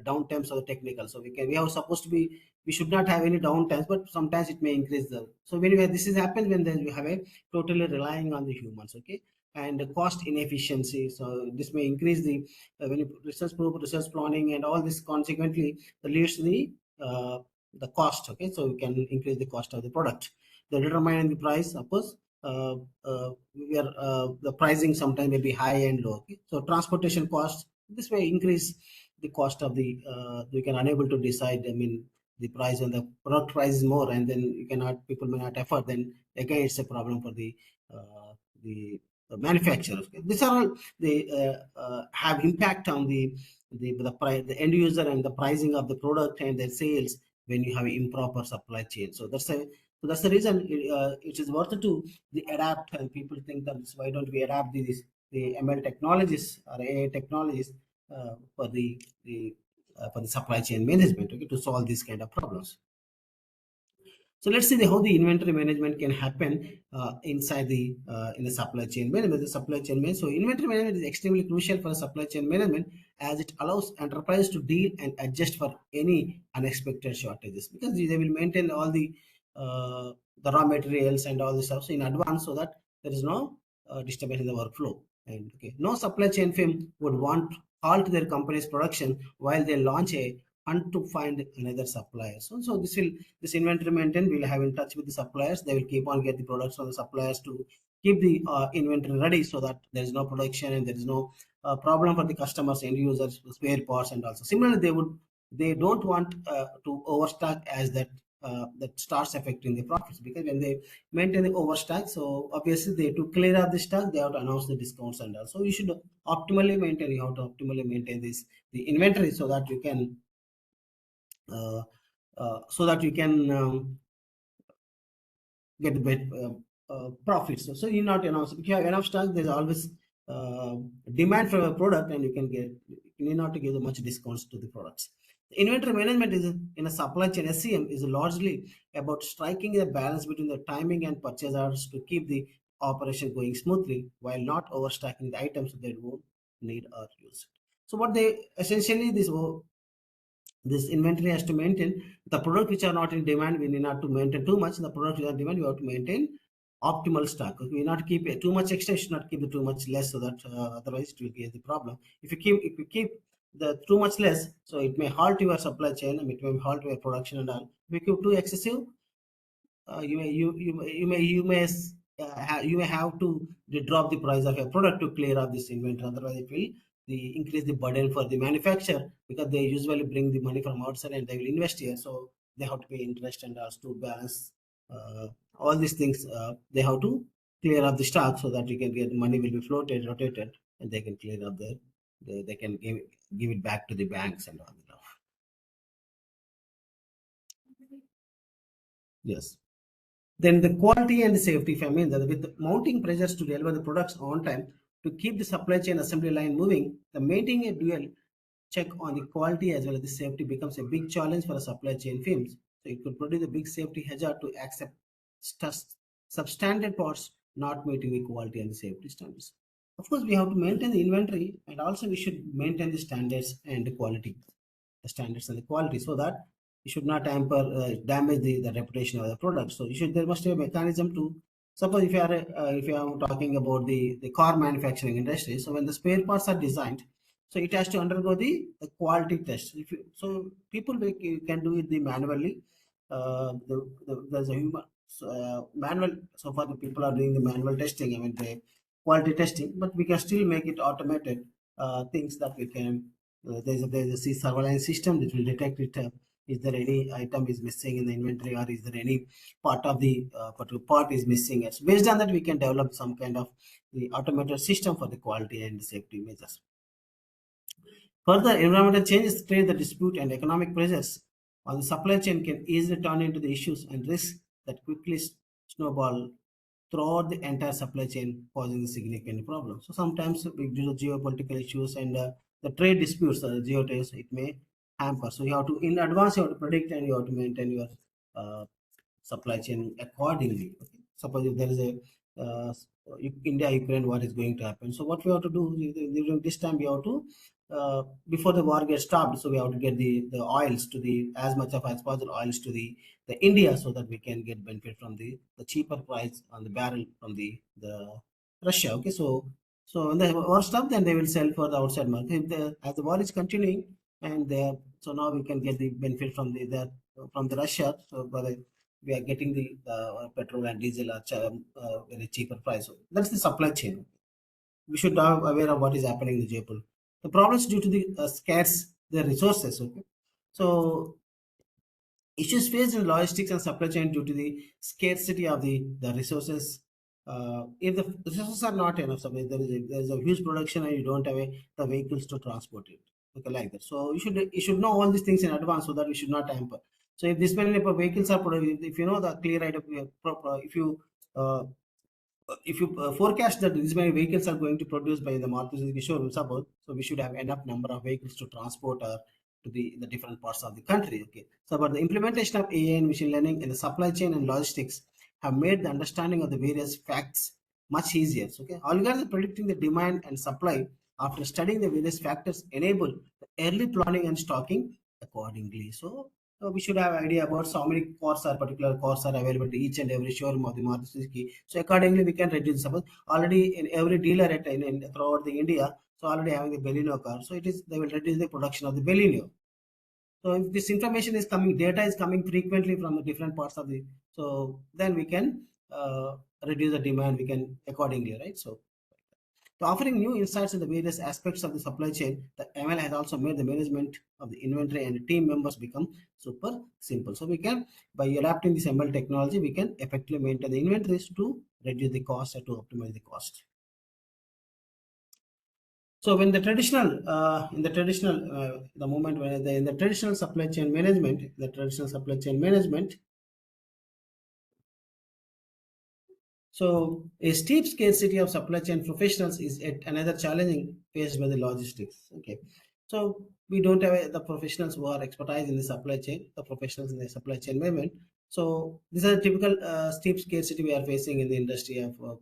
downtimes of the technical. So we have supposed to be, we should not have any downtimes, but sometimes it may increase the. So when this is happens when you have a totally relying on the humans, okay, and the cost inefficiency. So this may increase the when you research planning and all this, consequently that leads to the cost. Okay, so we can increase the cost of the product. The determining the price, suppose we are the pricing sometimes may be high and low. Okay? So transportation costs, this may increase the cost of the you can unable to decide. I mean the price, and the product price is more, and then you cannot, people may not afford, then again it's a problem for the manufacturers. Okay? These are all they have impact on the price, the end user, and the pricing of the product and their sales when you have improper supply chain. So that's the reason it is worth to adapt. And people think that why don't we adapt the ML technologies or AI technologies for the supply chain management, okay, to solve these kind of problems. So let's see how the inventory management can happen inside in the supply chain management. The supply chain management. So inventory management is extremely crucial for supply chain management, as it allows enterprise to deal and adjust for any unexpected shortages, because they will maintain all the raw materials and all this stuff so in advance, so that there is no disturbance in the workflow. And okay, no supply chain firm would want halt their company's production while they launch a hunt to find another supplier. So this inventory maintain will have in touch with the suppliers. They will keep on get the products from the suppliers to keep the inventory ready, so that there is no production and there is no problem for the customers, end users, spare parts, and also similarly they don't want to overstock, as that starts affecting the profits, because when they maintain the overstock, so obviously they to clear out the stock, they have to announce the discounts. And also you should optimally maintain, you have to optimally maintain the inventory, so that you can get the profits. So you not announce, if you have enough stock, there's always demand for a product, and you need not to give much discounts to the products. The inventory management is in a supply chain. SCM is largely about striking a balance between the timing and purchase orders to keep the operation going smoothly, while not overstocking the items that they won't need or use. So what they essentially this inventory has to maintain the product which are not in demand. We need not to maintain too much. The product which are in demand, we have to maintain optimal stock. We not keep too much extra, should not keep too much less, so that otherwise it will be the problem. If you keep the too much less, so it may halt your supply chain, and it may halt your production and all. If you keep too excessive, you may have to drop the price of your product to clear up this inventory. Otherwise it will increase the burden for the manufacturer, because they usually bring the money from outside and they will invest here, so they have to pay interest and also to balance all these things. They have to clear up the stock, so that you can get money will be floated, rotated, and they can clear up they can give it back to the banks and all that. Yes. Then the quality and the safety, if I mean that with mounting pressures to deliver the products on time, to keep the supply chain assembly line moving, the maintaining a dual check on the quality as well as the safety becomes a big challenge for a supply chain firms. So it could produce a big safety hazard to accept substandard parts not meeting the quality and the safety standards. Of course, we have to maintain the inventory, and also we should maintain the standards and the quality, the standards and the quality, so that you should not damage the reputation of the product. So there must be a mechanism to suppose if you are talking about the car manufacturing industry. So when the spare parts are designed, so it has to undergo the quality test. So people can do it manually. There's a human manual. So far, the people are doing the manual testing. I mean, the quality testing, but we can still make it automated. Things that we can. There's a surveillance system that will detect it. Is there any item is missing in the inventory, or is there any part of the particular part is missing? It's based on that we can develop some kind of the automated system for the quality and safety measures. Further, environmental changes create the dispute, and economic pressures on the supply chain can easily turn into the issues and risks that quickly snowball throughout the entire supply chain, causing significant problems. So sometimes due to geopolitical issues and the trade disputes, geotrades, it may hamper. So you have to, in advance, you have to predict and you have to maintain your uh, supply chain accordingly. Okay? Suppose if there is a India-Ukraine war is going to happen. So what we have to do during this time, we have to before the war gets stopped. So we have to get the oils to the as much of as possible oils to the India, so that we can get benefit from the cheaper price on the barrel from the Russia. Okay, so when the war stops, then they will sell for the outside market. As the war is continuing, and so now we can get the benefit from the Russia. So we are getting the petrol and diesel at very cheaper price. So that's the supply chain. We should be aware of what is happening in the Jaipur. The problems due to the scarce the resources. Okay, so issues faced in logistics and supply chain due to the scarcity of the resources. If the resources are not enough, suppose there is a huge production and you don't have the vehicles to transport it. Okay, like that. So you should know all these things in advance, so that we should not hamper. So if this many vehicles are produced, if you know the clear idea, if you forecast that these many vehicles are going to produce by the Maruti Suzuki showroom, suppose, so we should have enough number of vehicles to transport to the different parts of the country. Okay, so but the implementation of AI and machine learning in the supply chain and logistics have made the understanding of the various facts much easier. So, okay, algorithms predicting the demand and supply after studying the various factors enable the early planning and stocking accordingly. So we should have idea about how many particular cars are available to each and every showroom of the Maruti Suzuki. So accordingly, we can reduce. Suppose already in every dealer throughout the India, so already having the Baleno car, so they will reduce the production of the Baleno. So if this information is coming, data is coming frequently from the different parts of the, so then we can reduce the demand. We can accordingly, right? So offering new insights in the various aspects of the supply chain, the ML has also made the management of the inventory and the team members become super simple. So we can, by adapting this ML technology, we can effectively maintain the inventories to reduce the cost and to optimize the cost. So when the traditional, the moment when in the traditional supply chain management, so a steep scarcity of supply chain professionals is yet another challenging faced by the logistics. Okay, so we don't have the professionals who are expertise in the supply chain, the professionals in the supply chain management. So these are the typical steep scarcity we are facing in the industry of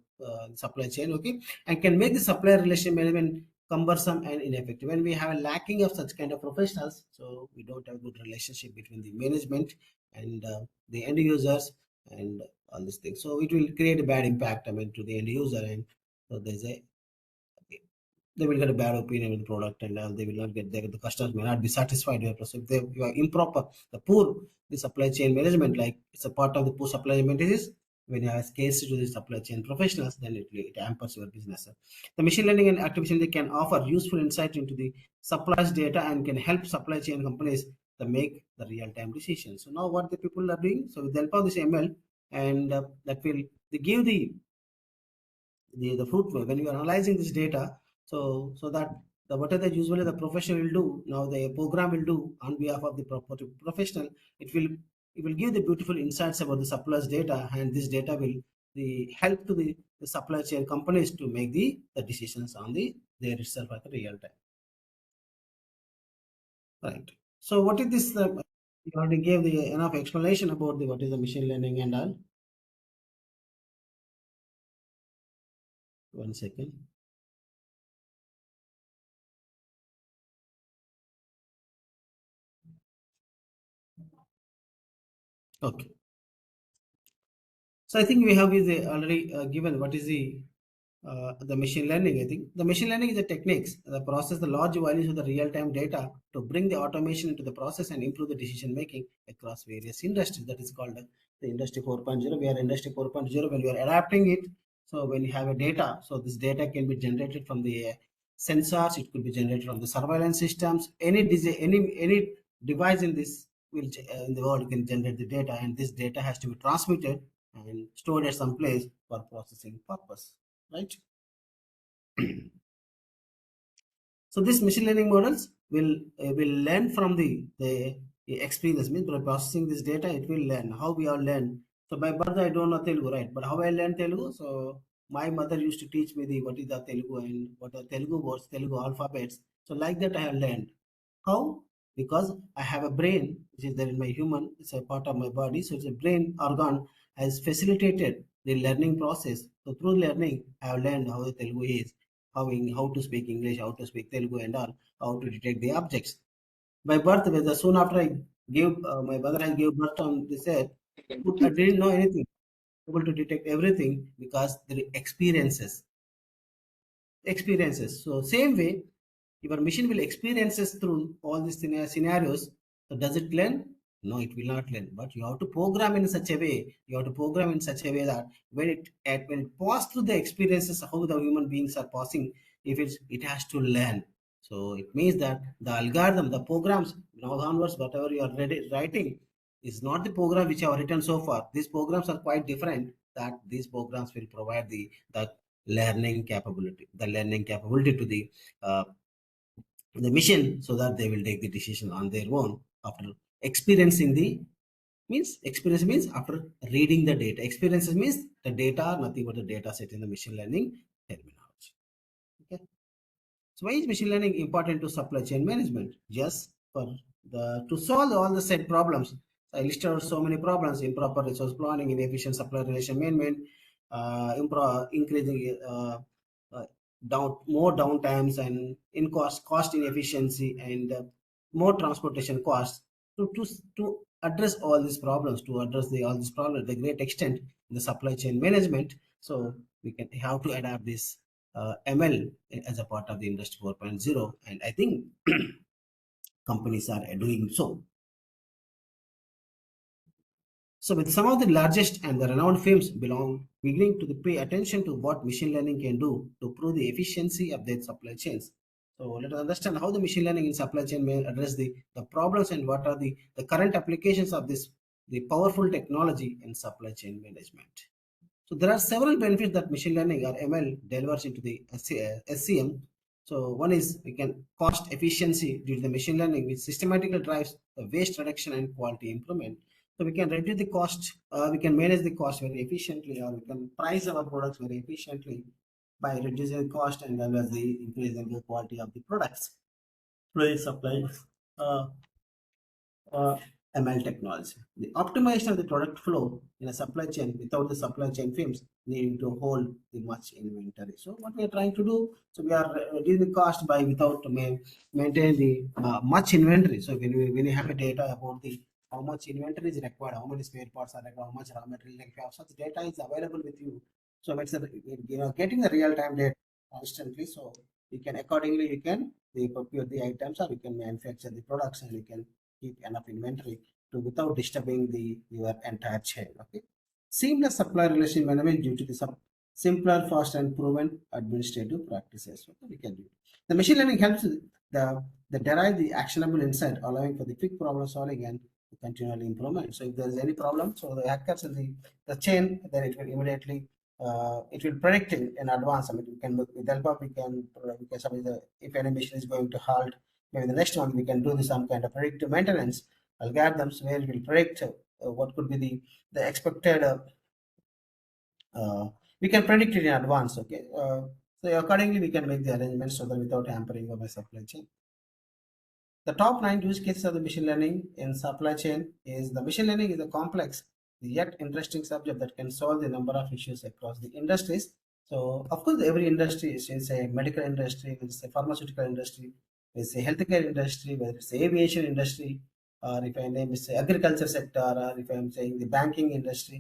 supply chain. Okay, and can make the supplier relation management cumbersome and ineffective. When we have a lacking of such kind of professionals, so we don't have a good relationship between the management and the end users and all these things. So it will create a bad impact, I mean, to the end user, and so they will get a bad opinion of the product, and they will not get the customers may not be satisfied with it. So if you are improper, the supply chain management, like it's a part of the poor supply chain is when you have scarcity to the supply chain professionals, then it hampers your business. The machine learning and artificial intelligence can offer useful insight into the supplies data and can help supply chain companies to make the real-time decisions. So now what the people are doing, so with the help of this ML, and that will they give the fruit when you are analyzing this data, so that whatever usually the professional will do, now the program will do on behalf of the professional. It will give the beautiful insights about the suppliers data, and this data will help to the supply chain companies to make the decisions on their itself at the real time, right? So what is this you already gave the enough explanation about what is the machine learning and all. One second. Okay. So I think we have already given what is the machine learning. I think the machine learning is the techniques that process the large values of the real-time data to bring the automation into the process and improve the decision making across various industries. That is called the industry 4.0. We are industry 4.0 when we are adapting it. So when you have a data, so this data can be generated from the sensors. It could be generated from the surveillance systems. Any device in this in the world can generate the data, and this data has to be transmitted and stored at some place for processing purpose, right? So these machine learning models will learn from the experience. Means by processing this data, it will learn how we all learn. So by birth, I don't know Telugu, right? But how I learn Telugu? So my mother used to teach me what is the Telugu and what are Telugu words, Telugu alphabets. So like that, I have learned. How? Because I have a brain, which is there in my human, it's a part of my body. So it's a brain organ has facilitated the learning process. So through learning, I have learned how the Telugu is, how to speak English, how to speak Telugu and all, how to detect the objects. By birth, soon after I gave, my mother has gave birth on this earth, I didn't know anything, able to detect everything because the experiences. So same way, your machine will experiences through all these scenarios. So does it learn? No, it will not learn. But you have to program in such a way. You have to program in such a way that when it pass through the experiences, how the human beings are passing, if it has to learn. So it means that the algorithm, the programs, now onwards, whatever you are writing, is not the program which I have written so far. These programs are quite different. That these programs will provide the learning capability to uh, the machine, so that they will take the decision on their own after experiencing experience means after reading the data. Experiences means the data are nothing but the data set in the machine learning terminology. Okay. So why is machine learning important to supply chain management? Yes, to solve all the said problems. I listed out so many problems: improper resource planning, inefficient supply relation management, increasing more downtimes and in cost inefficiency, and more transportation costs. To address all these problems, all these problems, the great extent in the supply chain management. So we can have to adapt this ML as a part of the industry 4.0, and I think companies are doing so. So with some of the largest and the renowned firms beginning to pay attention to what machine learning can do to improve the efficiency of their supply chains. So let us understand how the machine learning in supply chain may address the problems, and what are the current applications of the powerful technology in supply chain management. So there are several benefits that machine learning or ML delivers into the SCM. So one is we can cost efficiency due to the machine learning, which systematically drives the waste reduction and quality improvement. So we can reduce the cost, we can manage the cost very efficiently, or we can price our products very efficiently by reducing the cost and as well as the increasing the quality of the products. Product supply. Uh, ML technology. The optimization of the product flow in a supply chain without the supply chain firms needing to hold the much inventory. So what we are trying to do, so we are reducing the cost by without maintain the much inventory. So when you have a data about the how much inventory is required, how many spare parts are required, how much raw material, like if you have such data is available with you. So it's getting the real time data constantly. So you can accordingly procure the items, or you can manufacture the products, and you can keep enough inventory without disturbing your entire chain. Okay. Seamless supply relation management due to the simpler, fast, and proven administrative practices. Okay, we can do. The machine learning helps the derive the actionable insight, allowing for the quick problem solving and continual improvement. So if there is any problem, so the hackers in the chain, then it will immediately it will predict in advance. I mean, we can with help of we can if any machine is going to halt, maybe the next one we can do some kind of predictive maintenance algorithms where it will predict what could be the expected. We can predict it in advance. Okay, so accordingly we can make the arrangements so that without hampering our supply chain. The top 9 use cases of the machine learning in supply chain is the machine learning is a complex yet interesting subject that can solve the number of issues across the industries. So of course every industry is a medical industry, it's a pharmaceutical industry, it's a healthcare industry, whether it's the aviation industry, or if I name is agriculture sector, or if I'm saying the banking industry.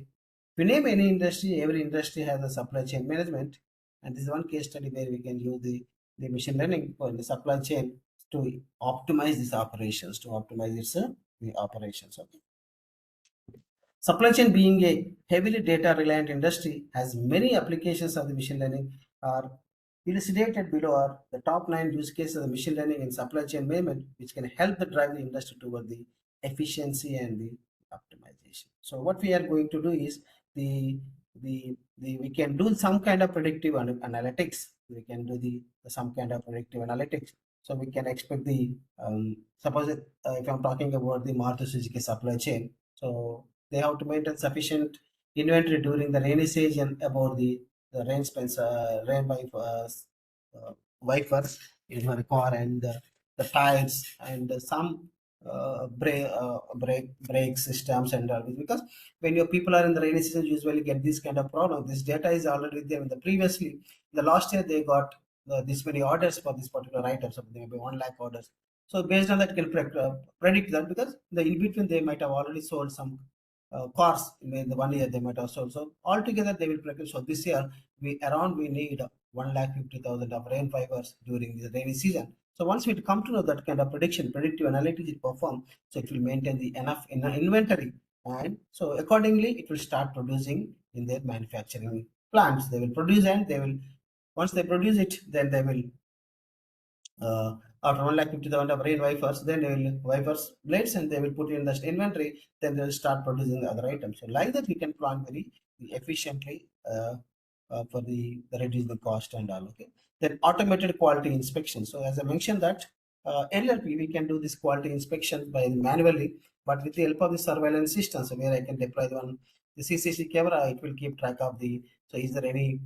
If you name any industry, every industry has a supply chain management, and this is one case study where we can use the machine learning for the supply chain to optimize these operations, to optimize its the operations. Okay. Supply chain being a heavily data reliant industry has many applications of the machine learning are illustrated below are the top 9 use cases of machine learning in supply chain management, which can help the drive the industry toward the efficiency and the optimization. So what we are going to do is we can do some kind of predictive analytics. We can do some kind of predictive analytics. So we can expect the suppose if I'm talking about the Maruti Suzuki supply chain, so they have to maintain sufficient inventory during the rainy season about the rain spends rain by wipers in your car and the tires and some brake systems and all this, because when your people are in the rainy season usually get this kind of problem. This data is already there in the previously the last year they got this many orders for this particular item, so maybe 1 lakh orders. So based on that, can predict that, because the in between they might have already sold some cars in the 1 year they might have sold. So altogether they will predict. So this year we need 1,50,000 of rain fibers during the rainy season. So once we come to know that kind of prediction, predictive analytics is performed, so it will maintain the enough inventory, and so accordingly it will start producing in their manufacturing plants. They will produce, and they will once they produce it, then they will after 1,50,000 of rain wipers, then they will wipers blades, and they will put in the inventory. Then they will start producing the other items. So like that, we can plan very efficiently for the reduce the cost and all. Okay. Then automated quality inspection. So as I mentioned that earlier, we can do this quality inspection by manually, but with the help of the surveillance system, so where I can deploy the CCTV camera, it will keep track of the. So is there any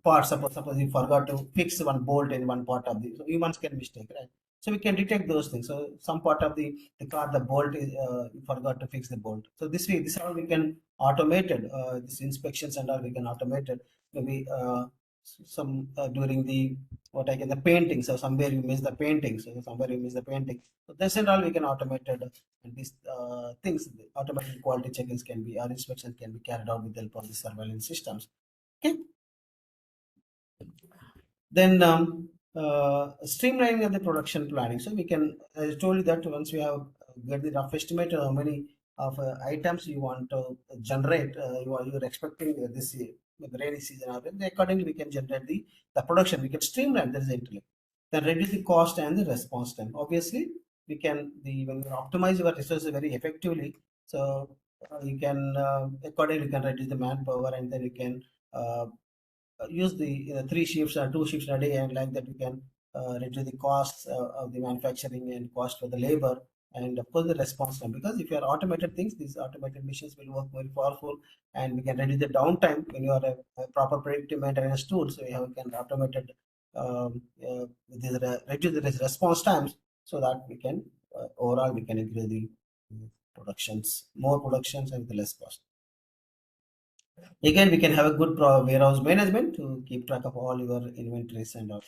part, suppose you forgot to fix one bolt in one part of the, so humans can mistake, right? So we can detect those things. So some part of the car, the bolt is you forgot to fix the bolt. So this way, this all we can automated this inspections and all we can automated. Maybe some during the what I can the painting. So somewhere you miss the painting. So somewhere you miss the painting. So this and all we can automated, and these things, the automated quality check-ins can be, or inspections can be carried out with the help of the surveillance systems. Okay. Then streamlining of the production planning. So we can, I told you that once we have get the rough estimate of how many of items you want to generate, you're expecting this year, the rainy season, or accordingly we can generate the production. We can streamline. There is intellect. Then reduce the cost and the response time. Obviously, we can when you optimize your resources very effectively. So you can accordingly you can reduce the manpower, and then you can use the 3 shifts or 2 shifts a day, and like that you can reduce the costs of the manufacturing and cost for the labor, and of course the response time, because if you are automated things, these automated machines will work very powerful, and we can reduce the downtime when you are a proper predictive maintenance tool. So we can automated reduce the response times, so that we can overall we can increase the more productions and with less cost. Again, we can have a good warehouse management to keep track of all your inventories and all.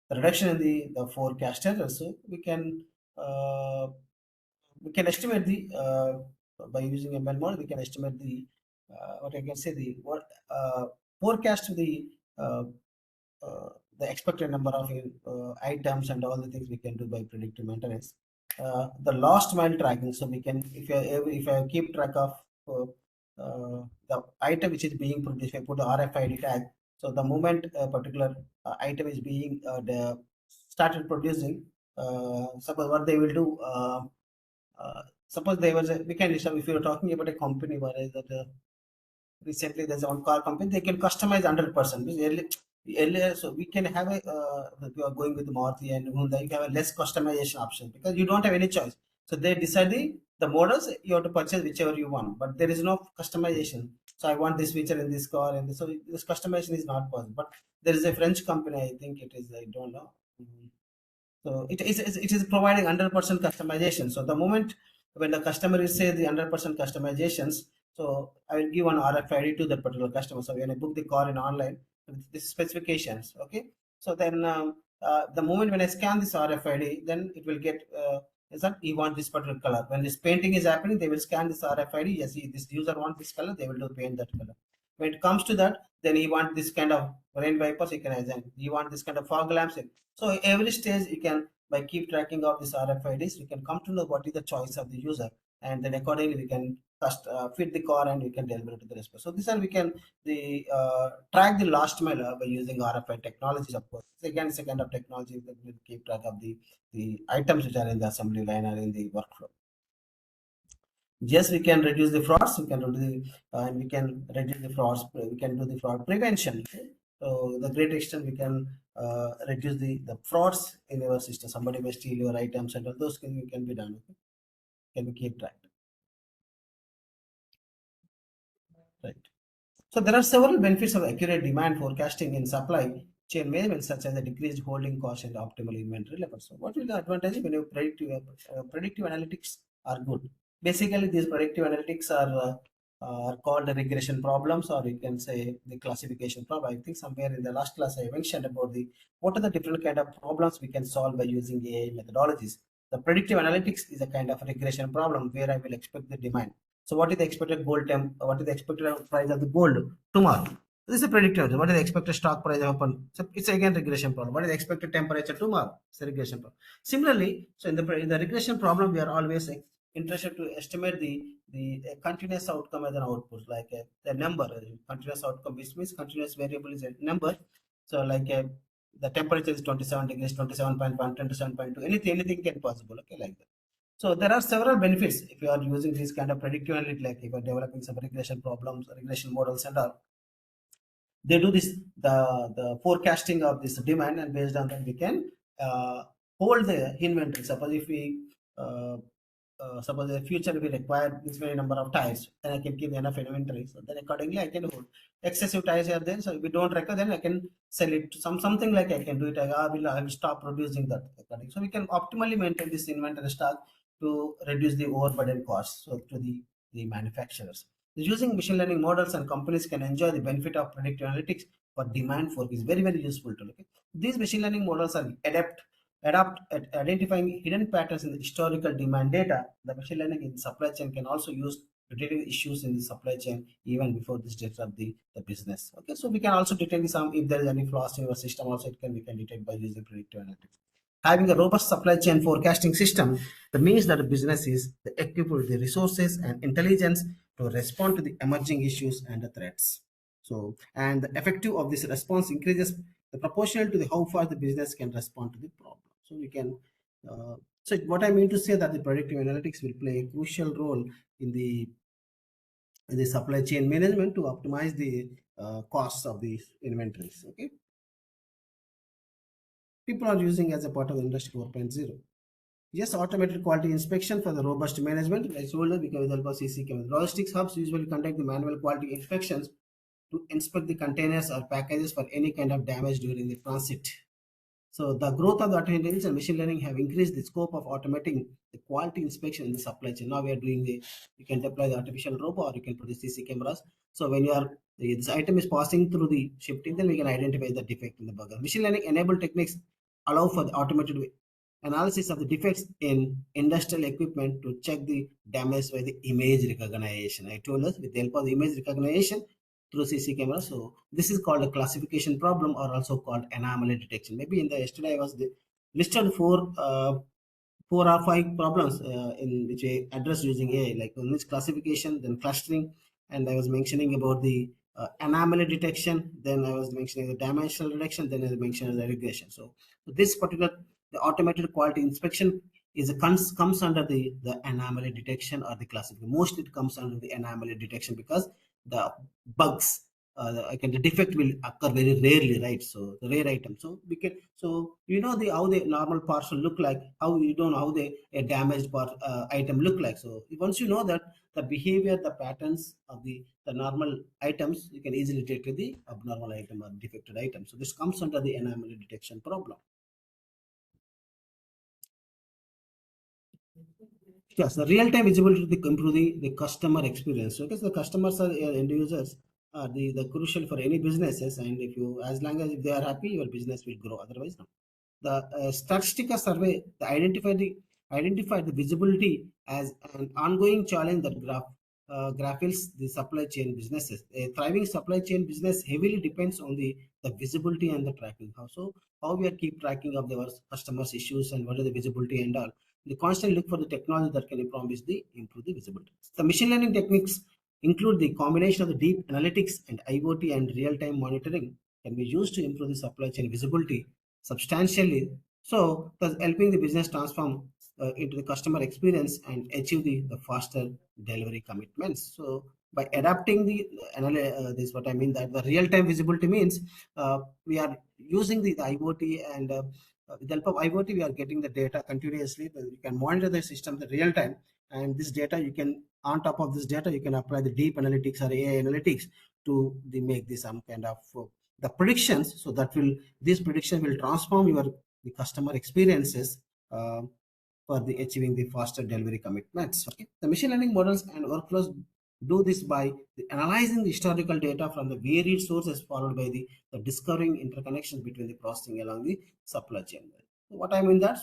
The reduction in the forecast errors. So we can estimate the by using a ML model, we can estimate the what I can say the forecast uh, the expected number of items and all the things we can do by predictive maintenance. The last mile tracking. So we can, if I keep track of the item which is being produced, if I put the RFID tag, so the moment a particular item is being started producing, suppose what they will do, suppose there was we can, if you're talking about a company, where is that recently there's one car company, they can customize 100%. Earlier, so we can have a you are going with Maruti and Hyundai, you have a less customization option because you don't have any choice. So they decide the models, you have to purchase whichever you want, but there is no customization. So I want this feature in this car, and so this customization is not possible. But there is a French company, I think it is, I don't know. So it is providing 100% customization. So the moment when the customer is say the 100% customizations, so I will give one RFID to that particular customer. So when I book the car in online, this specifications, okay. So then the moment when I scan this RFID, then it will get is that he want this particular color. When this painting is happening, they will scan this RFID. Yes, this user wants this color, they will do paint that color. When it comes to that, then he want this kind of rain vipers, he can assign. He want this kind of fog lamps. So every stage you can, by keep tracking of this RFIDs, we can come to know what is the choice of the user, and then accordingly we can fit the car and we can deliver it to the rest. So this, and we can track the last mile by using RFID technologies, of course. So again, it's a kind of technology that will keep track of the items which are in the assembly line or in the workflow. Yes, we can reduce the frauds. We can do we can reduce the frauds. We can do the fraud prevention. Okay? So the great extent we can reduce the frauds in our system. Somebody may steal your items, and all those things can be done. Okay? Can be kept tracked. Right. So there are several benefits of accurate demand forecasting in supply chain management, such as the decreased holding cost and optimal inventory levels. So what will the advantage when you predictive analytics are good? Basically, these predictive analytics are called regression problems, or you can say the classification problem. I think somewhere in the last class I mentioned about what are the different kind of problems we can solve by using AI methodologies. The predictive analytics is a kind of regression problem where I will expect the demand. So what is the expected gold what is the expected price of the gold tomorrow? This is a predictive. What is the expected stock price open? So it's again regression problem. What is the expected temperature tomorrow? It's a regression problem. Similarly, so in the regression problem, we are always interested to estimate the continuous outcome as an output, like the number, continuous outcome, which means continuous variable is a number. So like the temperature is 27 degrees, 27.1, 27.2, anything can possible. Okay, like that. So there are several benefits if you are using this kind of predictive analytics, like if you are developing some regression problems, regression models, and all. They do this the forecasting of this demand, and based on that we can hold the inventory. Suppose if we suppose in the future we require this many number of tires, then I can keep enough inventory. So then accordingly I can hold. Excessive tires are there, so if we don't require, then I can sell it to something like I can do it. I will stop producing that. So we can optimally maintain this inventory stock to reduce the overburden costs to the manufacturers. Using machine learning models, and companies can enjoy the benefit of predictive analytics for demand for is very useful tool. Okay? These machine learning models are adept at identifying hidden patterns in the historical demand data. The machine learning in supply chain can also use to detect issues in the supply chain even before this disrupt the business. Okay, so we can also detect some, if there is any flaws in your system, also we can detect by using predictive analytics. Having a robust supply chain forecasting system, that means that the business is equipped with the resources and intelligence to respond to the emerging issues and the threats. So, and the effective of this response increases the proportional to the how far the business can respond to the problem. So we can. So what I mean to say that the predictive analytics will play a crucial role in the supply chain management to optimize the costs of these inventories. Okay. People are using as a part of the industry 4.0. Yes, automated quality inspection for the robust management. As told, because with the help of CC cameras. Logistics hubs usually conduct the manual quality inspections to inspect the containers or packages for any kind of damage during the transit. So the growth of the artificial intelligence and machine learning have increased the scope of automating the quality inspection in the supply chain. Now we are doing you can deploy the artificial robot, or you can put the CC cameras. So when this item is passing through the shipping, then we can identify the defect in the burger. Machine learning enabled techniques allow for the automated analysis of the defects in industrial equipment to check the damage by the image recognition. I told us with the help of the image recognition through CC camera. So this is called a classification problem, or also called anomaly detection. Maybe in the yesterday I was listed four or five problems in which I addressed using AI, like in which classification, then clustering, and I was mentioning about the anomaly detection, then I was mentioning the dimensional reduction, then I was mentioning the regression. So this particular the automated quality inspection comes under the anomaly detection or the classification. Mostly it comes under the anomaly detection because the bugs the defect will occur very rarely, right? So the rare item. So we can how the normal parts will look like, how you don't know how a damaged part item look like. So once you know that the behavior, the patterns of the normal items, you can easily detect the abnormal item or defected item. So this comes under the anomaly detection problem. Yes, the real-time visibility to improve the customer experience. Because the customers are end users are the crucial for any businesses, and as long as if they are happy, your business will grow. Otherwise, no. The statistical survey, the identify the identified the visibility as an ongoing challenge that grapples the supply chain businesses. A thriving supply chain business heavily depends on the visibility and the tracking. How we are keep tracking of our customers' issues and what is the visibility and all. We constantly look for the technology that can improve the visibility. The machine learning techniques include the combination of the deep analytics and IoT and real-time monitoring can be used to improve the supply chain visibility substantially. So, thus helping the business transform into the customer experience and achieve the faster delivery commitments. So, by adapting this, what I mean that the real-time visibility means we are using the IoT and with the help of IoT, we are getting the data continuously. You can monitor the system the real time, and this data you can on top of this data you can apply the deep analytics or AI analytics to make this some kind of the predictions. So that will this prediction will transform your the customer experiences for the achieving the faster delivery commitments. Okay, the machine learning models and workflows do this by analyzing the historical data from the varied sources, followed by the discovering interconnections between the processing along the supply chain. What I mean that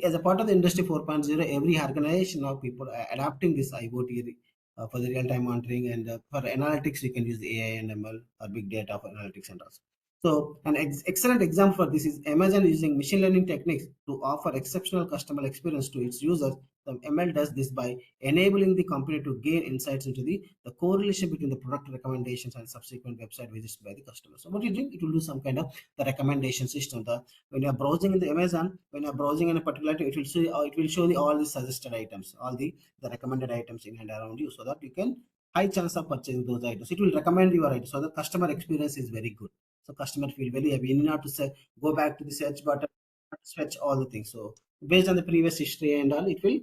as a part of the industry 4.0, every organization now people are adapting this IoT for the real-time monitoring, and for analytics you can use the AI and ML or big data for analytics and also. So an excellent example for this is Amazon using machine learning techniques to offer exceptional customer experience to its users. The ML does this by enabling the company to gain insights into the correlation between the product recommendations and subsequent website visits by the customer. So what you do, it will do some kind of the recommendation system. When you are browsing in the Amazon, when you are browsing in a particular item, it will show all the suggested items, all the recommended items in and around you, so that you can high chance of purchasing those items. It will recommend your items, so the customer experience is very good. So customer feel very happy. You need not to say go back to the search button, search all the things. So based on the previous history and all, it will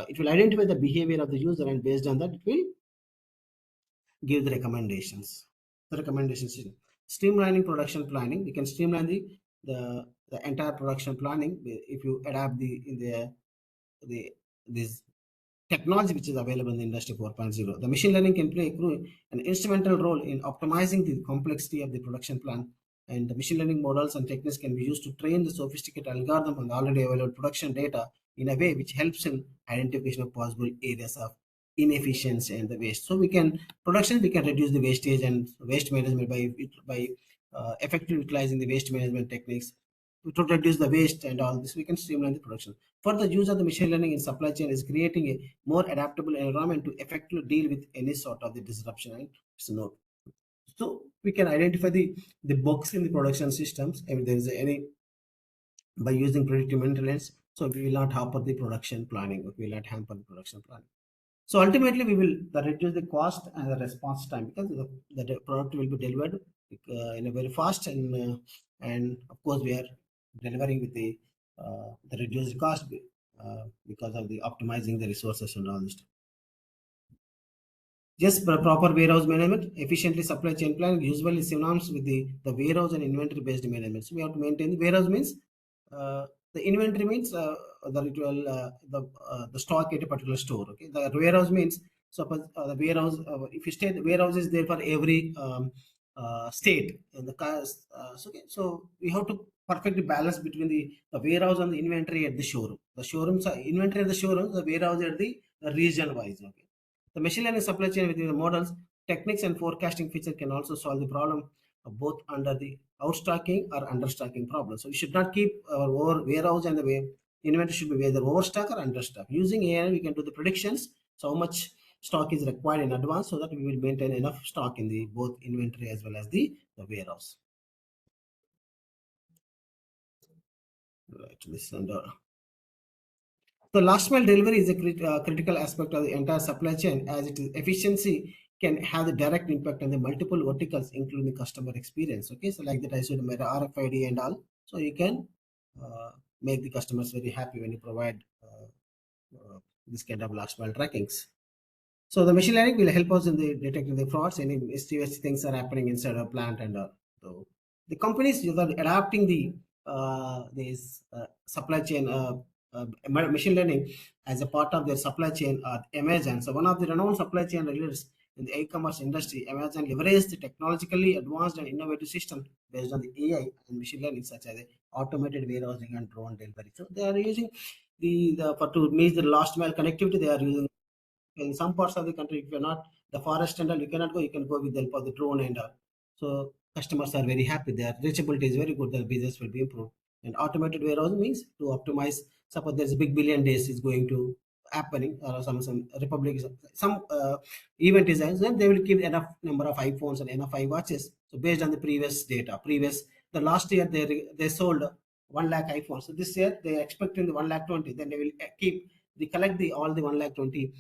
it will identify the behavior of the user, and based on that, it will give the recommendations. The recommendations is streamlining production planning. We can streamline the entire production planning if you adapt this technology which is available in the industry 4.0. The machine learning can play an instrumental role in optimizing the complexity of the production plan, and the machine learning models and techniques can be used to train the sophisticated algorithm on the already available production data in a way which helps in identification of possible areas of inefficiency and the waste. So we can reduce the wastage and waste management by effectively utilizing the waste management techniques to reduce the waste and all this. We can streamline the production. For the use of the machine learning in supply chain is creating a more adaptable environment to effectively deal with any sort of the disruption and so we can identify the bugs in the production systems if there is any by using predictive maintenance. So we will not hamper the production planning. We will not hamper the production planning. So ultimately, we will reduce the cost and the response time, because the product will be delivered in a very fast, and of course we are delivering with the reduced cost because of the optimizing the resources and all this stuff. Just proper warehouse management, efficiently supply chain plan usually synonymous with the warehouse and inventory based management. So we have to maintain the warehouse means the inventory means the stock at a particular store. Okay, the warehouse means suppose the warehouse if you state the warehouse is there for every state in the cars. So we have to perfectly balance between the warehouse and the inventory at the showroom. The showrooms are inventory at the showroom, the warehouse at the region wise. Okay. The machine learning supply chain within the models, techniques, and forecasting feature can also solve the problem of both under the outstocking or understocking problem. So we should not keep our warehouse and the inventory should be either overstock or understock. Using AI, we can do the predictions. So how much stock is required in advance, so that we will maintain enough stock in the both inventory as well as the warehouse. Right. This and the last mile delivery is a critical aspect of the entire supply chain, as it is efficiency can have the direct impact on the multiple verticals, including the customer experience. Okay, so like that I said, RFID and all. So you can make the customers very happy when you provide this kind of last mile trackings. So the machine learning will help us in the detecting the frauds, any mysterious things are happening inside a plant, and so the companies are adapting the this supply chain machine learning as a part of their supply chain. Amazon. So one of the renowned supply chain leaders in the e-commerce industry, Amazon leveraged the technologically advanced and innovative system based on the AI and machine learning, such as automated warehousing and drone delivery. So they are using the for to meet the last mile connectivity. They are using in some parts of the country. If you're not the forest and all, you cannot go. You can go with the help of the drone and all. So customers are very happy. Their reachability is very good. Their business will be improved. And automated warehouse means to optimize. Suppose there's a big billion days is going to happening or some republic some event designs, then they will give enough number of iPhones and enough iWatches. So based on the previous data, the last year they sold 1 lakh iPhones. So this year they are expecting the 1 lakh 20. Then they will collect all the 1 lakh 20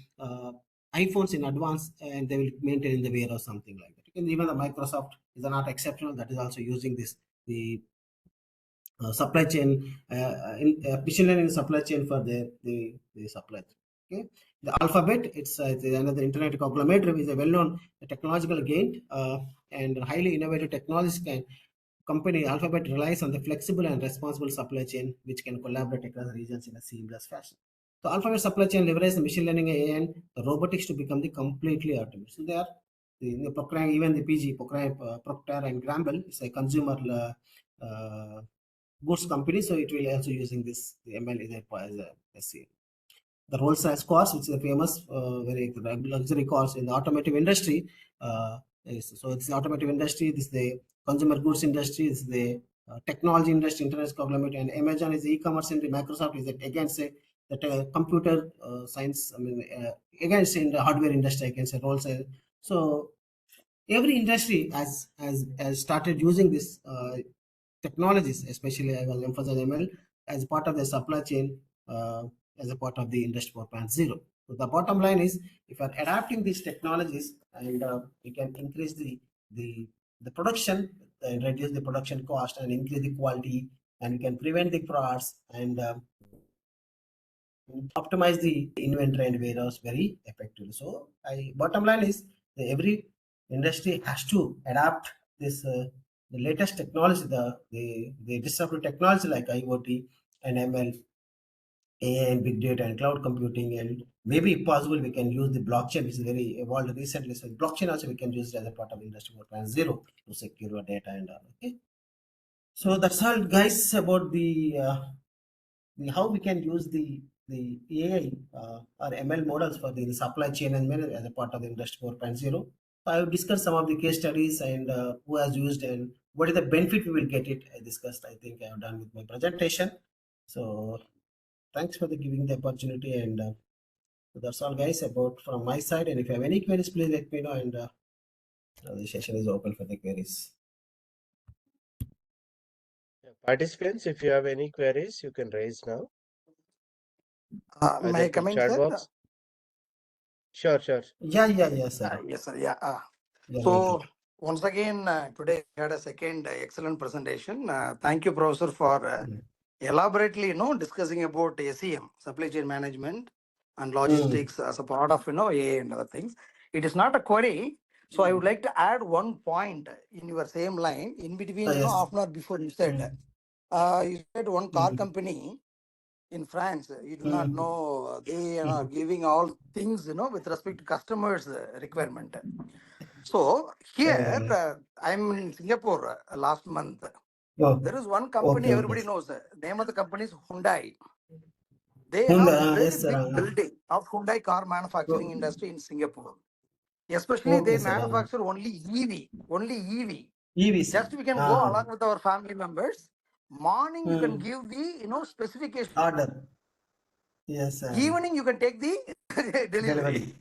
iPhones in advance, and they will maintain in the warehouse, something like that. And even the Microsoft is not exceptional. That is also using the supply chain machine learning supply chain for the supply. Okay, the Alphabet, it's another internet conglomerate, is a well-known technological gain and highly innovative technology company. Alphabet relies on the flexible and responsible supply chain, which can collaborate across regions in a seamless fashion. So Alphabet supply chain leverages the machine learning, AI, and the robotics to become the completely automated. So they are even the Procter and Gamble is a consumer goods company, so it will also using this the ML as a SEO. The Rolls-Royce cars, which is a famous very luxury cars in the automotive industry. So it's the automotive industry, this is the consumer goods industry, this is the technology industry, internet conglomerate, and Amazon is the e-commerce industry. Microsoft is again say that computer science. Again say in the hardware industry, I can say Rolls-Royce. So every industry has started using this technologies, especially I will emphasize ML as part of the supply chain, as a part of the Industry 4.0. So the bottom line is, if you are adapting these technologies, and we can increase the production and reduce the production cost and increase the quality, and we can prevent the frauds and optimize the inventory and warehouse very effectively. So bottom line is that every industry has to adapt this the latest technology, the disruptive technology like IoT and ML, AI and big data and cloud computing, and maybe if possible we can use the blockchain, which is very evolved recently. So blockchain also we can use it as a part of Industry 4.0 to secure our data and all. Okay, so that's all, guys, about the how we can use the AI or ML models for the supply chain and management as a part of the Industry 4.0. So I have discussed some of the case studies and who has used and what is the benefit we will get it. I discussed. I think I have done with my presentation. So thanks for giving the opportunity, and so that's all, guys, about from my side. And if you have any queries, please let me know, and the session is open for the queries. Participants, if you have any queries, you can raise now. May I come in, Chat sir? box. Sure. Sir. Yes, sir. Yeah. You're So welcome. once again, today we had a second excellent presentation. Thank you, Professor, for elaborately, discussing about SEM, supply chain management and logistics as a part of, AI and other things. It is not a query. So I would like to add one point in your same line. In between, Yes. half an hour before you said one car company in France, you do not know, they are giving all things, with respect to customers' requirement. So here, I'm in Singapore last month. There is one company everybody knows. The name of the company is Hyundai. They have very big building of Hyundai car manufacturing industry in Singapore. Especially they manufacture only EV. EVC. Just we can go along with our family members. Morning you can give the specification. Order. Yes, sir. Evening you can take the delivery.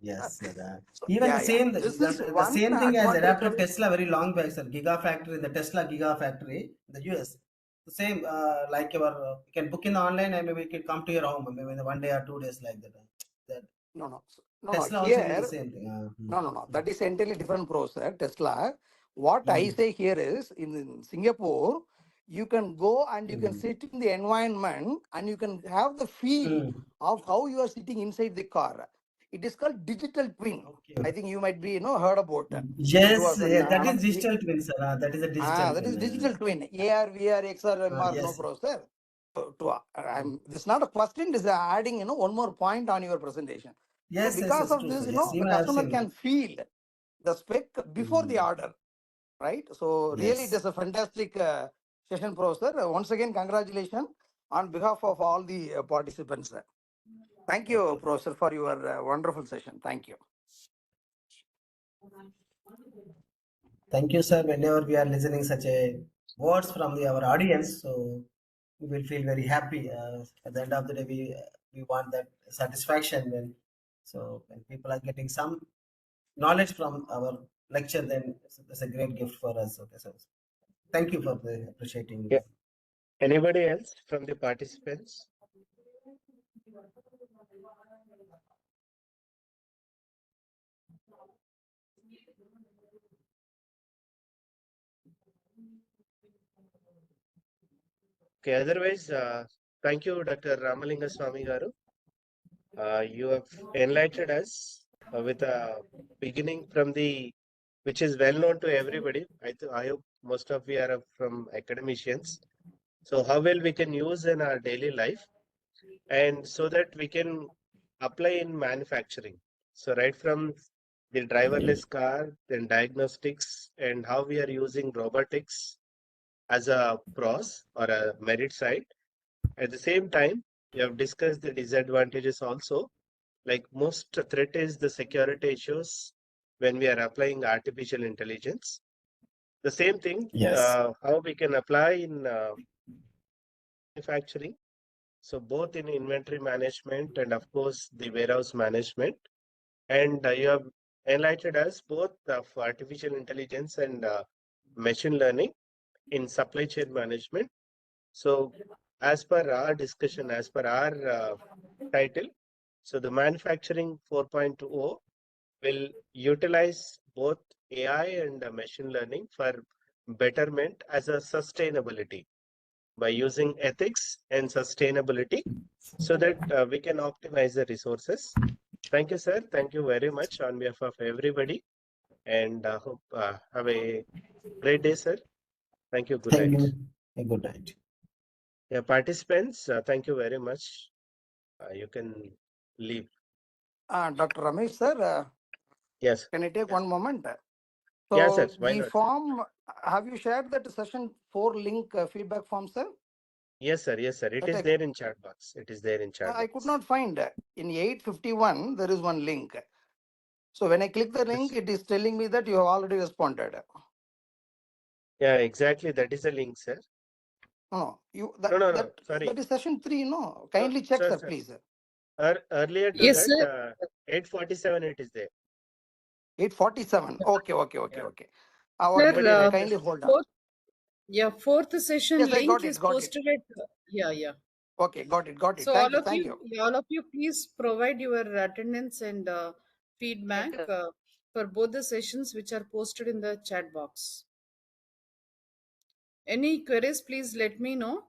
Yes, sir. So, Even the same, This is the one same thing as advantage adapted Tesla very long back, sir. Gigafactory, the Tesla Gigafactory, the US. The same, like you can book in online and maybe it can come to your home, maybe in 1 day or 2 days like that. No. Tesla also Here, do the same thing. no. That is entirely different process. Tesla. What I say here is in Singapore, you can go and you can sit in the environment and you can have the feel of how you are sitting inside the car. It is called digital twin. Okay. I think you might be heard about that. Yes, that is digital twin, sir. That is a digital twin. That is digital twin. AR, VR, XR, MR, yes. no processor. This is not a question. This is adding one more point on your presentation. Yes, yes, because yes, of true, this, sir. Yes, the even I have customer seen that. can feel the spec before the Mm. order, right? So really, it Yes. is a fantastic session, Professor. Once again, congratulations on behalf of all the participants. Thank you, Okay. Professor, for your wonderful session. Thank you. Thank you, sir. Whenever we are listening such a words from our audience, so we will feel very happy. At the end of the day, we want that satisfaction. When people are getting some knowledge from our lecture, then it's a great gift for us. Okay, so thank you for the appreciating. Yeah. Anybody else from the participants? Okay, otherwise, thank you, Dr. Ramalinga Swami Garu. You have enlightened us with a beginning from which is well known to everybody. I hope most of you are from academicians. So how well we can use in our daily life, and so that we can apply in manufacturing. So right from the driverless car, then diagnostics, and how we are using robotics as a pros or a merit side. At the same time, we have discussed the disadvantages also. Like most threat is the security issues when we are applying artificial intelligence. The same thing, Yes. how we can apply in manufacturing. So both in inventory management and of course the warehouse management. And you have enlightened us both of artificial intelligence and machine learning in supply chain management. So as per our discussion, as per our title, so the manufacturing 4.0 will utilize both AI and machine learning for betterment as a sustainability by using ethics and sustainability so that we can optimize the resources. Thank you, sir. Thank you very much on behalf of everybody, and hope have a great day, sir. Thank you. Good Thank night. you. A good night. Yeah, participants, thank you very much. You can leave. Dr. Ramesh, sir, Yes. can I take one moment? Yeah, sir. So Why the not? form, have you shared that session 4 link feedback form, sir? Yes, sir. Yes, sir. It That is there in chat box. It is there in chat I could box. not find. In 851, there is one link. So when I click the link, Yes. it is telling me that you have already responded. Yeah, exactly. That is a link, sir. No, you No, no, no. that Sorry. is session 3. No, No, kindly check, sir, sir, sir. please. Earlier to Yes, that, sir. 847 it is there. 847. Okay, okay, okay, Yeah. okay. Okay, Anybody Sir, kindly request? hold on. fourth, yeah, fourth session Yes, I link got it, is got it. posted at, yeah, yeah. Okay, got it, got it. So Thank you, thank you. all of you, please provide your attendance and feedback for both the sessions which are posted in the chat box. Any queries, please let me know.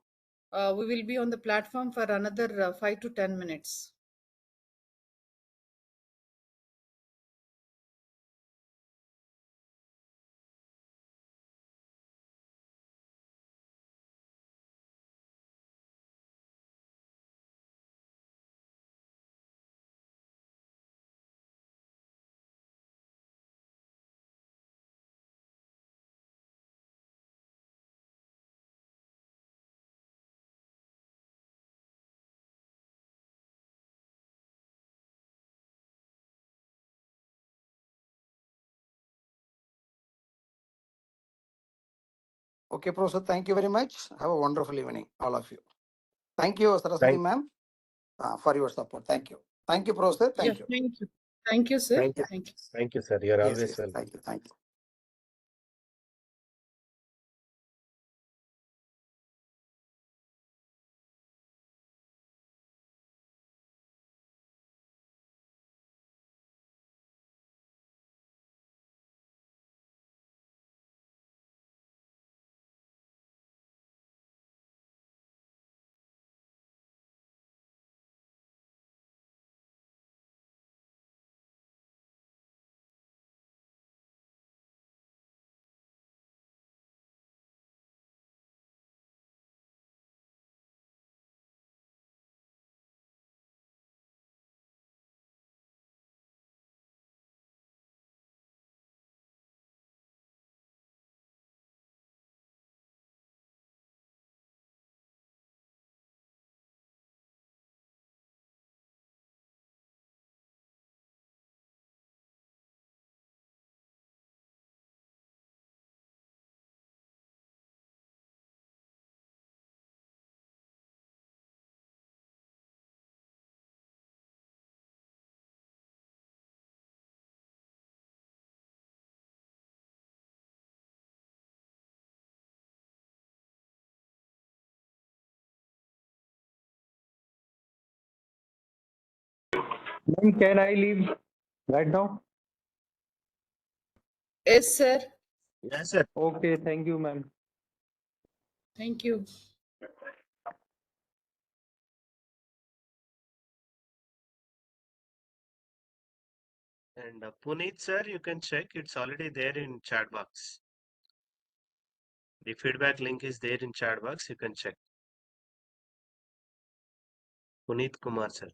We will be on the platform for another 5 to 10 minutes. Okay, Professor, thank you very much. Have a wonderful evening, all of you. Thank you, Saraswati Thank, ma'am, for your support. Thank you. Thank you, Professor. Yeah, Thank you. thank you. Thank you, sir. thank you. Thank you. Thank you, sir. You're Yes, always yes. welcome. Thank you. Thank you. Ma'am, can I leave right now? Yes, sir. Yes, sir. Okay, thank you, ma'am. Thank you. And Puneet, sir, you can check. It's already there in chat box. The feedback link is there in chat box. You can check. Puneet Kumar, sir.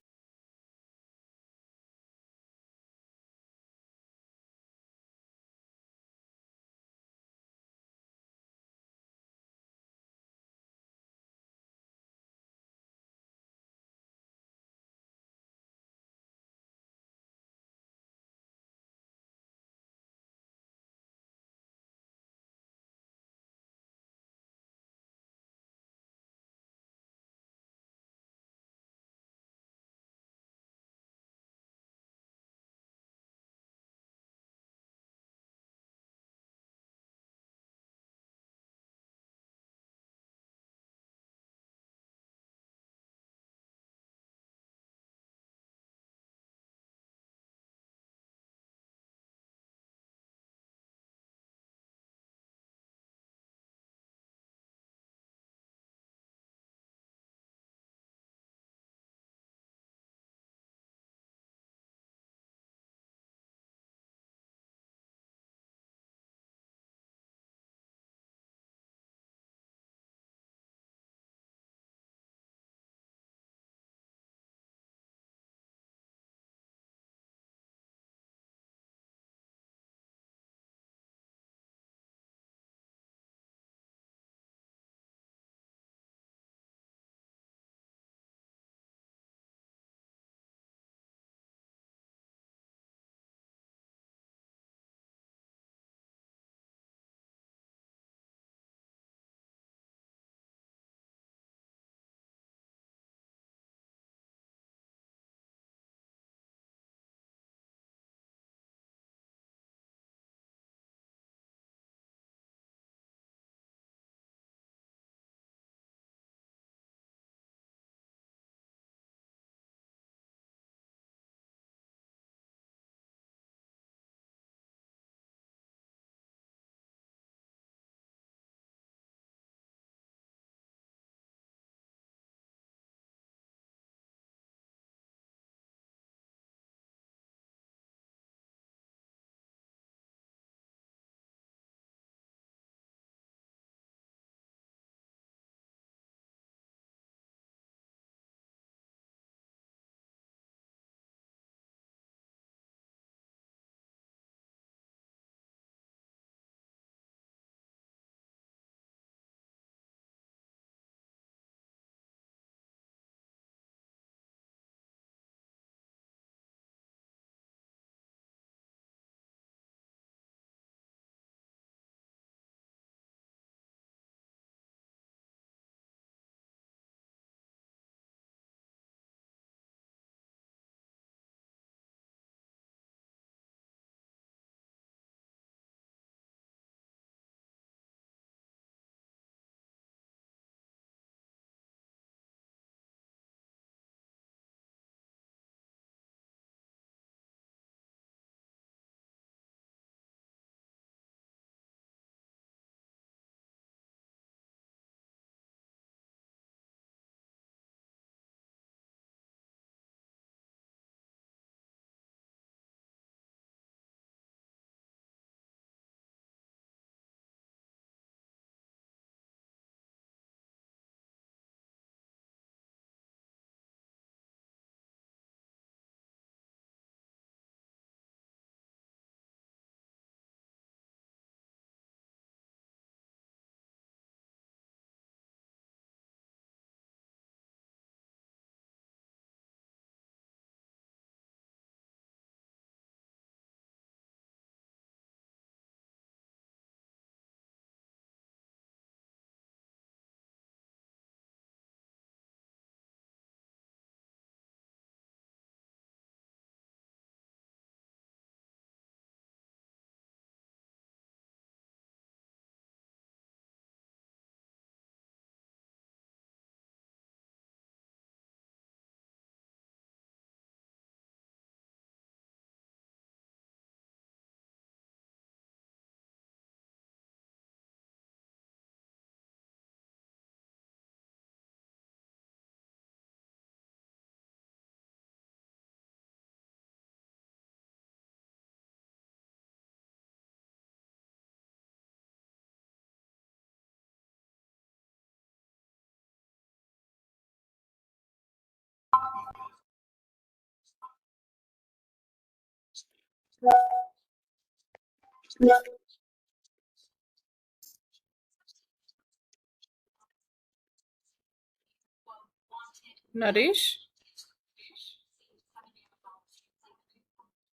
Naresh?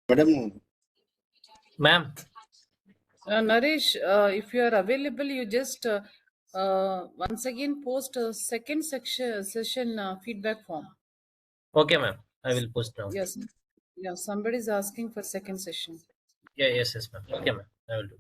Madam, Ma'am, Naresh, if you are available, you just once again post a second session feedback form. okay, ma'am. I will post now. Yes. Yeah, somebody is asking for second session. Yeah, yes, ma'am. Okay, ma'am. I will do.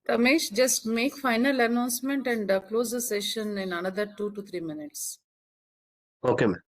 Ramesh, just make final announcement and close the session in another 2 to 3 minutes. Okay, ma'am.